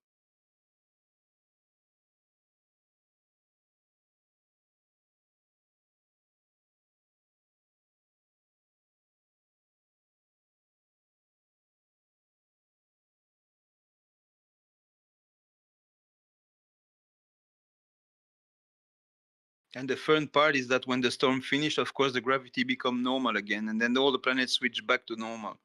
and the fun part is that when the storm finished, of course, the gravity become normal again, and then all the planets switch back to normal.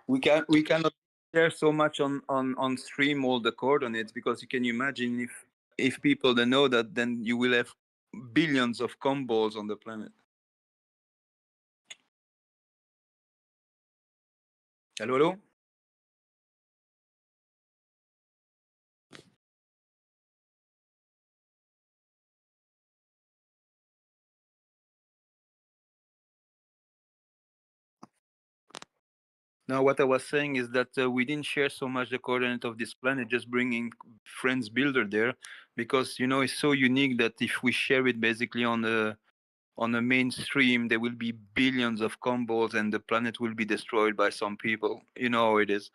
We cannot share so much on stream all the coordinates because you can imagine if people don't know that, then you will have billions of combos on the planet. Hello, hello. Now, what I was saying is that we didn't share so much the coordinate of this planet, just bringing friends builder there, because it's so unique that if we share it basically on the on a mainstream, there will be billions of combos and the planet will be destroyed by some people. You know how it is.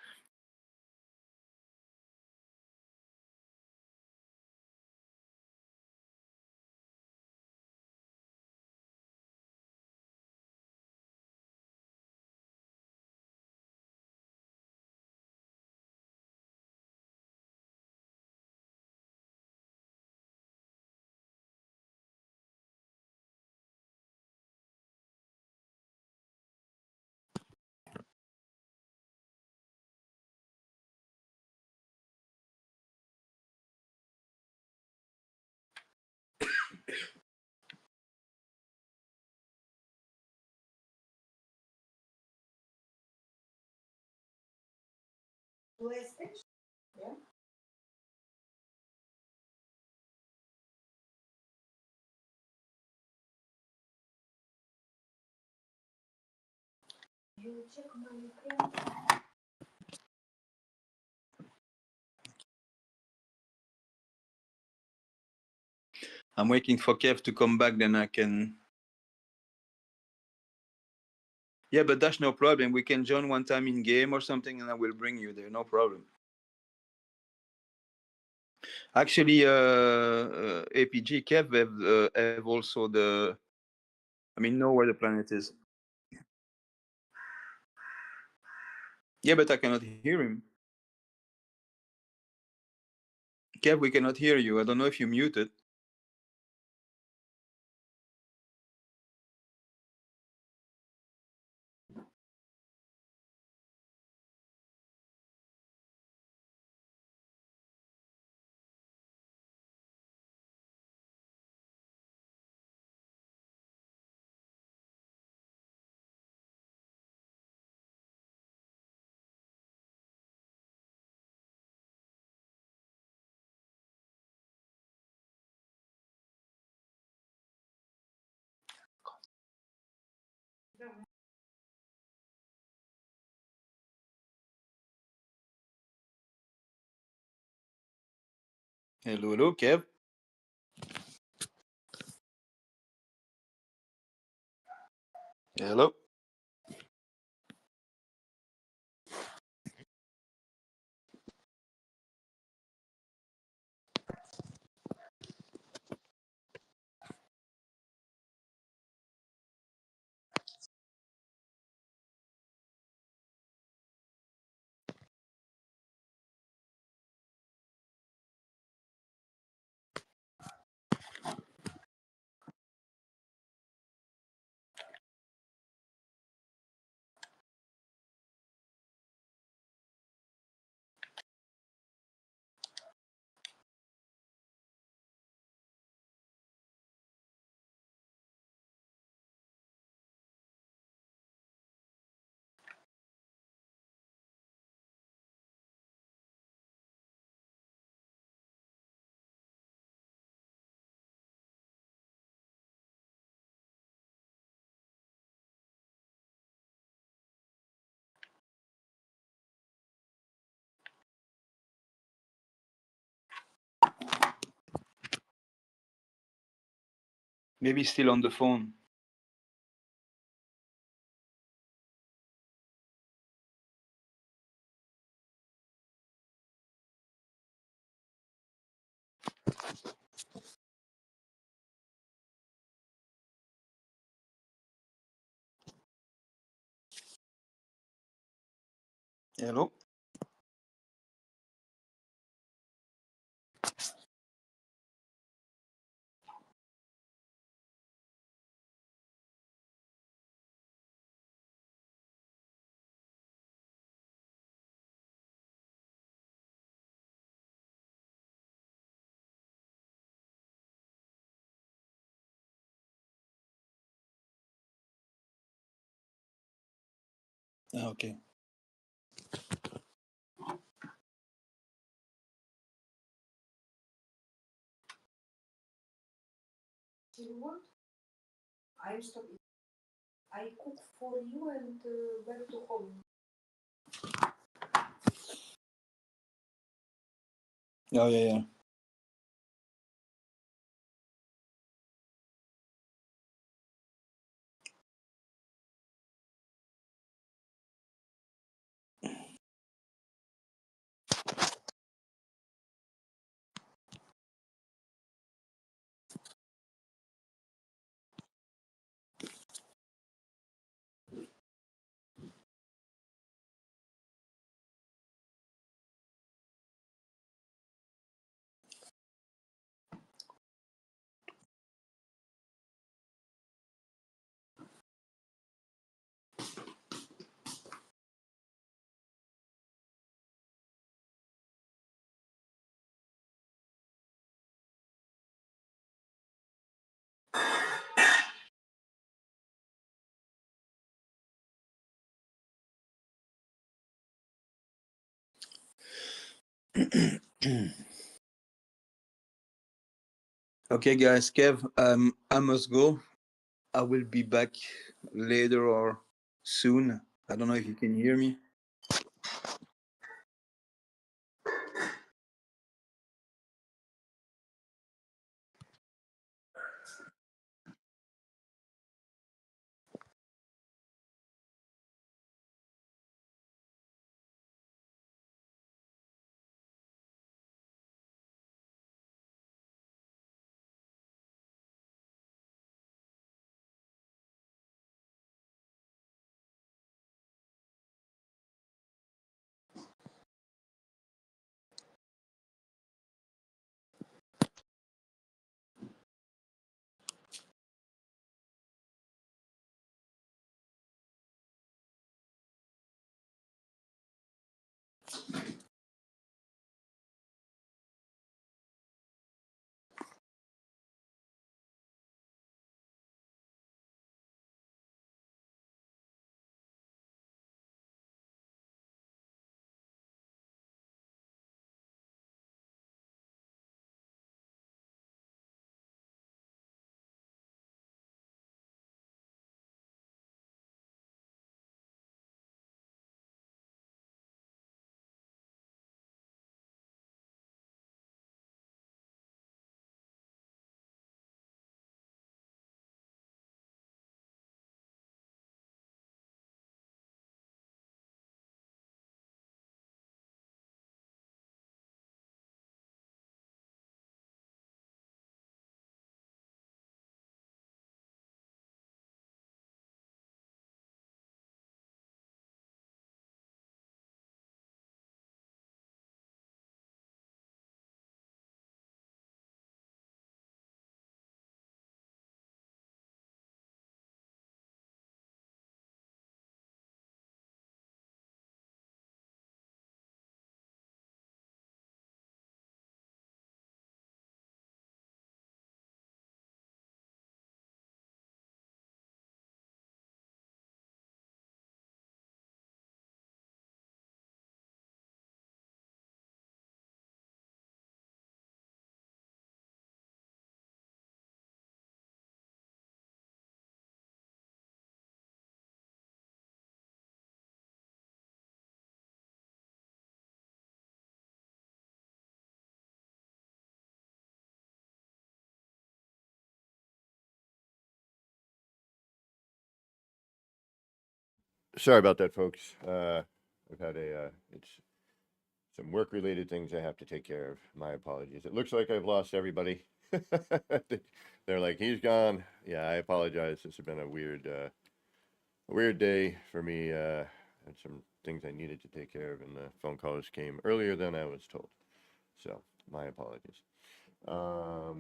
I'm waiting for Kev to come back, then I can. Yeah, but that's no problem. We can join one time in game or something, and I will bring you there. No problem. Actually, APG Kev have also the. I mean, know where the planet is. Yeah, but I cannot hear him. Kev, we cannot hear you. I don't know if you muted. Hello, hello, Kev. Hello. Maybe still on the phone. Hello. Okay. Oh yeah, yeah. Okay, guys, Kev, I must go. I will be back later or soon. I don't know if you can hear me. Sorry about that, folks. I've had it's some work-related things I have to take care of. My apologies. It looks like I've lost everybody. They're like, he's gone. Yeah, I apologize. This has been a weird day for me. And some things I needed to take care of, and the phone calls came earlier than I was told. So, my apologies. All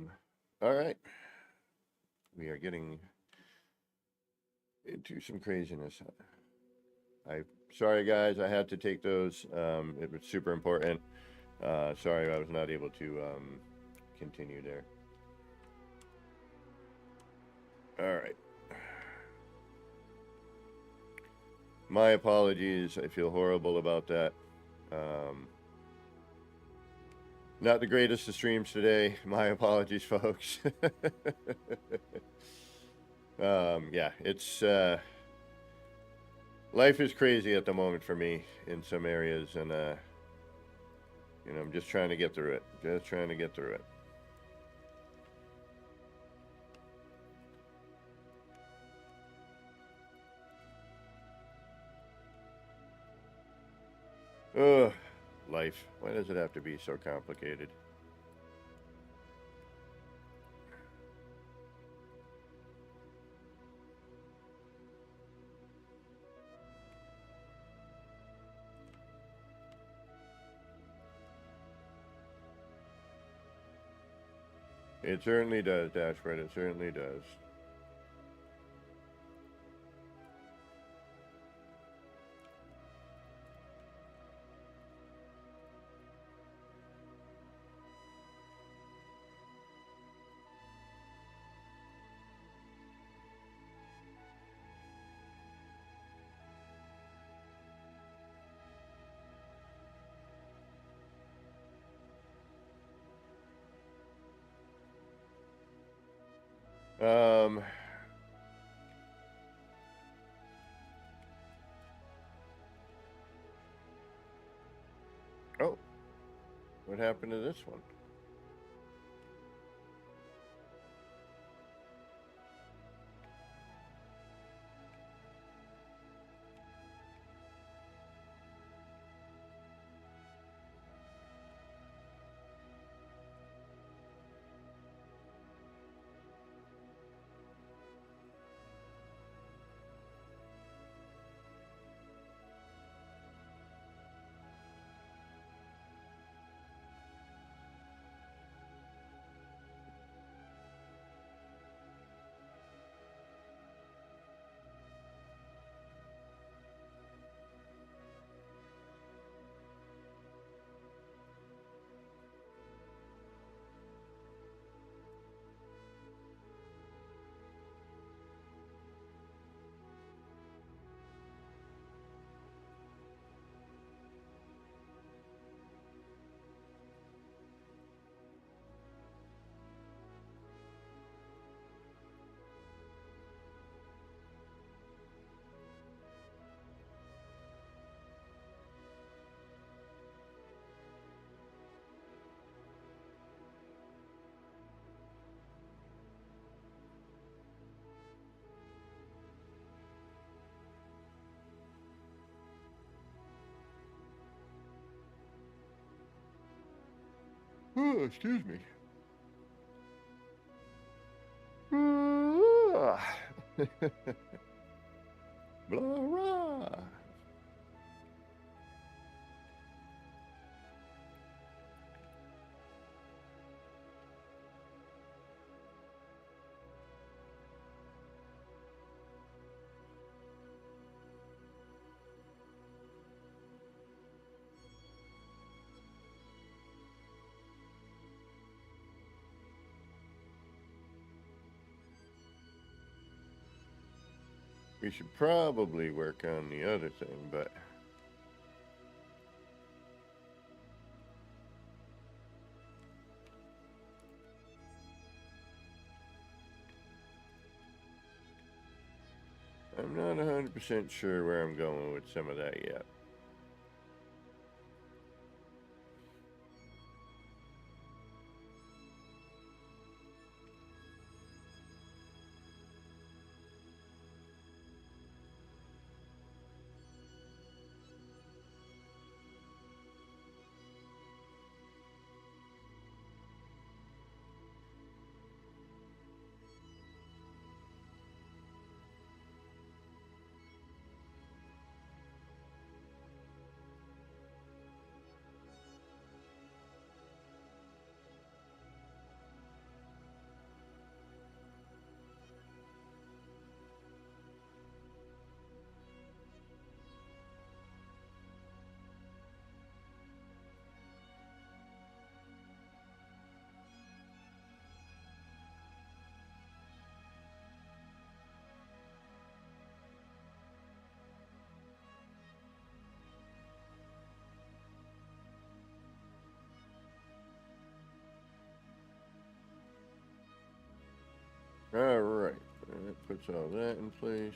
right. We are getting into some craziness. I sorry guys, I had to take those. It was super important. Sorry I was not able to continue there. All right. My apologies. I feel horrible about that. Not the greatest of streams today. My apologies, folks. Yeah, it's life is crazy at the moment for me in some areas, and I'm just trying to get through it. Just trying to get through it. Ugh, life. Why does it have to be so complicated? It certainly does, Dashbread. It certainly does. Um, oh, what happened to this one? Oh, excuse me. Blah, rah. We should probably work on the other thing, but I'm not 100% sure where I'm going with some of that yet. All right, that puts all that in place.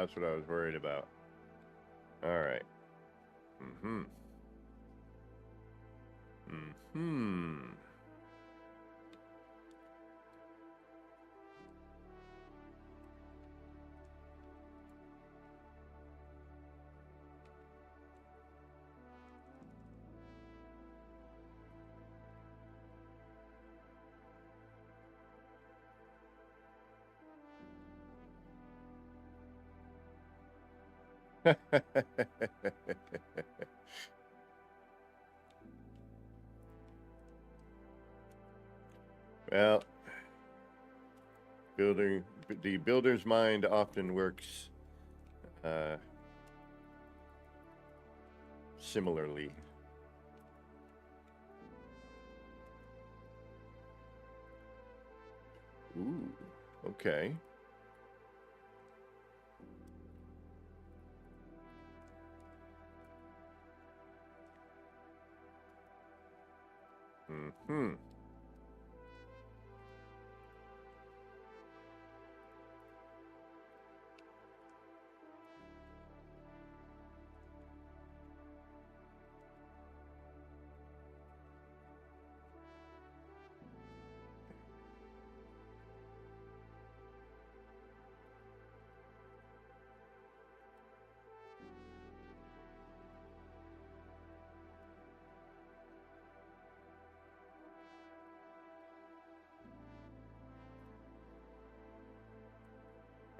That's what I was worried about. All right. Mm-hmm. Mm-hmm. Well, the builder's mind often works similarly. Ooh, okay. Mm-hmm.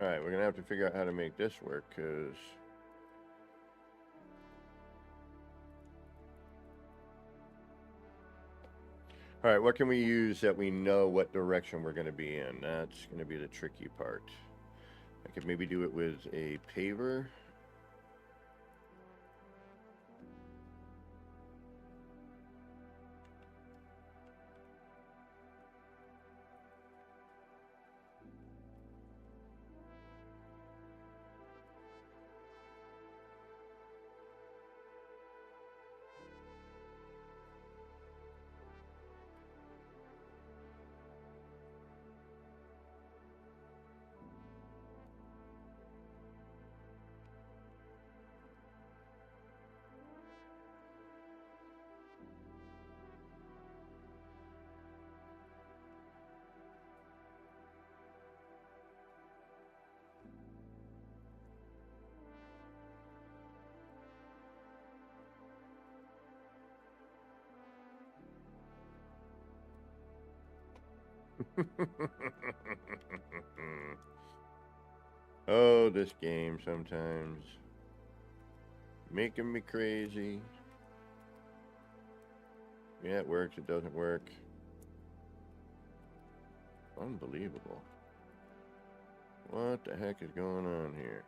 All right, we're gonna have to figure out how to make this work, because all right, what can we use that we know what direction we're gonna be in? That's gonna be the tricky part. I could maybe do it with a paver. Oh, this game sometimes making me crazy. Yeah, it works, it doesn't work. Unbelievable. What the heck is going on here?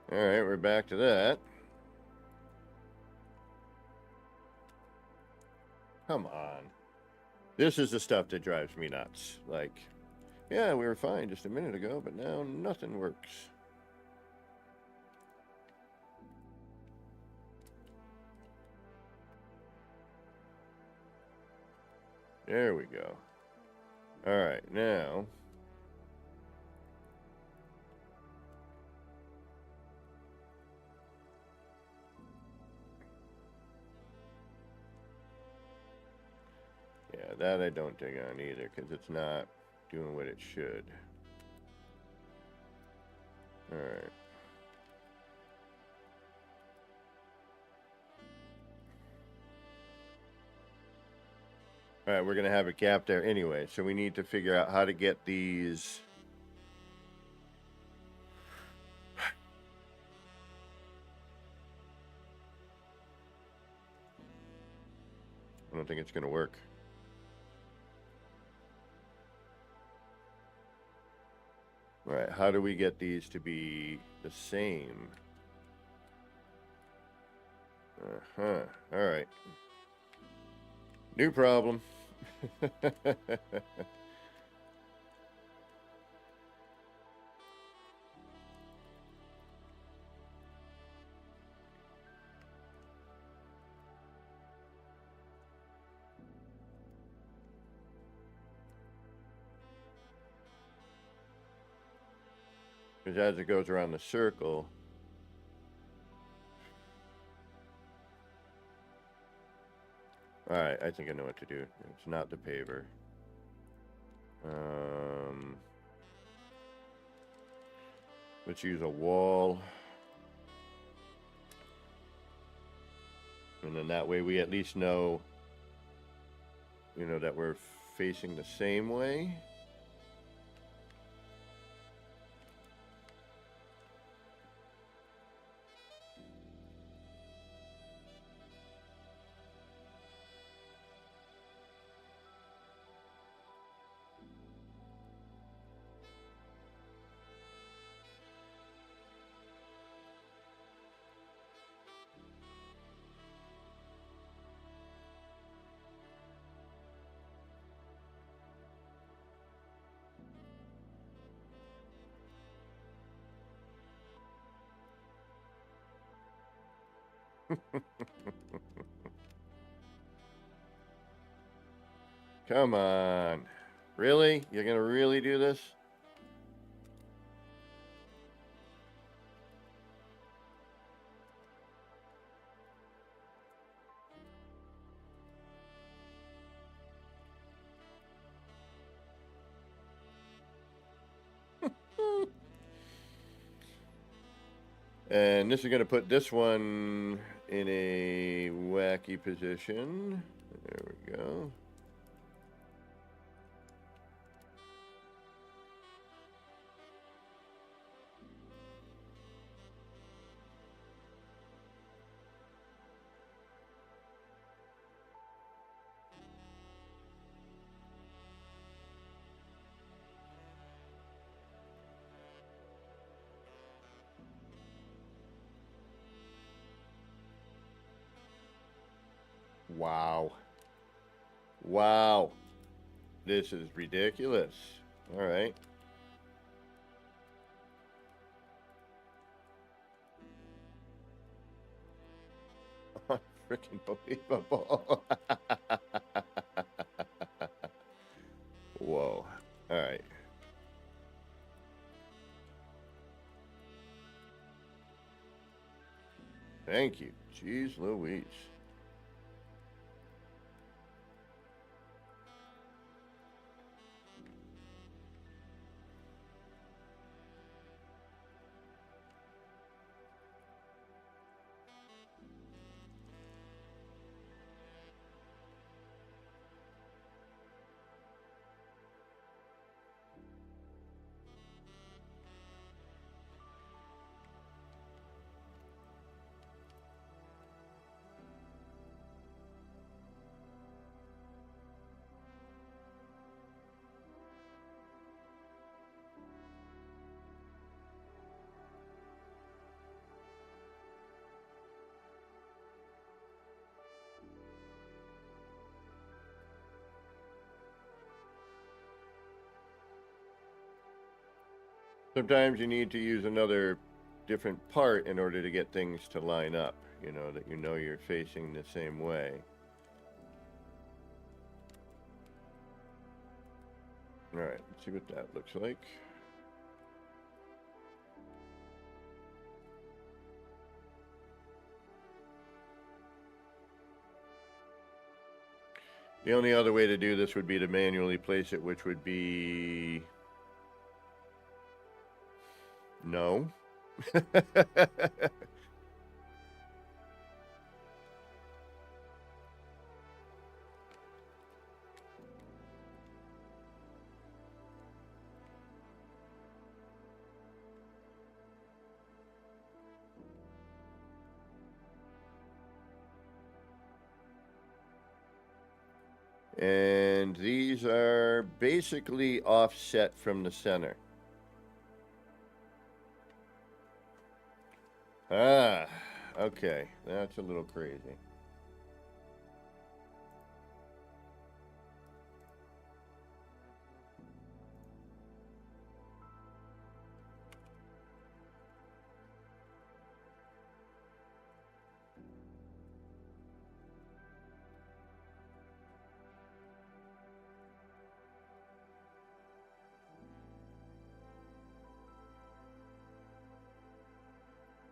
All right, we're back to that. Come on. This is the stuff that drives me nuts. Like, yeah, we were fine just a minute ago, but now nothing works. There we go. All right, now. Yeah, that I don't dig on either, because it's not doing what it should. All right. All right, we're going to have a gap there anyway, so we need to figure out how to get these. I don't think it's going to work. All right, how do we get these to be the same? Uh-huh, all right. New problem. Because as it goes around the circle, all right, I think I know what to do. It's not the paver. Let's use a wall. And then that way we at least know, you know, that we're facing the same way. Come on. Really? You're going to really do this? And this is going to put this one in a wacky position. There we go. Wow. Wow. This is ridiculous. All right. Freaking believable. Whoa. All right. Thank you. Jeez Louise. Sometimes you need to use another different part in order to get things to line up, you know, that you know you're facing the same way. All right, let's see what that looks like. The only other way to do this would be to manually place it, which would be no. And these are basically offset from the center. Ah, okay. That's a little crazy.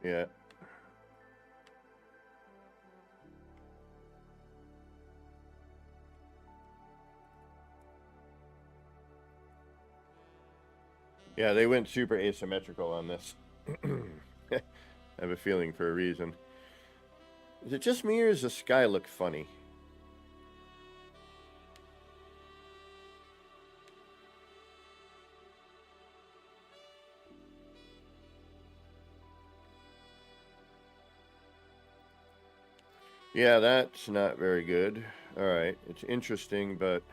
Yeah. Yeah, they went super asymmetrical on this. I have a feeling for a reason. Is it just me or does the sky look funny? Yeah, that's not very good. Alright, it's interesting, but...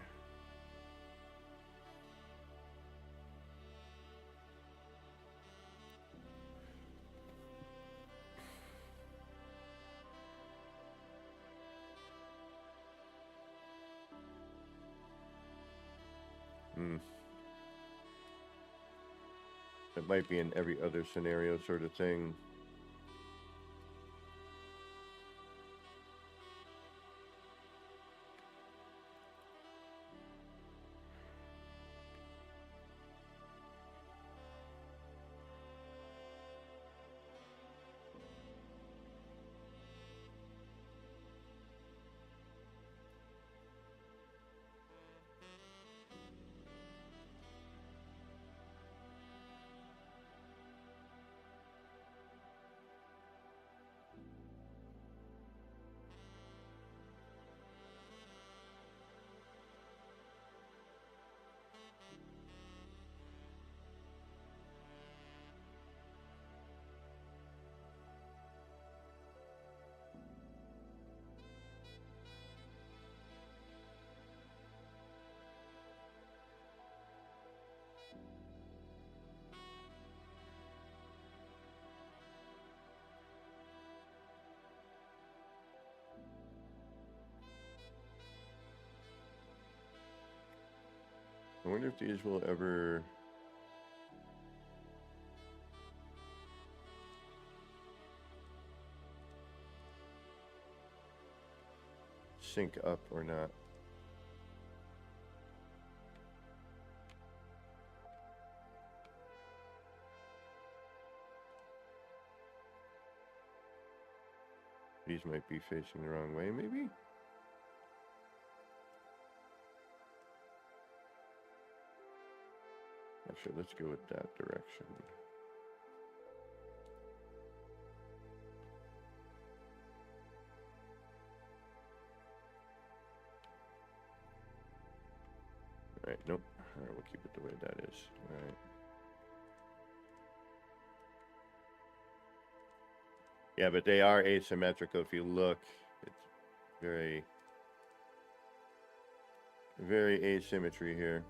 Hmm. It might be in every other scenario sort of thing. I wonder if these will ever... sync up or not. These might be facing the wrong way, maybe? Actually, let's go with that direction. Alright, nope. Alright, we'll keep it the way that is. Alright. Yeah, but they are asymmetrical. If you look, it's very, very asymmetry here.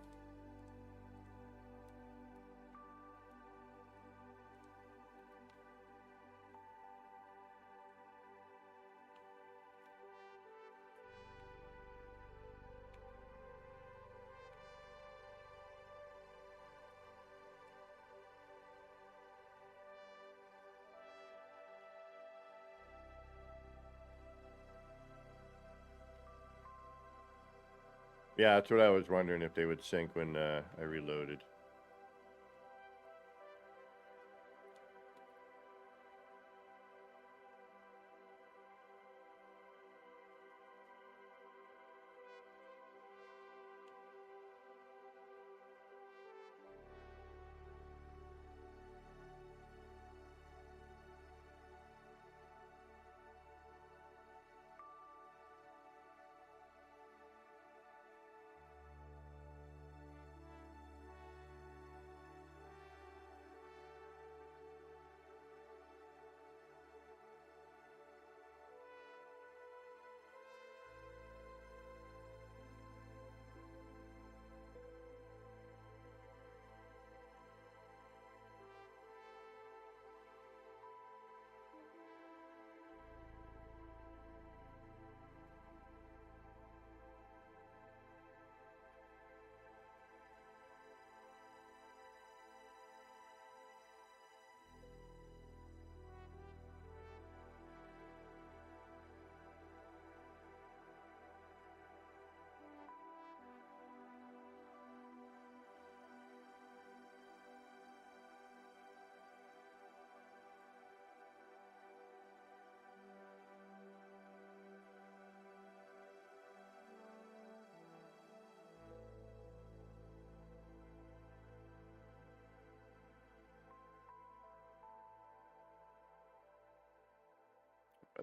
Yeah, that's what I was wondering, if they would sync when I reloaded.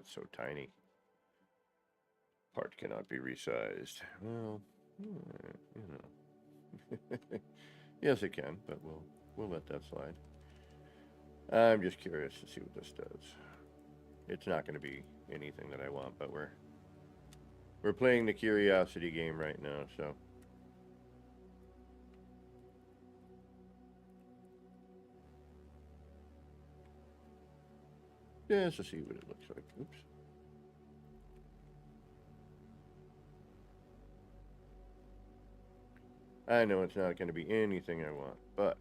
That's so tiny. Part cannot be resized. Well, you know. Yes, it can, but we'll let that slide. I'm just curious to see what this does. It's not going to be anything that I want, but we're playing the curiosity game right now, so. Just to see what it looks like. Oops. I know it's not going to be anything I want, but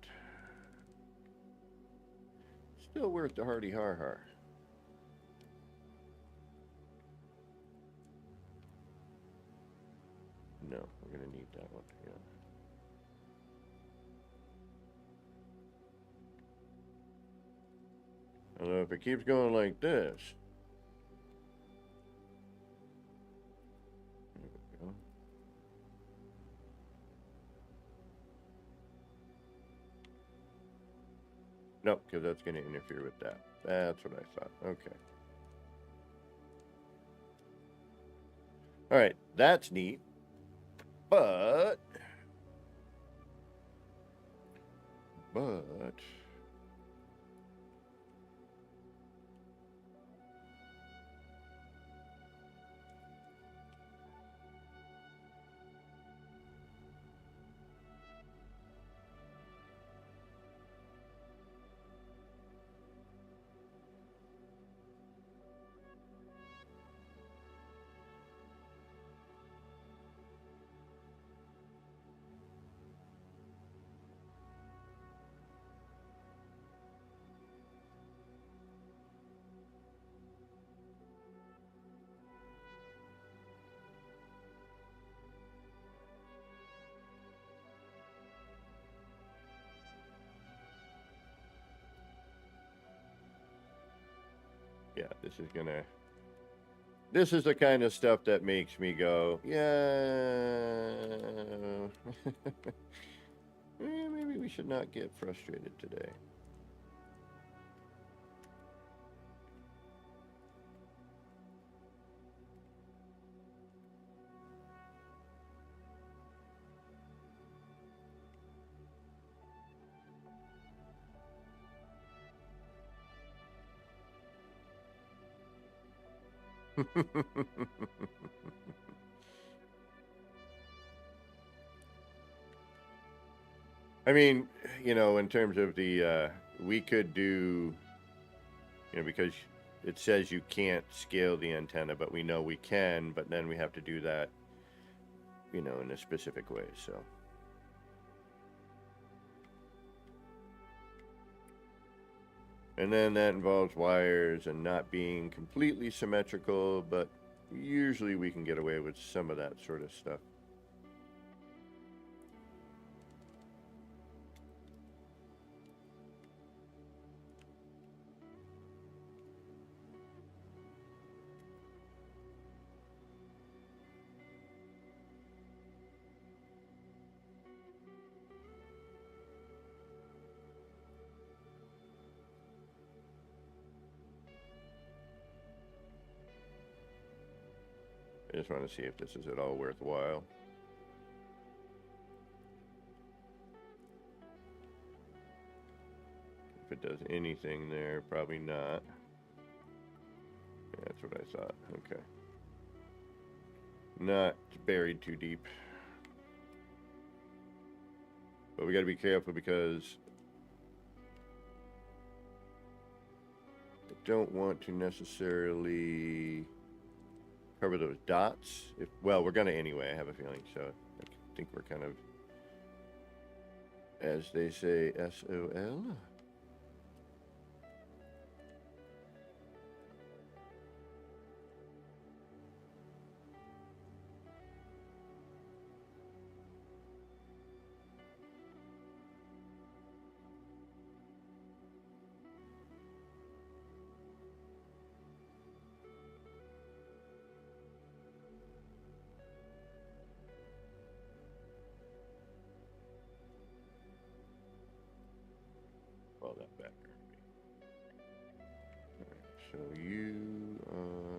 still worth the hardy har har. No, we're going to need that one. Yeah. Although if it keeps going like this. There we go. Nope, because that's going to interfere with that. That's what I thought. Okay. All right, that's neat. But yeah, this is the kind of stuff that makes me go, yeah. Maybe we should not get frustrated today. I mean, you know, in terms of the, we could do, you know, because it says you can't scale the antenna, but we know we can, but then we have to do that, you know, in a specific way, so. And then that involves wires and not being completely symmetrical, but usually we can get away with some of that sort of stuff. I just want to see if this is at all worthwhile. If it does anything there, probably not. Yeah, that's what I thought. Okay. Not buried too deep. But we got to be careful because I don't want to necessarily cover those dots. Well, we're going to anyway, I have a feeling. So I think we're kind of, as they say, SOL. Well, that back. All right, so you are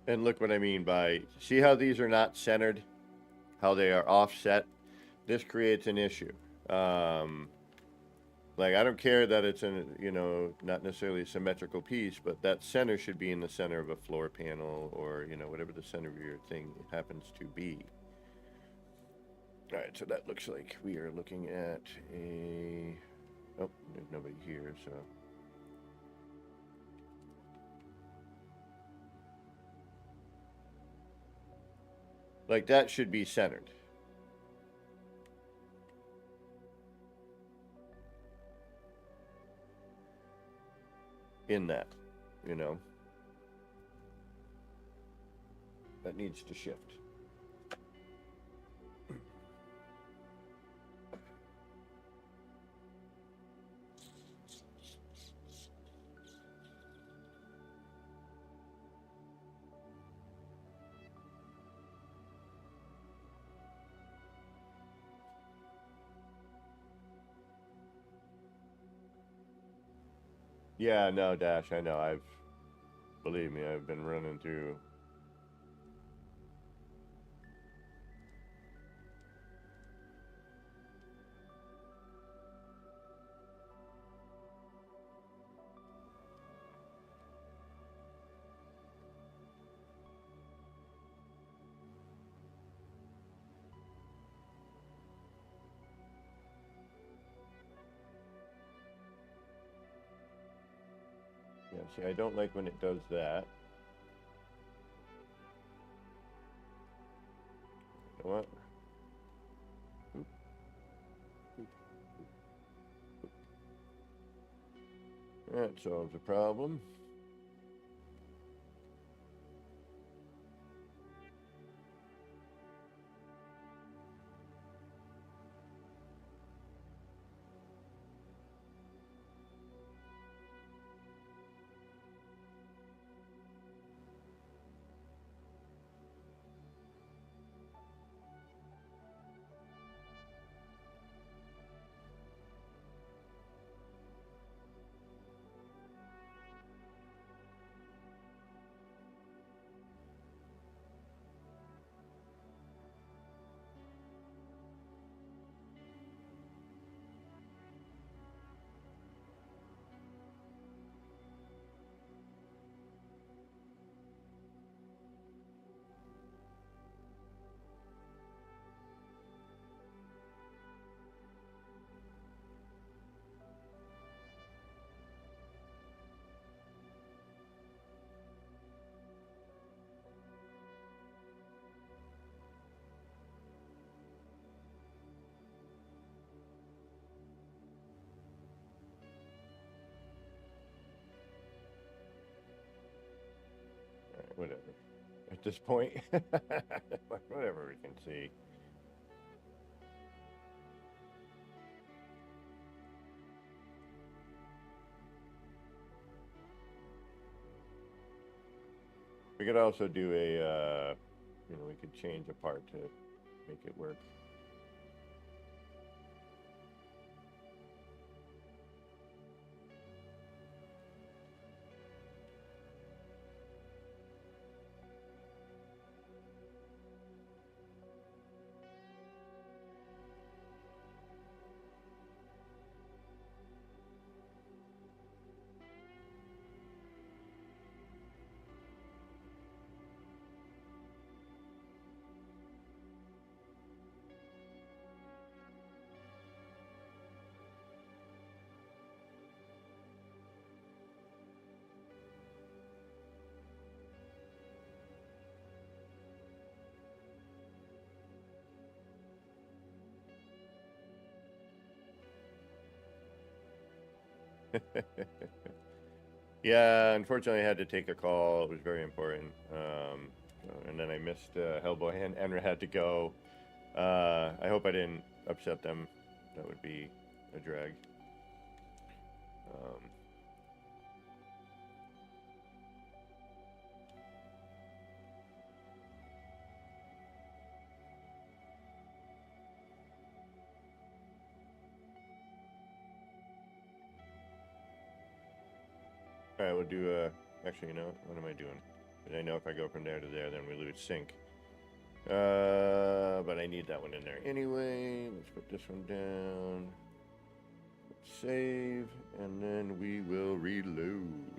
And look what I mean by, see how these are not centered, how they are offset. This creates an issue. Like, I don't care that it's not necessarily a symmetrical piece, but that center should be in the center of a floor panel, or whatever the center of your thing happens to be. All right, so that looks like we are looking at a. Oh, there's nobody here, so. Like, that should be centered. In that, that needs to shift. Yeah, no, Dash, I know. Believe me, I've been running through. Yeah, see, I don't like when it does that. You know what? Oop. Oop. Oop. That solves the problem. Whatever. At this point, whatever we can see. We could also do we could change a part to make it work. Yeah, unfortunately, I had to take a call. It was very important. And then I missed Hellboy and Enra had to go. I hope I didn't upset them. That would be a drag. All right, we'll do. Actually, what am I doing? And I know if I go from there to there, then we lose sync. But I need that one in there anyway. Let's put this one down. Save, and then we will reload.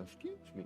Excuse me.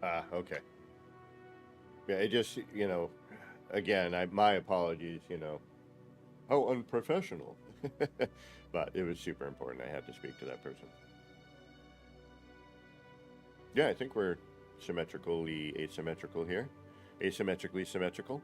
Ah, okay. Yeah, it just, again, my apologies, how unprofessional. But it was super important. I had to speak to that person. Yeah, I think we're symmetrically asymmetrical here. Asymmetrically symmetrical.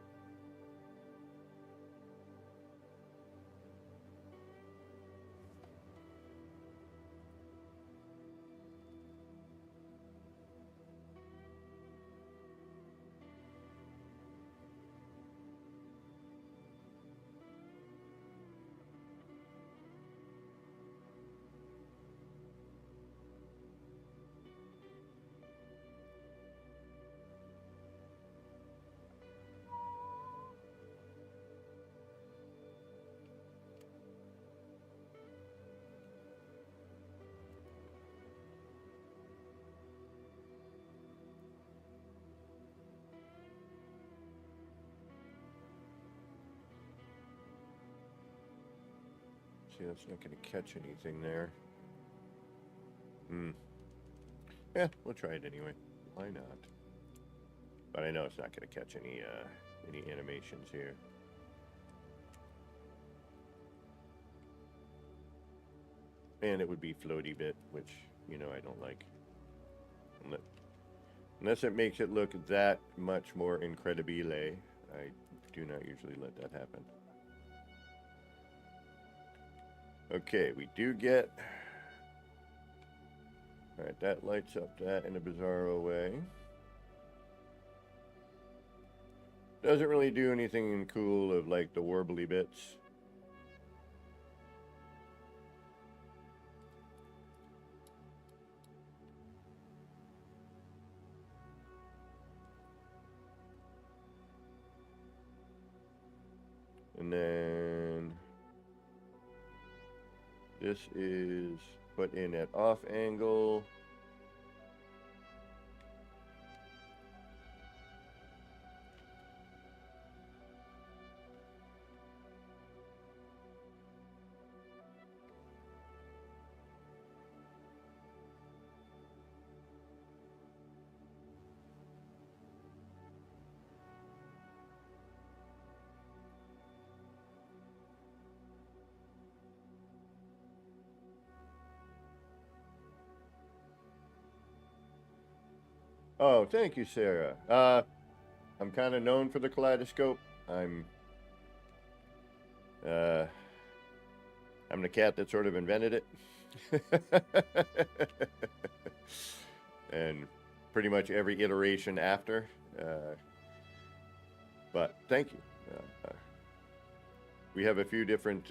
See, that's not going to catch anything there. Yeah, we'll try it anyway. Why not? But I know it's not going to catch any animations here. And it would be floaty bit, which, I don't like. Unless it makes it look that much more incredibile, I do not usually let that happen. Okay, we do get... Alright, that lights up that in a bizarro way. Doesn't really do anything cool of like the warbly bits. And then this is put in at off angle. Oh, thank you, Sarah. I'm kind of known for the kaleidoscope. I'm the cat that sort of invented it. And pretty much every iteration after. But thank you. We have a few different,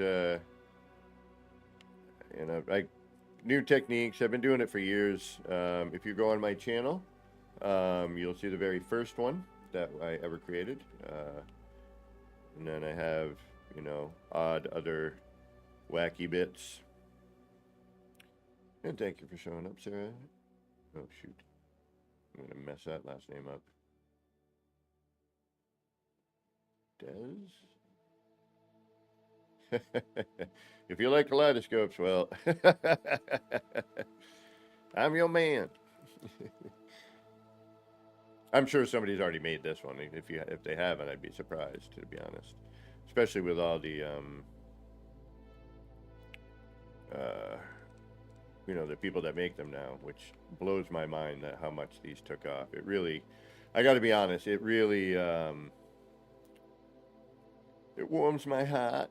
new techniques. I've been doing it for years. If you go on my channel, you'll see the very first one that I ever created. And then I have, odd other wacky bits. And thank you for showing up, Sarah. Oh, shoot. I'm going to mess that last name up. Des? If you like kaleidoscopes, well, I'm your man. I'm sure somebody's already made this one. If they haven't, I'd be surprised, to be honest. Especially with all the the people that make them now, which blows my mind that how much these took off. It really, I got to be honest, it really it warms my heart.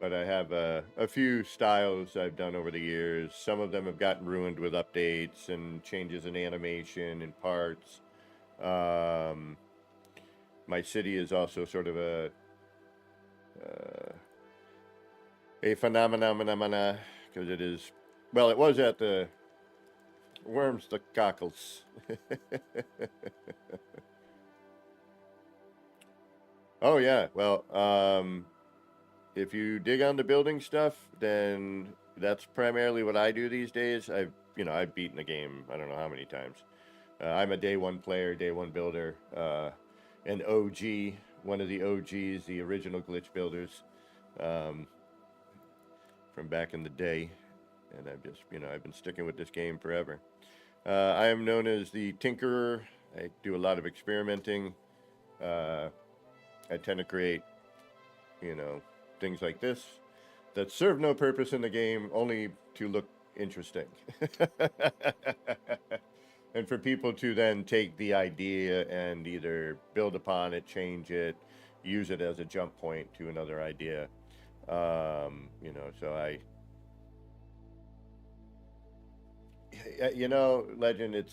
But I have a few styles I've done over the years. Some of them have gotten ruined with updates and changes in animation and parts. Um, my city is also sort of a phenomena because it is. Well, it was at the worms the cockles. Oh yeah. Well, if you dig on the building stuff, then that's primarily what I do these days. I've beaten the game I don't know how many times. I'm a day one player, day one builder, an OG, one of the OGs, the original glitch builders, um, from back in the day, and I've been sticking with this game forever. I am known as the Tinkerer. I do a lot of experimenting. I tend to create, things like this that serve no purpose in the game, only to look interesting. And for people to then take the idea and either build upon it, change it, use it as a jump point to another idea. So Legend,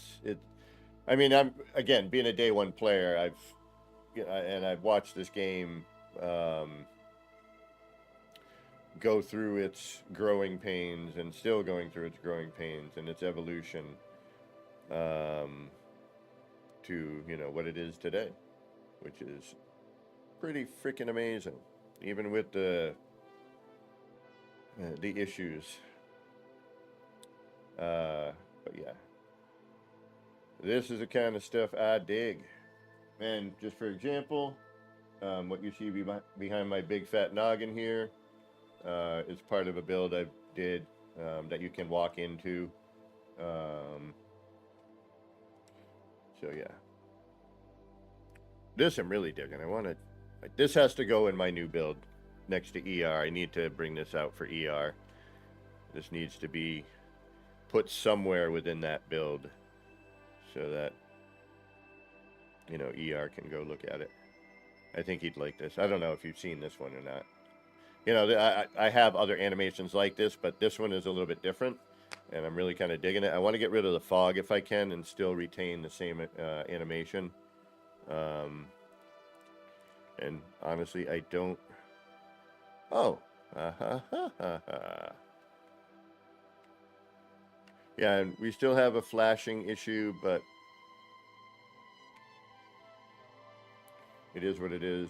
I mean, I'm, again, being a day one player, I've watched this game, go through its growing pains and still going through its growing pains and its evolution, to what it is today, which is pretty freaking amazing, even with the issues. But yeah, this is the kind of stuff I dig. And just for example, what you see behind my big fat noggin here is part of a build I did, that you can walk into. So yeah, this I'm really digging. This has to go in my new build next to ER. I need to bring this out for ER. This needs to be put somewhere within that build so that ER can go look at it. I think he'd like this. I don't know if you've seen this one or not. I have other animations like this, but this one is a little bit different, and I'm really kind of digging it. I want to get rid of the fog if I can and still retain the same animation. And honestly, I don't. Oh. Yeah, and we still have a flashing issue, but it is what it is.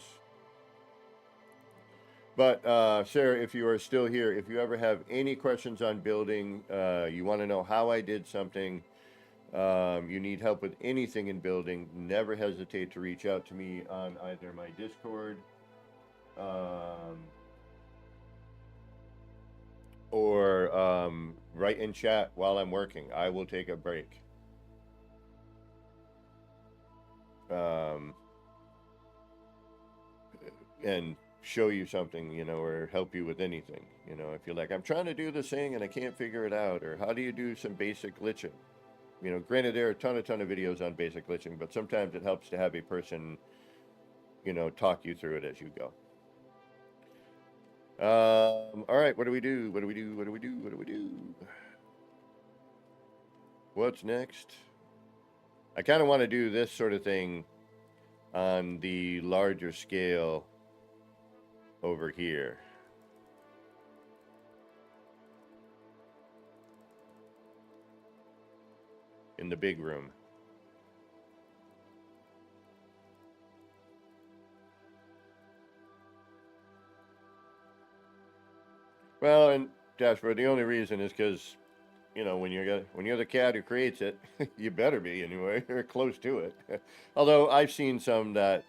But Sarah, if you are still here, if you ever have any questions on building, you want to know how I did something, you need help with anything in building, never hesitate to reach out to me on either my Discord, or write in chat while I'm working. I will take a break. And show you something, or help you with anything. If you're like, I'm trying to do this thing and I can't figure it out, or how do you do some basic glitching? Granted, there are a ton of videos on basic glitching, but sometimes it helps to have a person, talk you through it as you go. All right, what do we do? What's next? I kind of want to do this sort of thing on the larger scale over here. In the big room. Well, and Jasper, the only reason is because, when you're the cat who creates it, you better be anyway, or close to it. Although I've seen some that,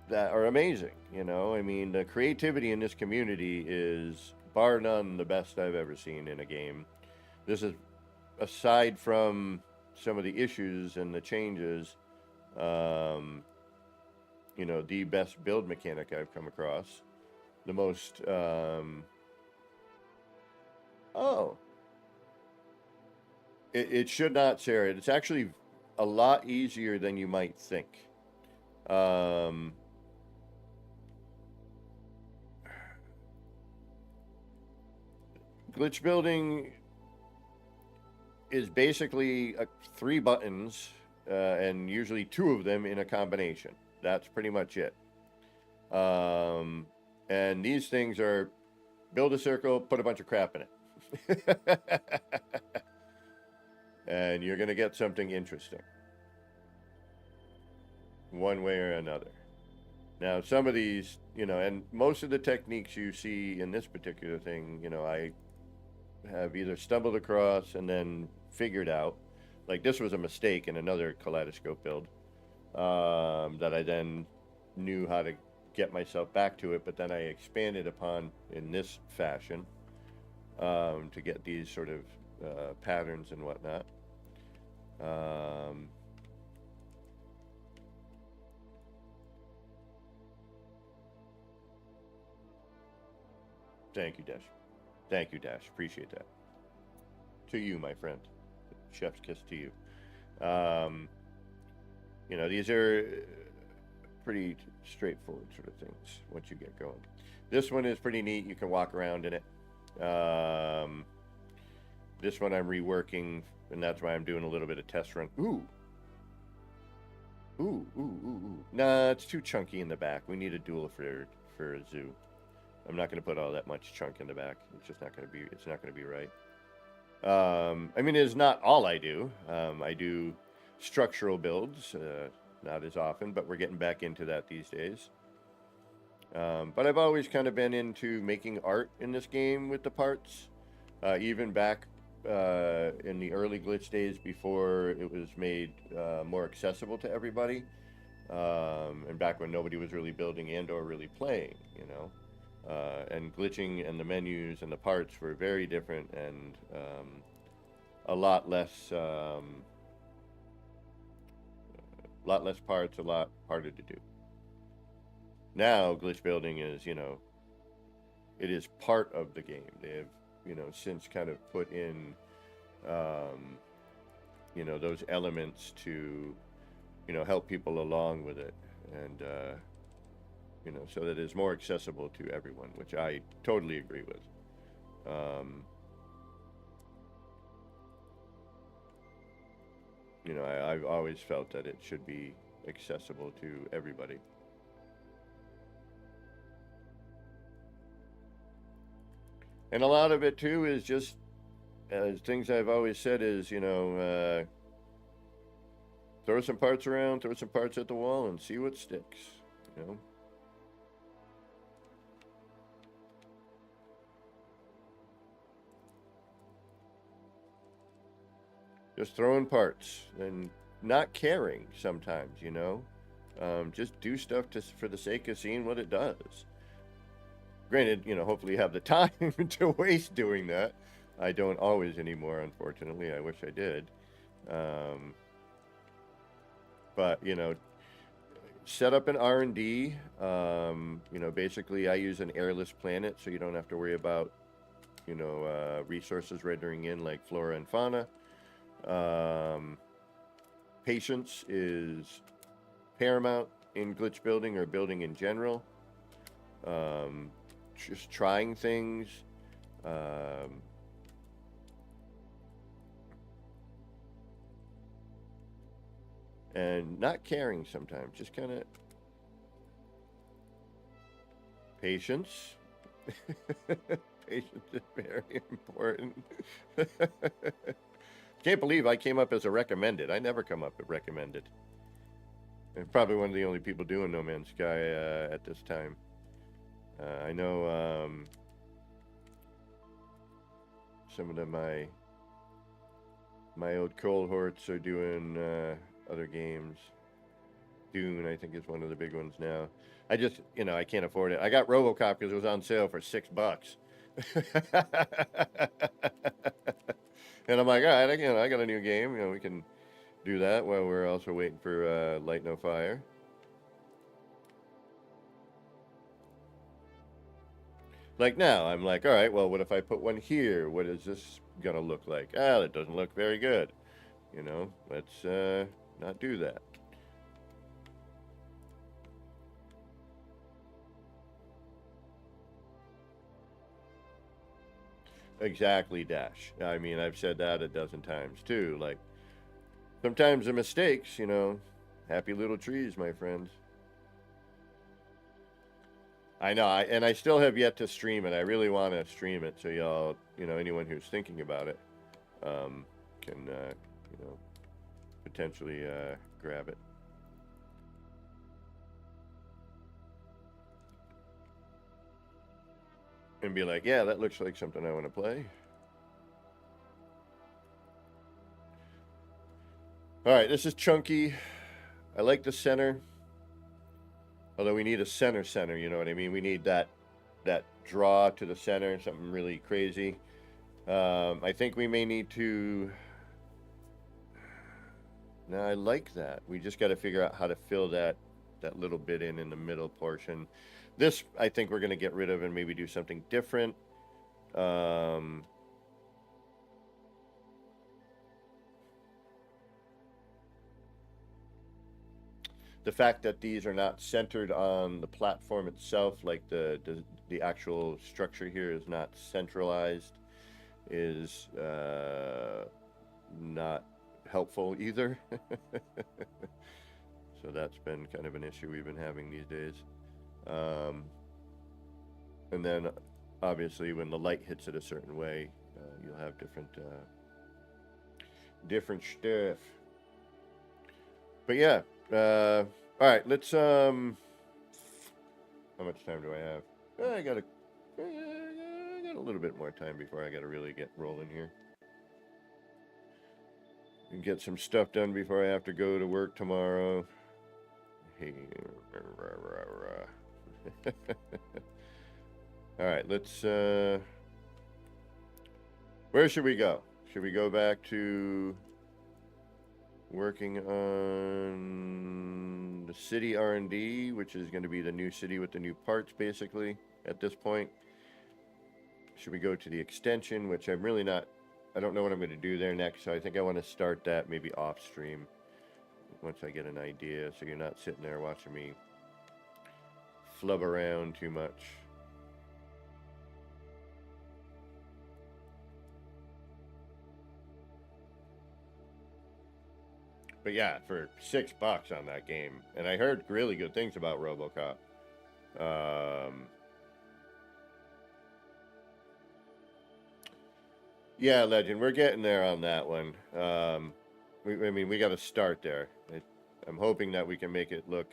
that are amazing. I mean, the creativity in this community is bar none the best I've ever seen in a game. This is aside from some of the issues and the changes, you know, the best build mechanic I've come across. The most, oh, it should not, Sarah. It's actually a lot easier than you might think. Glitch building is basically 3 buttons, and usually 2 of them in a combination. That's pretty much it. And these things are build a circle, put a bunch of crap in it. And you're going to get something interesting. One way or another. Now, some of these, you know, and most of the techniques you see in this particular thing, you know, I have either stumbled across and then figured out. Like this was a mistake in another kaleidoscope build, that I then knew how to get myself back to it, but then I expanded upon in this fashion, to get these sort of patterns and whatnot. Thank you, Dash. Thank you, Dash. Appreciate that. To you, my friend. Chef's kiss to you. You know, these are pretty straightforward sort of things once you get going. This one is pretty neat. You can walk around in it. This one I'm reworking, and that's why I'm doing a little bit of test run. Ooh. Nah, it's too chunky in the back. We need a dual for a zoo. I'm not going to put all that much chunk in the back. It's just not going to be. It's not going to be right. I mean, it's not all I do. I do structural builds, not as often, but we're getting back into that these days. But I've always kind of been into making art in this game with the parts, even back in the early glitch days before it was made more accessible to everybody, and back when nobody was really building and or really playing, you know. And glitching and the menus and the parts were very different and a lot less parts, a lot harder to do. Now glitch building is, you know, it is part of the game. They have, you know, since kind of put in, you know, those elements to, you know, help people along with it, and you know, so that it's more accessible to everyone, which I totally agree with. You know, I've always felt that it should be accessible to everybody. And a lot of it too is just, as things I've always said is, you know, throw some parts around, throw some parts at the wall, and see what sticks. You know. Just throwing parts and not caring sometimes, you know. Just do stuff for the sake of seeing what it does. Granted, you know, hopefully you have the time to waste doing that. I don't always anymore, unfortunately. I wish I did. But, you know, set up an R&D. You know, basically I use an airless planet, so you don't have to worry about, you know, resources rendering in like flora and fauna. Patience is paramount in glitch building or building in general. Just trying things. And not caring sometimes. Just kind of patience. Patience is very important. Can't believe I came up as a recommended. I never come up at recommended. I'm probably one of the only people doing No Man's Sky at this time. I know some of my old cohorts are doing other games. Dune, I think, is one of the big ones now. I just, you know, I can't afford it. I got RoboCop because it was on sale for $6. And I'm like, all right, I got a new game. We can do that while we're also waiting for Light No Fire. Like now, I'm like, all right, well, what if I put one here? What is this gonna look like? Ah, that doesn't look very good. Let's not do that. Exactly, Dash. I mean, I've said that a dozen times too. Like, sometimes the mistakes, happy little trees, my friends. I know, and I still have yet to stream it. I really want to stream it, so y'all, anyone who's thinking about it, can, potentially grab it. And be like, yeah, that looks like something I want to play. All right, this is chunky. I like the center. Although we need a center, you know what I mean? We need that draw to the center, something really crazy. I think we may need to... No, I like that. We just got to figure out how to fill that little bit in the middle portion. This, I think we're going to get rid of and maybe do something different. The fact that these are not centered on the platform itself, like the actual structure here is not centralized, is not helpful either. So that's been kind of an issue we've been having these days. And then obviously when the light hits it a certain way, you'll have different stuff. But yeah, all right, let's how much time do I have? I got a little bit more time before I got to really get rolling here and get some stuff done before I have to go to work tomorrow. Hey, all right, let's where should we go? Should we go back to working on the city R&D, which is going to be the new city with the new parts, basically, at this point? Should we go to the extension, which I'm really not... I don't know what I'm going to do there next, so I think I want to start that maybe off-stream once I get an idea, so you're not sitting there watching me flub around too much. But yeah, for $6 on that game, and I heard really good things about RoboCop. Yeah, Legend, we're getting there on that one. I mean, we got to start there. I'm hoping that we can make it look,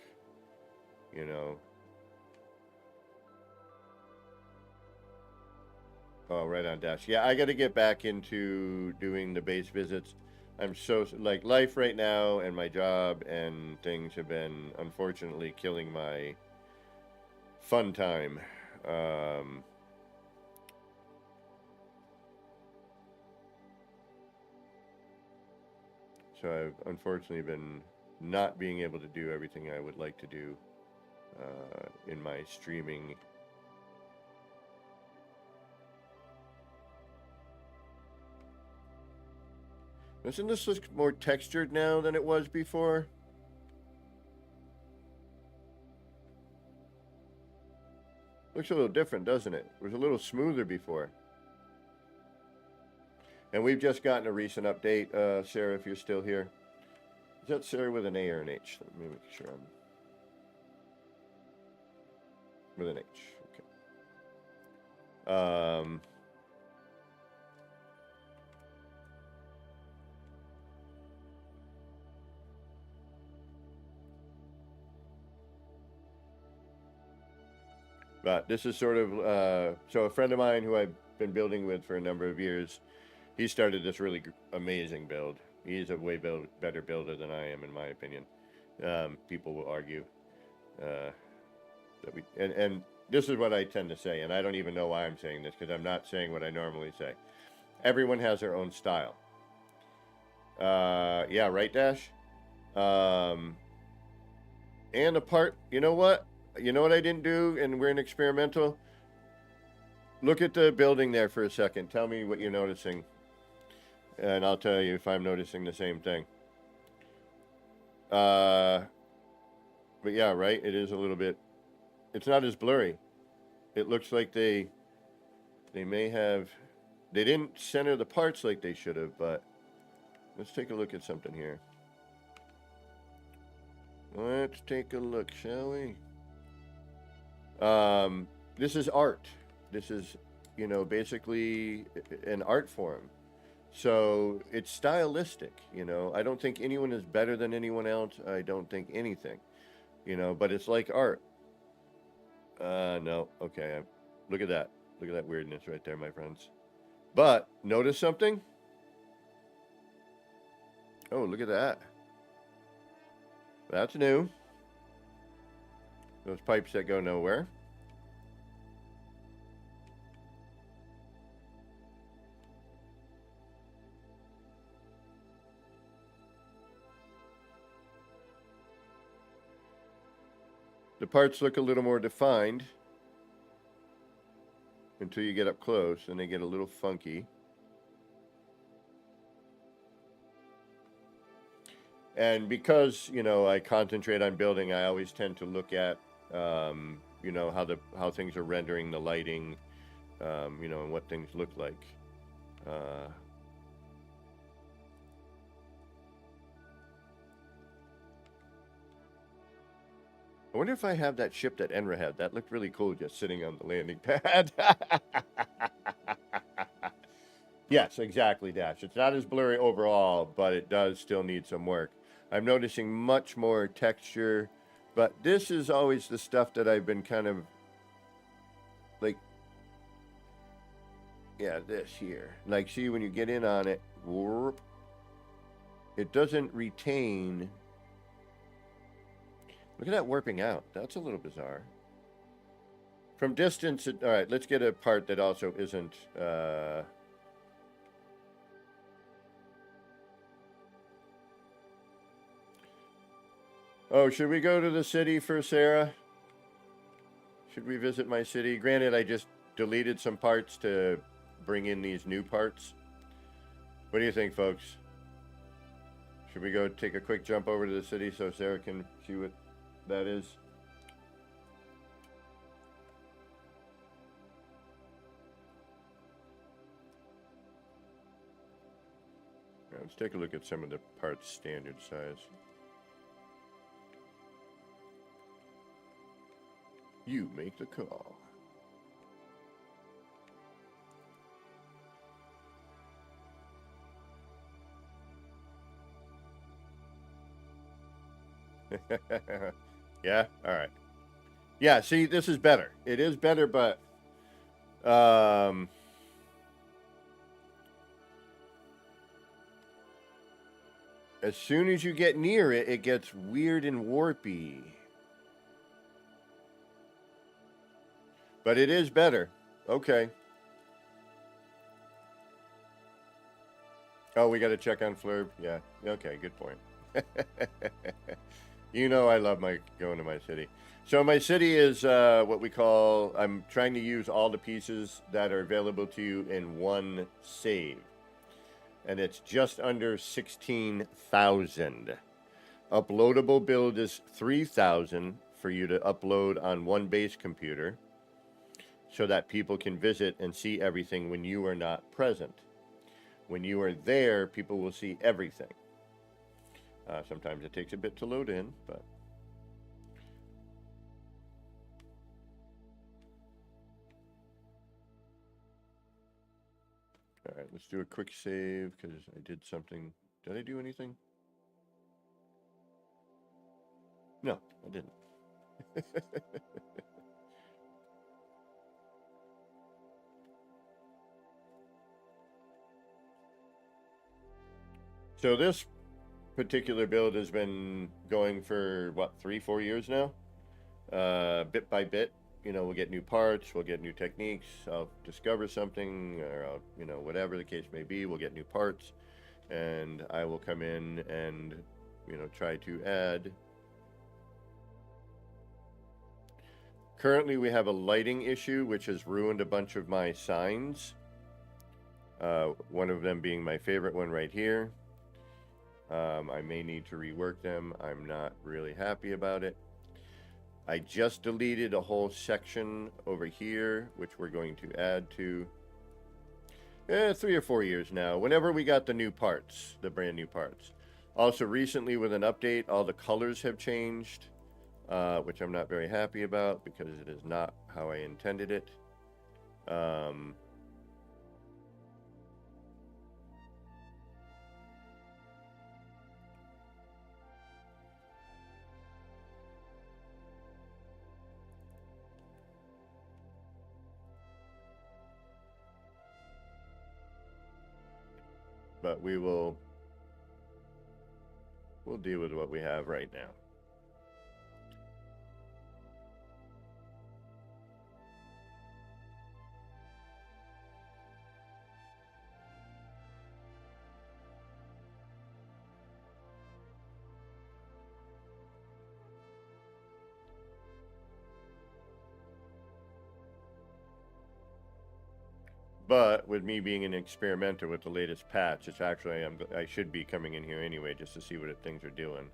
Oh, right on, Dash. Yeah, I got to get back into doing the base visits. I'm so, like, life right now and my job and things have been, unfortunately, killing my fun time. So I've unfortunately been not being able to do everything I would like to do in my streaming. Doesn't this look more textured now than it was before? Looks a little different, doesn't it? It was a little smoother before. And we've just gotten a recent update, Sarah, if you're still here. Is that Sarah with an A or an H? Let me make sure I'm... With an H, okay. But this is sort of, so a friend of mine who I've been building with for a number of years, he started this really amazing build. He's a way better builder than I am, in my opinion. People will argue that we, and this is what I tend to say, and I don't even know why I'm saying this because I'm not saying what I normally say. Everyone has their own style. Yeah, right, Dash? And a part, you know what? You know what I didn't do, and we're in experimental? Look at the building there for a second. Tell me what you're noticing. And I'll tell you if I'm noticing the same thing. But yeah, right? It is a little bit... It's not as blurry. It looks like they may have... They didn't center the parts like they should have, but... Let's take a look at something here. Let's take a look, shall we? This is art. This is, you know, basically an art form. So it's stylistic, you know. I don't think anyone is better than anyone else. I don't think anything, you know, but it's like art. No. Okay. Look at that. Look at that weirdness right there, my friends. But notice something? Oh, look at that. That's new. Those pipes that go nowhere. The parts look a little more defined until you get up close, and they get a little funky. And because, you know, I concentrate on building, I always tend to look at, you know, how things are rendering, the lighting, you know, and what things look like. I wonder if I have that ship that Enra had. That looked really cool just sitting on the landing pad. Yes, exactly, Dash. It's not as blurry overall, but it does still need some work. I'm noticing much more texture, but this is always the stuff that I've been kind of like, yeah, this here. Like, see, when you get in on it, whoop, it doesn't retain. Look at that warping out. That's a little bizarre. From distance, all right, let's get a part that also isn't... Oh, should we go to the city for Sarah? Should we visit my city? Granted, I just deleted some parts to bring in these new parts. What do you think, folks? Should we go take a quick jump over to the city so Sarah can see what that is? Now, let's take a look at some of the parts standard size. You make the call. Yeah, all right. Yeah, see, this is better. It is better, but as soon as you get near it, it gets weird and warpy. But it is better. Okay. Oh, we got to check on Flurb. Yeah. Okay, good point. You know I love going to my city. So my city is what we call, I'm trying to use all the pieces that are available to you in one save. And it's just under 16,000. Uploadable build is 3,000 for you to upload on one base computer, so that people can visit and see everything when you are not present. When you are there, people will see everything. Sometimes it takes a bit to load in, but... All right, let's do a quick save, because I did something. Did I do anything? No, I didn't. So this particular build has been going for, what, 3-4 years now? Bit by bit. you know, we'll get new parts, we'll get new techniques. I'll discover something, or I'll, you know, whatever the case may be, we'll get new parts, and I will come in and, you know, try to add. Currently, we have a lighting issue, which has ruined a bunch of my signs. One of them being my favorite one right here. I may need to rework them. I'm not really happy about it. I just deleted a whole section over here, which we're going to add to 3 or 4 years now, whenever we got the new parts, the brand new parts. Also, recently with an update, all the colors have changed, which I'm not very happy about because it is not how I intended it. But we'll deal with what we have right now. But with me being an experimenter with the latest patch, it's actually I should be coming in here anyway just to see what things are doing.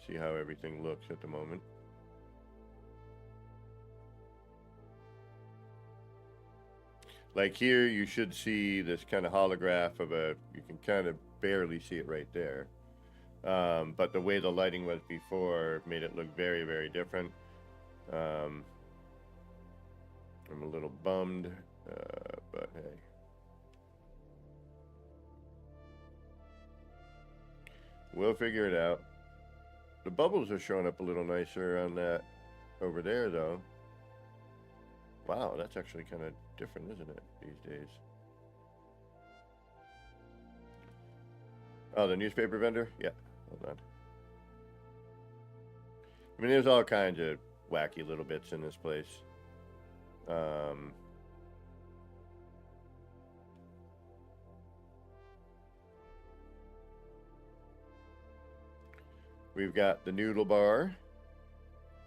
See how everything looks at the moment. Like here, you should see this kind of holograph of a. You can kind of barely see it right there. But the way the lighting was before made it look very, very different. I'm a little bummed, but hey. We'll figure it out. The bubbles are showing up a little nicer on that over there, though. Wow, that's actually kind of different, isn't it, these days? Oh, the newspaper vendor? Yeah, hold on. I mean, there's all kinds of wacky little bits in this place. We've got the noodle bar.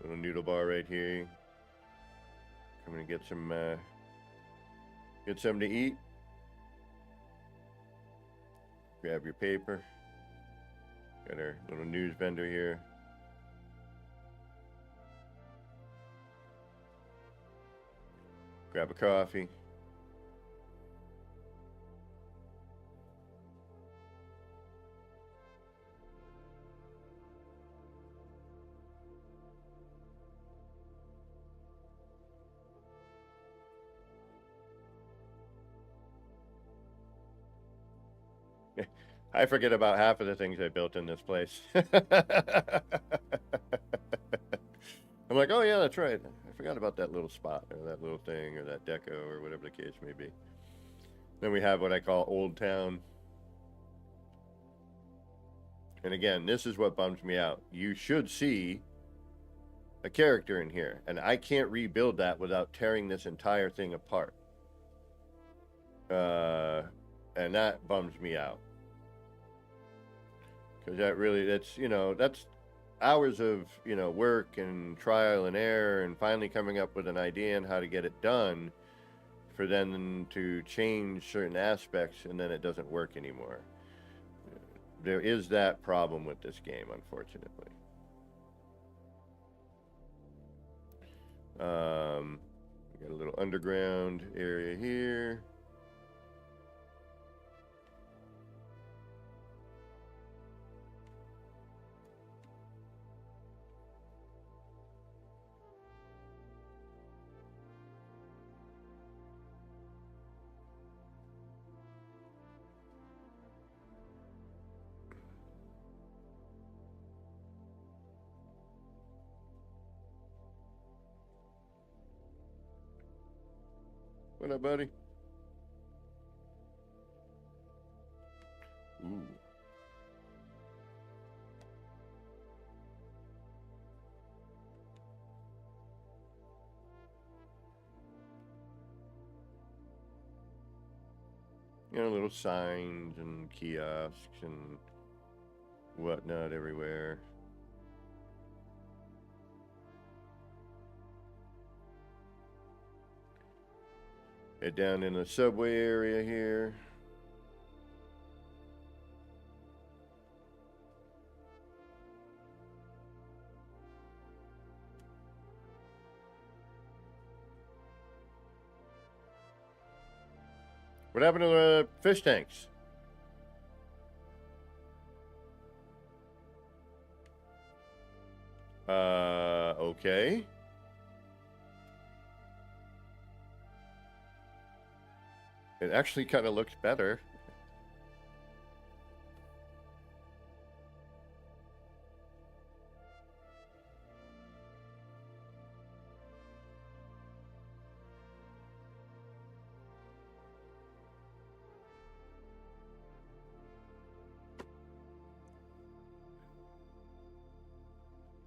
Little noodle bar right here. I'm gonna get some to eat. Grab your paper. Got our little news vendor here. Grab a coffee. I forget about half of the things I built in this place. I'm like, oh yeah, that's right. I forgot about that little spot or that little thing or that deco or whatever the case may be. Then we have what I call Old Town. And again, this is what bums me out. You should see a character in here, and I can't rebuild that without tearing this entire thing apart. And that bums me out. Because that's hours of, work and trial and error and finally coming up with an idea on how to get it done for them to change certain aspects, and then it doesn't work anymore. There is that problem with this game, unfortunately. We got a little underground area here. What up, buddy? Ooh. You know, little signs and kiosks and whatnot everywhere. Head down in the subway area here. What happened to the fish tanks? Okay. It actually kind of looks better.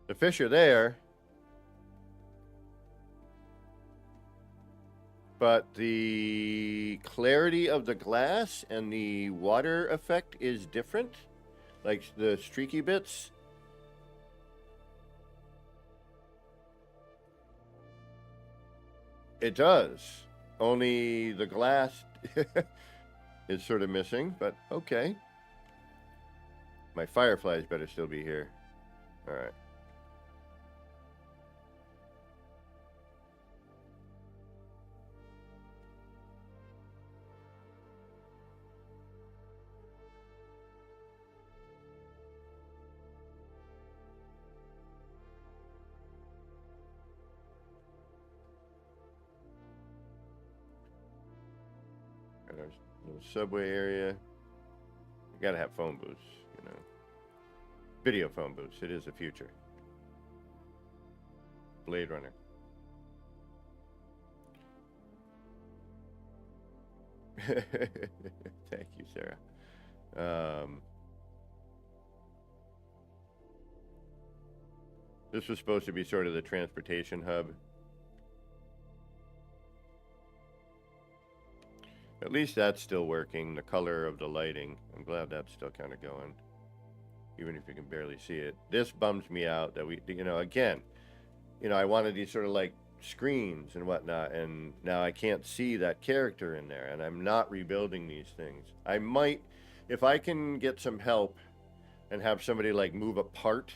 The fish are there, but the clarity of the glass and the water effect is different. Like the streaky bits. It does. Only the glass is sort of missing, but okay. My fireflies better still be here. All right. Got our little subway area. You gotta have phone booths, you know. Video phone booths. It is the future. Blade Runner. Thank you, Sarah. This was supposed to be sort of the transportation hub. At least that's still working. The color of the lighting. I'm glad that's still kind of going. Even if you can barely see it. This bums me out that we, you know, again, you know, I wanted these sort of like screens and whatnot, and now I can't see that character in there, and I'm not rebuilding these things. I might, if I can get some help and have somebody like move a part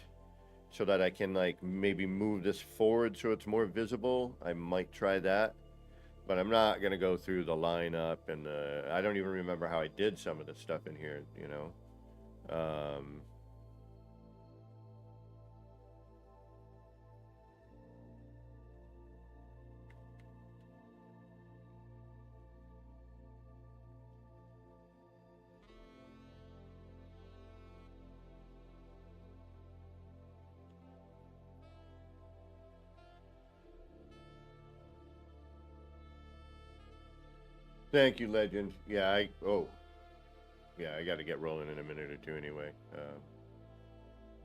so that I can like maybe move this forward so it's more visible, I might try that. But I'm not going to go through the lineup, and I don't even remember how I did some of the stuff in here, you know. Thank you, Legend. Yeah, I got to get rolling in a minute or two anyway.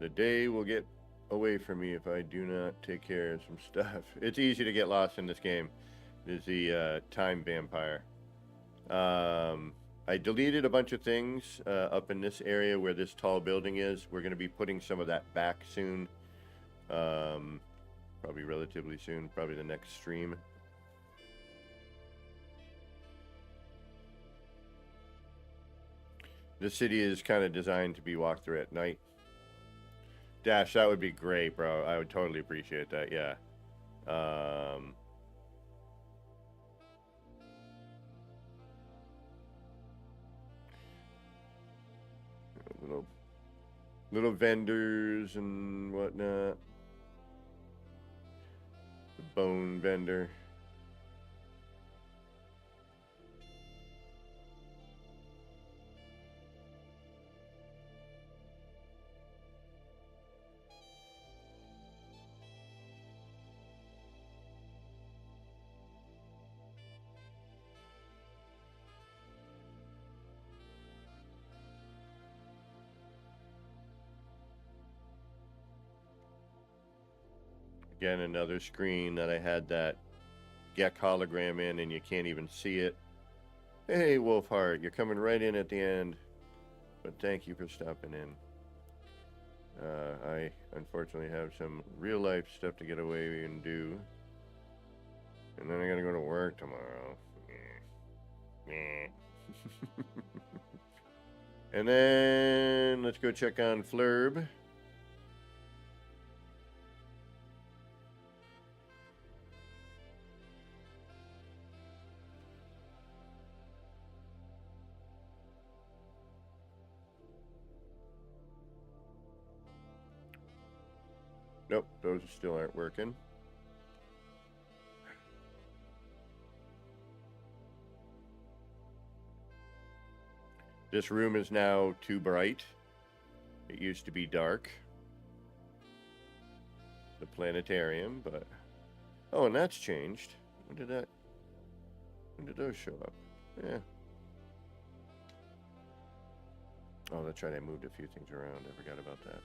The day will get away from me if I do not take care of some stuff. It's easy to get lost in this game. There's the time vampire. I deleted a bunch of things up in this area where this tall building is. We're going to be putting some of that back soon. Probably relatively soon, probably the next stream. The city is kind of designed to be walked through at night. Dash, that would be great, bro. I would totally appreciate that. Yeah. Little vendors and whatnot. The bone vendor. Again, another screen that I had that Gek hologram in, and you can't even see it. Hey, Wolfheart, you're coming right in at the end, but thank you for stopping in. I unfortunately have some real life stuff to get away and do, and then I gotta go to work tomorrow. Meh. And then let's go check on Flurb. Nope, those still aren't working. This room is now too bright. It used to be dark. The planetarium, but... Oh, and that's changed. When did those show up? Yeah. Oh, that's right, I moved a few things around. I forgot about that.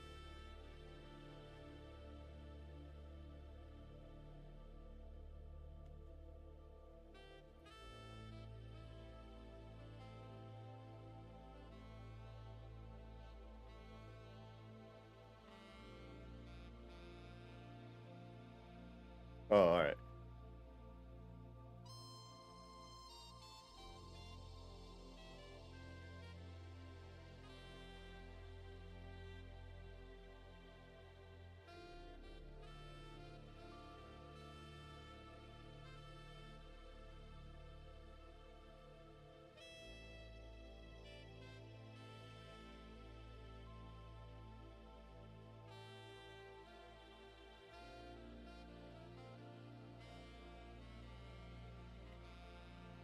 Oh, alright.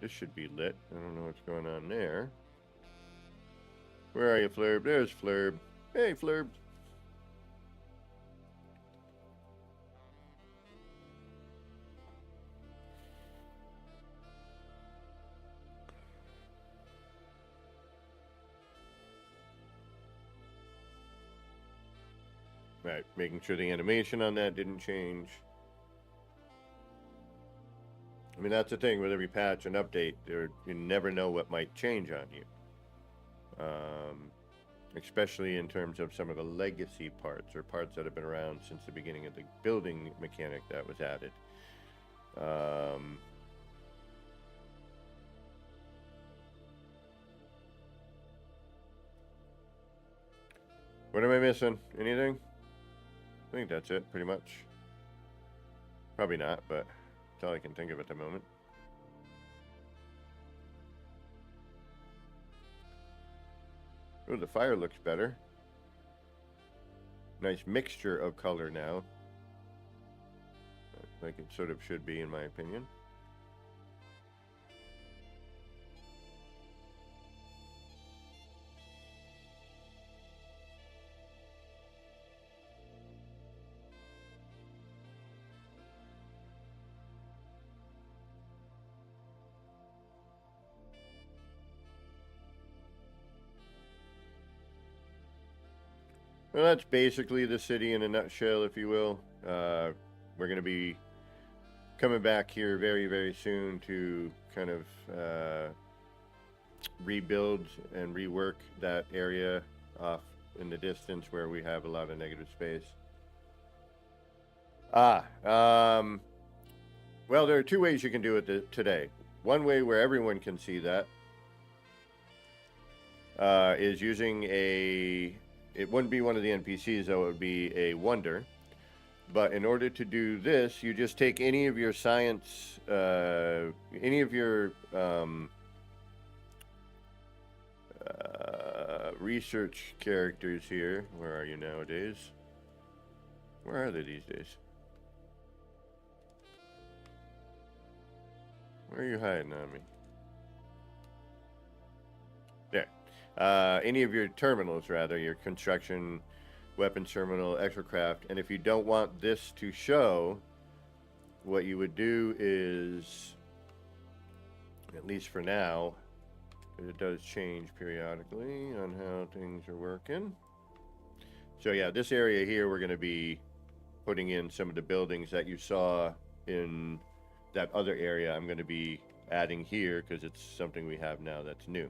This should be lit. I don't know what's going on there. Where are you, Flurb? There's Flurb. Hey, Flurb. Right, making sure the animation on that didn't change. I mean, that's the thing with every patch and update. You never know what might change on you. Especially in terms of some of the legacy parts or parts that have been around since the beginning of the building mechanic that was added. What am I missing? Anything? I think that's it, pretty much. Probably not, but that's all I can think of at the moment. Oh, the fire looks better. Nice mixture of color now. Like it sort of should be, in my opinion. Well, that's basically the city in a nutshell, if you will. We're going to be coming back here very, very soon to kind of rebuild and rework that area off in the distance where we have a lot of negative space. Well, there are two ways you can do it today. One way where everyone can see that is using it wouldn't be one of the NPCs, though. It would be a wonder. But in order to do this, you just take any of your science, any of your research characters here. Where are you nowadays? Where are they these days? Where are you hiding on me? There. Any of your terminals, rather, your construction, weapons terminal, exocraft, and if you don't want this to show, what you would do is, at least for now, it does change periodically on how things are working. So yeah, this area here, we're going to be putting in some of the buildings that you saw in that other area. I'm going to be adding here because it's something we have now that's new.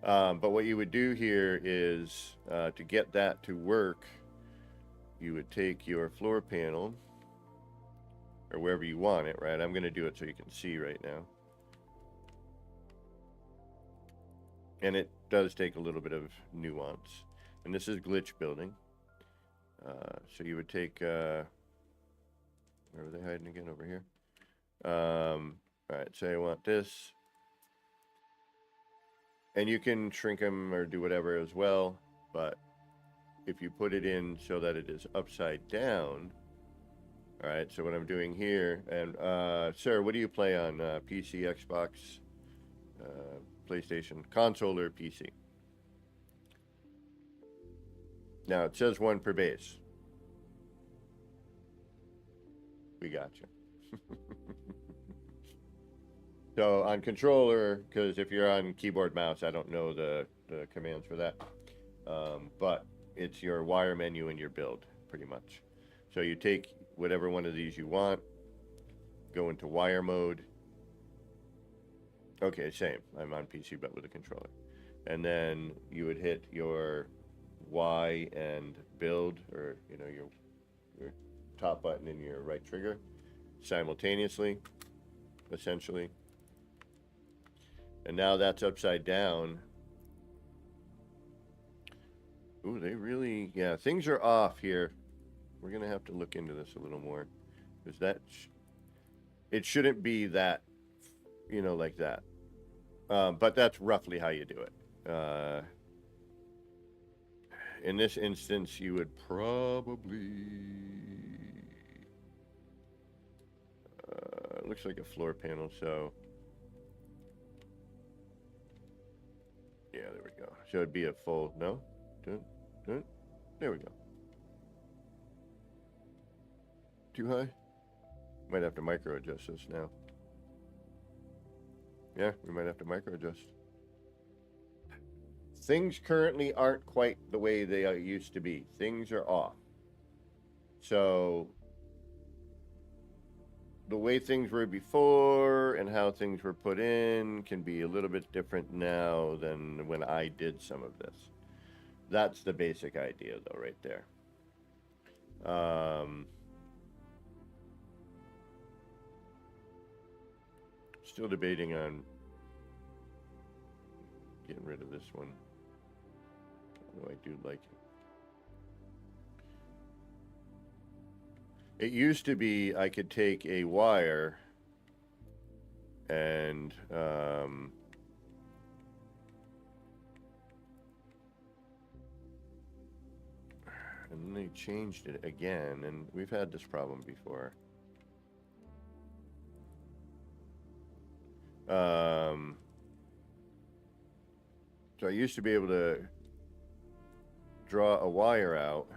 But what you would do here is to get that to work, you would take your floor panel or wherever you want it, right? I'm going to do it so you can see right now. And it does take a little bit of nuance. And this is glitch building. So you would take, where are they hiding again? Over here. All right, so I want this. And you can shrink them or do whatever as well. But if you put it in so that it is upside down, all right, so what I'm doing here, and sir, what do you play on? PC, Xbox, PlayStation, console, or PC? Now, it says one per base. We got you. So on controller, because if you're on keyboard mouse, I don't know the commands for that. But it's your wire menu and your build, pretty much. So you take whatever one of these you want, go into wire mode. Okay, same. I'm on PC, but with a controller. And then you would hit your Y and build, or your top button and your right trigger simultaneously, essentially. And now that's upside down. Ooh, they really, yeah, things are off here. We're gonna have to look into this a little more, because it shouldn't be that, like that. But that's roughly how you do it. In this instance, you would probably, it looks like a floor panel, so yeah, there we go. So it'd be a full, no? There we go. Too high? Might have to micro adjust this now. Yeah, we might have to micro adjust. Things currently aren't quite the way they used to be. Things are off. So the way things were before and how things were put in can be a little bit different now than when I did some of this. That's the basic idea, though, right there. Still debating on getting rid of this one. Although I do like it. It used to be I could take a wire and then they changed it again, and we've had this problem before. So I used to be able to draw a wire out,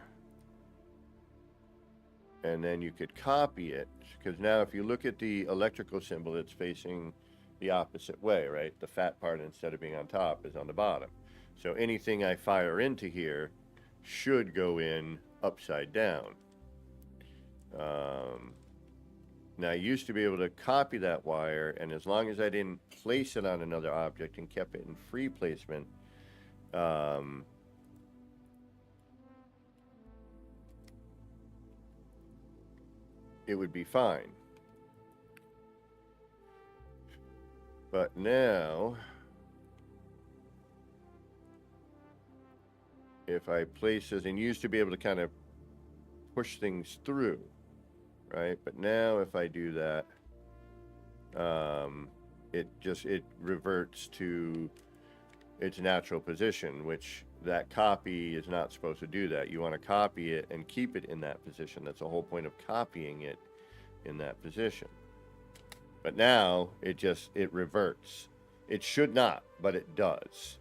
and then you could copy it, because now if you look at the electrical symbol, it's facing the opposite way, right? The fat part, instead of being on top, is on the bottom. So anything I fire into here should go in upside down. Now I used to be able to copy that wire, and as long as I didn't place it on another object and kept it in free placement, it would be fine. But now, if I place this, and you used to be able to kind of push things through, right? But now if I do that, it reverts to its natural position, which that copy is not supposed to do that. You want to copy it and keep it in that position. That's the whole point of copying it in that position. But now it reverts. It should not, but it does.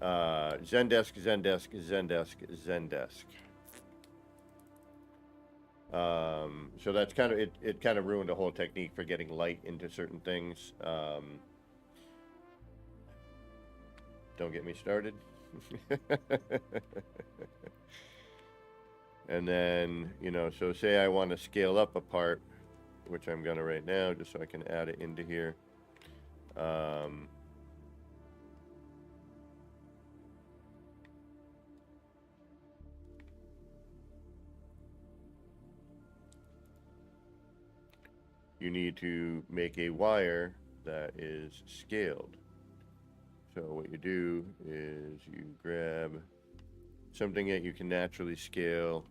Zendesk, Zendesk, Zendesk, Zendesk. So that's kind of it kind of ruined the whole technique for getting light into certain things. Don't get me started. And then, so say I want to scale up a part, which I'm gonna right now, just so I can add it into here. You need to make a wire that is scaled. So what you do is you grab something that you can naturally scale,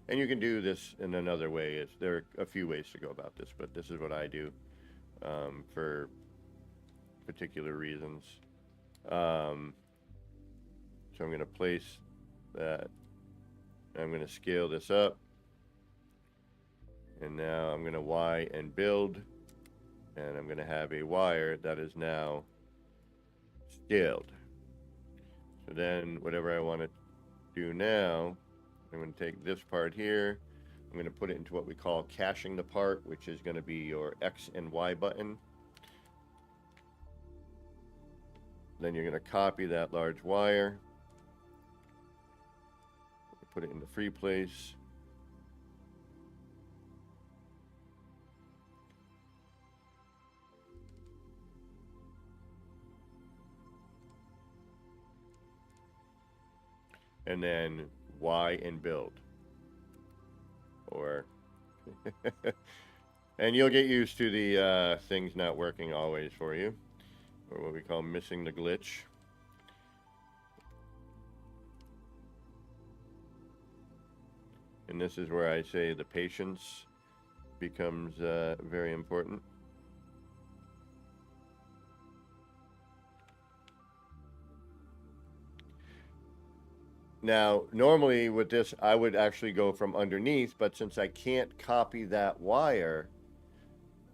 and you can do this in another way. There are a few ways to go about this, but this is what I do for particular reasons. So I'm going to place that. I'm going to scale this up. And now I'm going to Y and build. And I'm going to have a wire that is now scaled. So then whatever I want to do now, I'm going to take this part here. I'm going to put it into what we call caching the part, which is going to be your X and Y button. Then you're going to copy that large wire. Put it in the free place. And then Y and build. Or and you'll get used to the things not working always for you, or what we call missing the glitch. And this is where I say the patience becomes very important. Now, normally with this, I would actually go from underneath, but since I can't copy that wire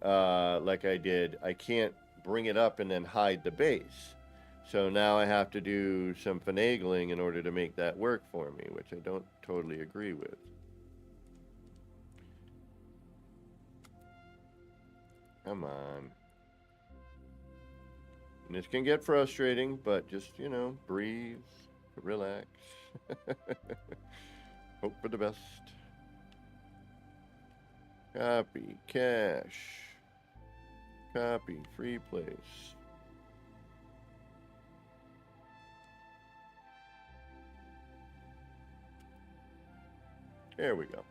like I did, I can't bring it up and then hide the base. So now I have to do some finagling in order to make that work for me, which I don't totally agree with. Come on. And this can get frustrating, but just, you know, breathe, relax. Hope for the best. Copy, cache. Copy, free place. There we go.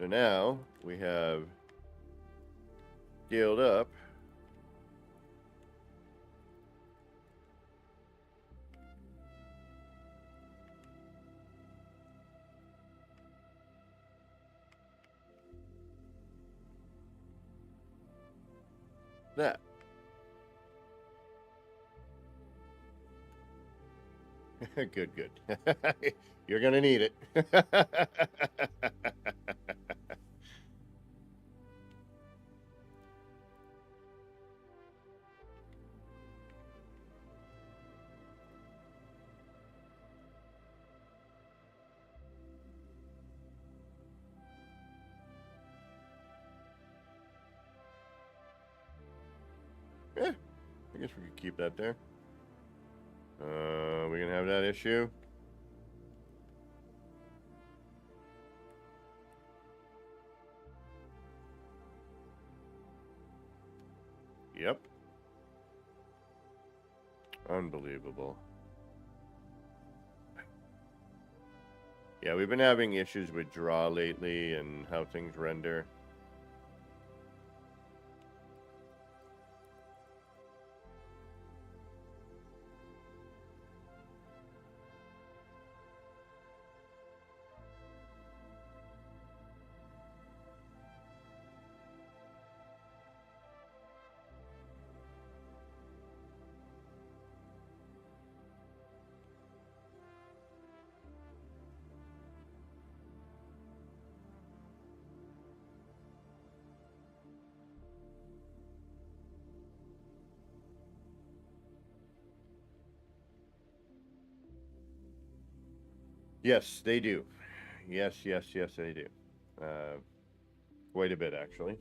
So now we have scaled up that. Good, good. You're gonna need it. Yeah, I guess we could keep that there. We're gonna have that issue. Yep. Unbelievable. Yeah, we've been having issues with draw lately and how things render. Yes, they do. Yes, yes, yes, they do. Quite a bit, actually.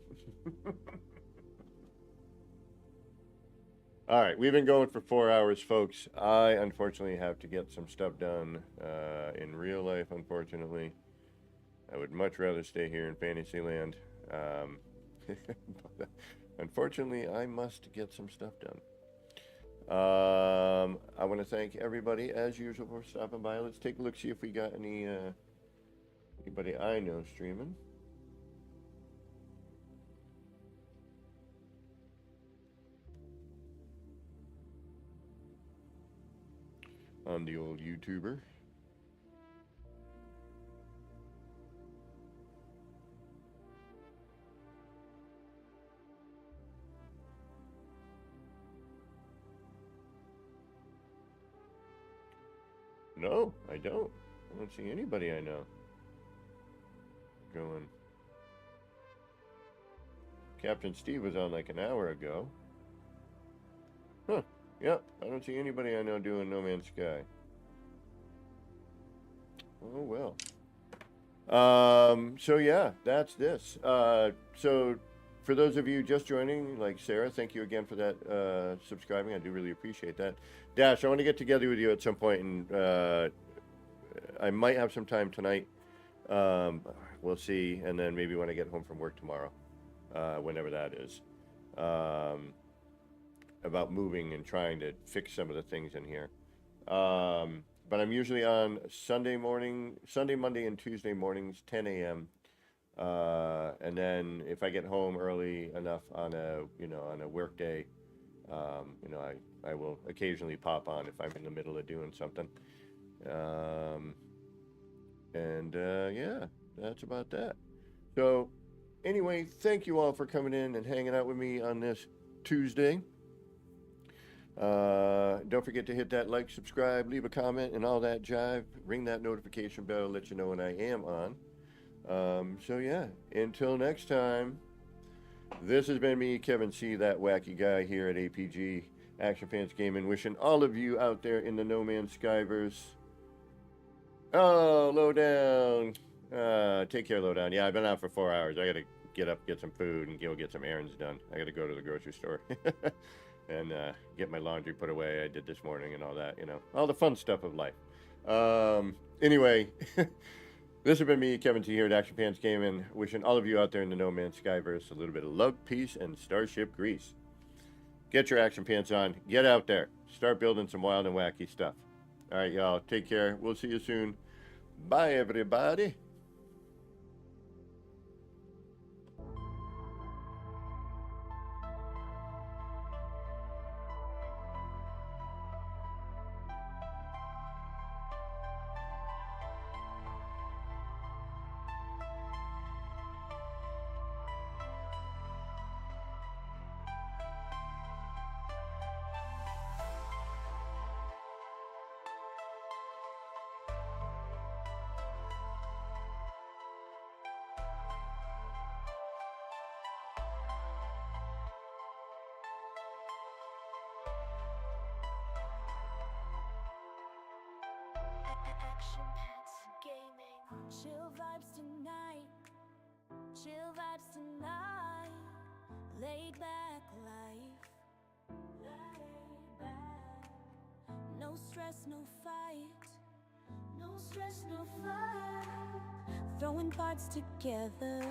All right, we've been going for 4 hours, folks. I unfortunately have to get some stuff done in real life, unfortunately. I would much rather stay here in Fantasyland. But, unfortunately, I must get some stuff done. I want to thank everybody, as usual, for stopping by. Let's take a look, see if we got anybody I know streaming. On the old YouTuber. No, I don't. I don't see anybody I know going. Captain Steve was on like an hour ago. Huh. Yep, I don't see anybody I know doing No Man's Sky. Oh well. So yeah, that's this. So for those of you just joining, like Sarah, thank you again for that subscribing. I do really appreciate that. Dash, I want to get together with you at some point, and I might have some time tonight. We'll see, and then maybe when I get home from work tomorrow, whenever that is. About moving and trying to fix some of the things in here. But I'm usually on Sunday, Monday, and Tuesday mornings, 10 a.m. And then if I get home early enough on a work day, I will occasionally pop on if I'm in the middle of doing something. Yeah, that's about that. So anyway, thank you all for coming in and hanging out with me on this Tuesday. Don't forget to hit that like, subscribe, leave a comment, and all that jive. Ring that notification bell, let you know when I am on. So yeah, until next time, this has been me, Kevin C., that wacky guy here at APG Action Fans Gaming, wishing all of you out there in the No Man's Skyverse. Oh, Lowdown. Take care, Lowdown. Yeah, I've been out for 4 hours. I gotta get up, get some food, and go get some errands done. I gotta go to the grocery store. And get my laundry put away. I did this morning and all that, all the fun stuff of life. Anyway, this has been me, Kevin T. here at Action Pants Gaming, wishing all of you out there in the No Man's Skyverse a little bit of love, peace, and starship grease. Get your action pants on. Get out there. Start building some wild and wacky stuff. All right, y'all. Take care. We'll see you soon. Bye, everybody. Action Pants Gaming. Chill vibes tonight. Chill vibes tonight. Laid back life. Laid back. No stress, no fight. No stress, no fight. Throwing parts together.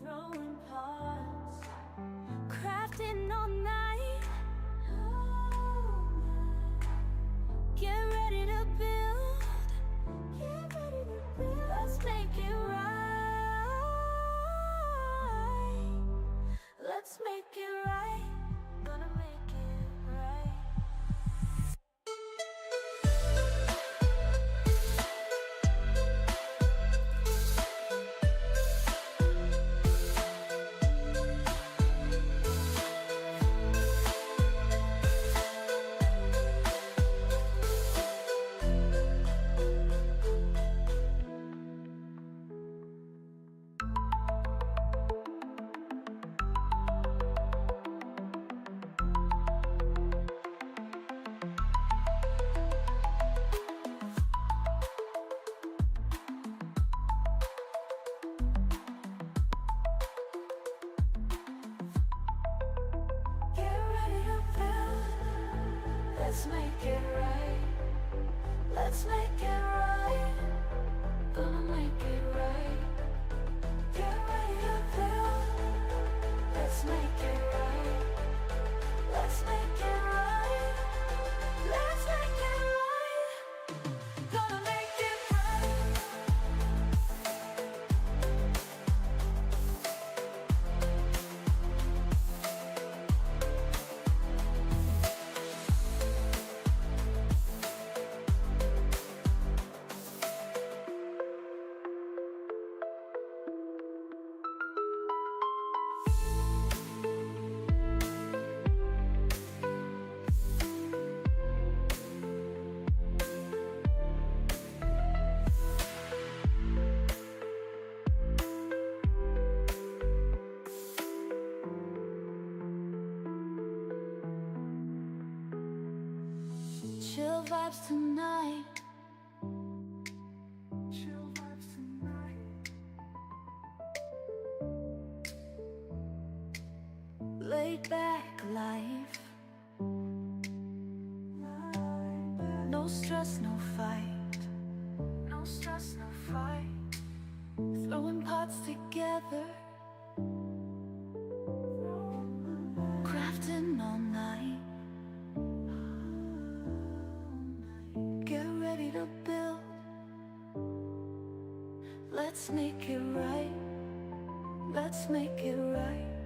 Throwing parts. Crafting all night. Get ready to build. Get ready to build. Let's make it right. Let's make it right. Gonna make it right. Let's make it right. Let's make it right. Gonna make it right. Let's make it right. Let's make it right. Let's make it right. Gonna make it right. Chill vibes tonight. Chill vibes tonight. Laid back life. No stress, no fight. No stress, no fight. Throwing pots together. Crafting all night. Get ready to build. Let's make it right. Let's make it right.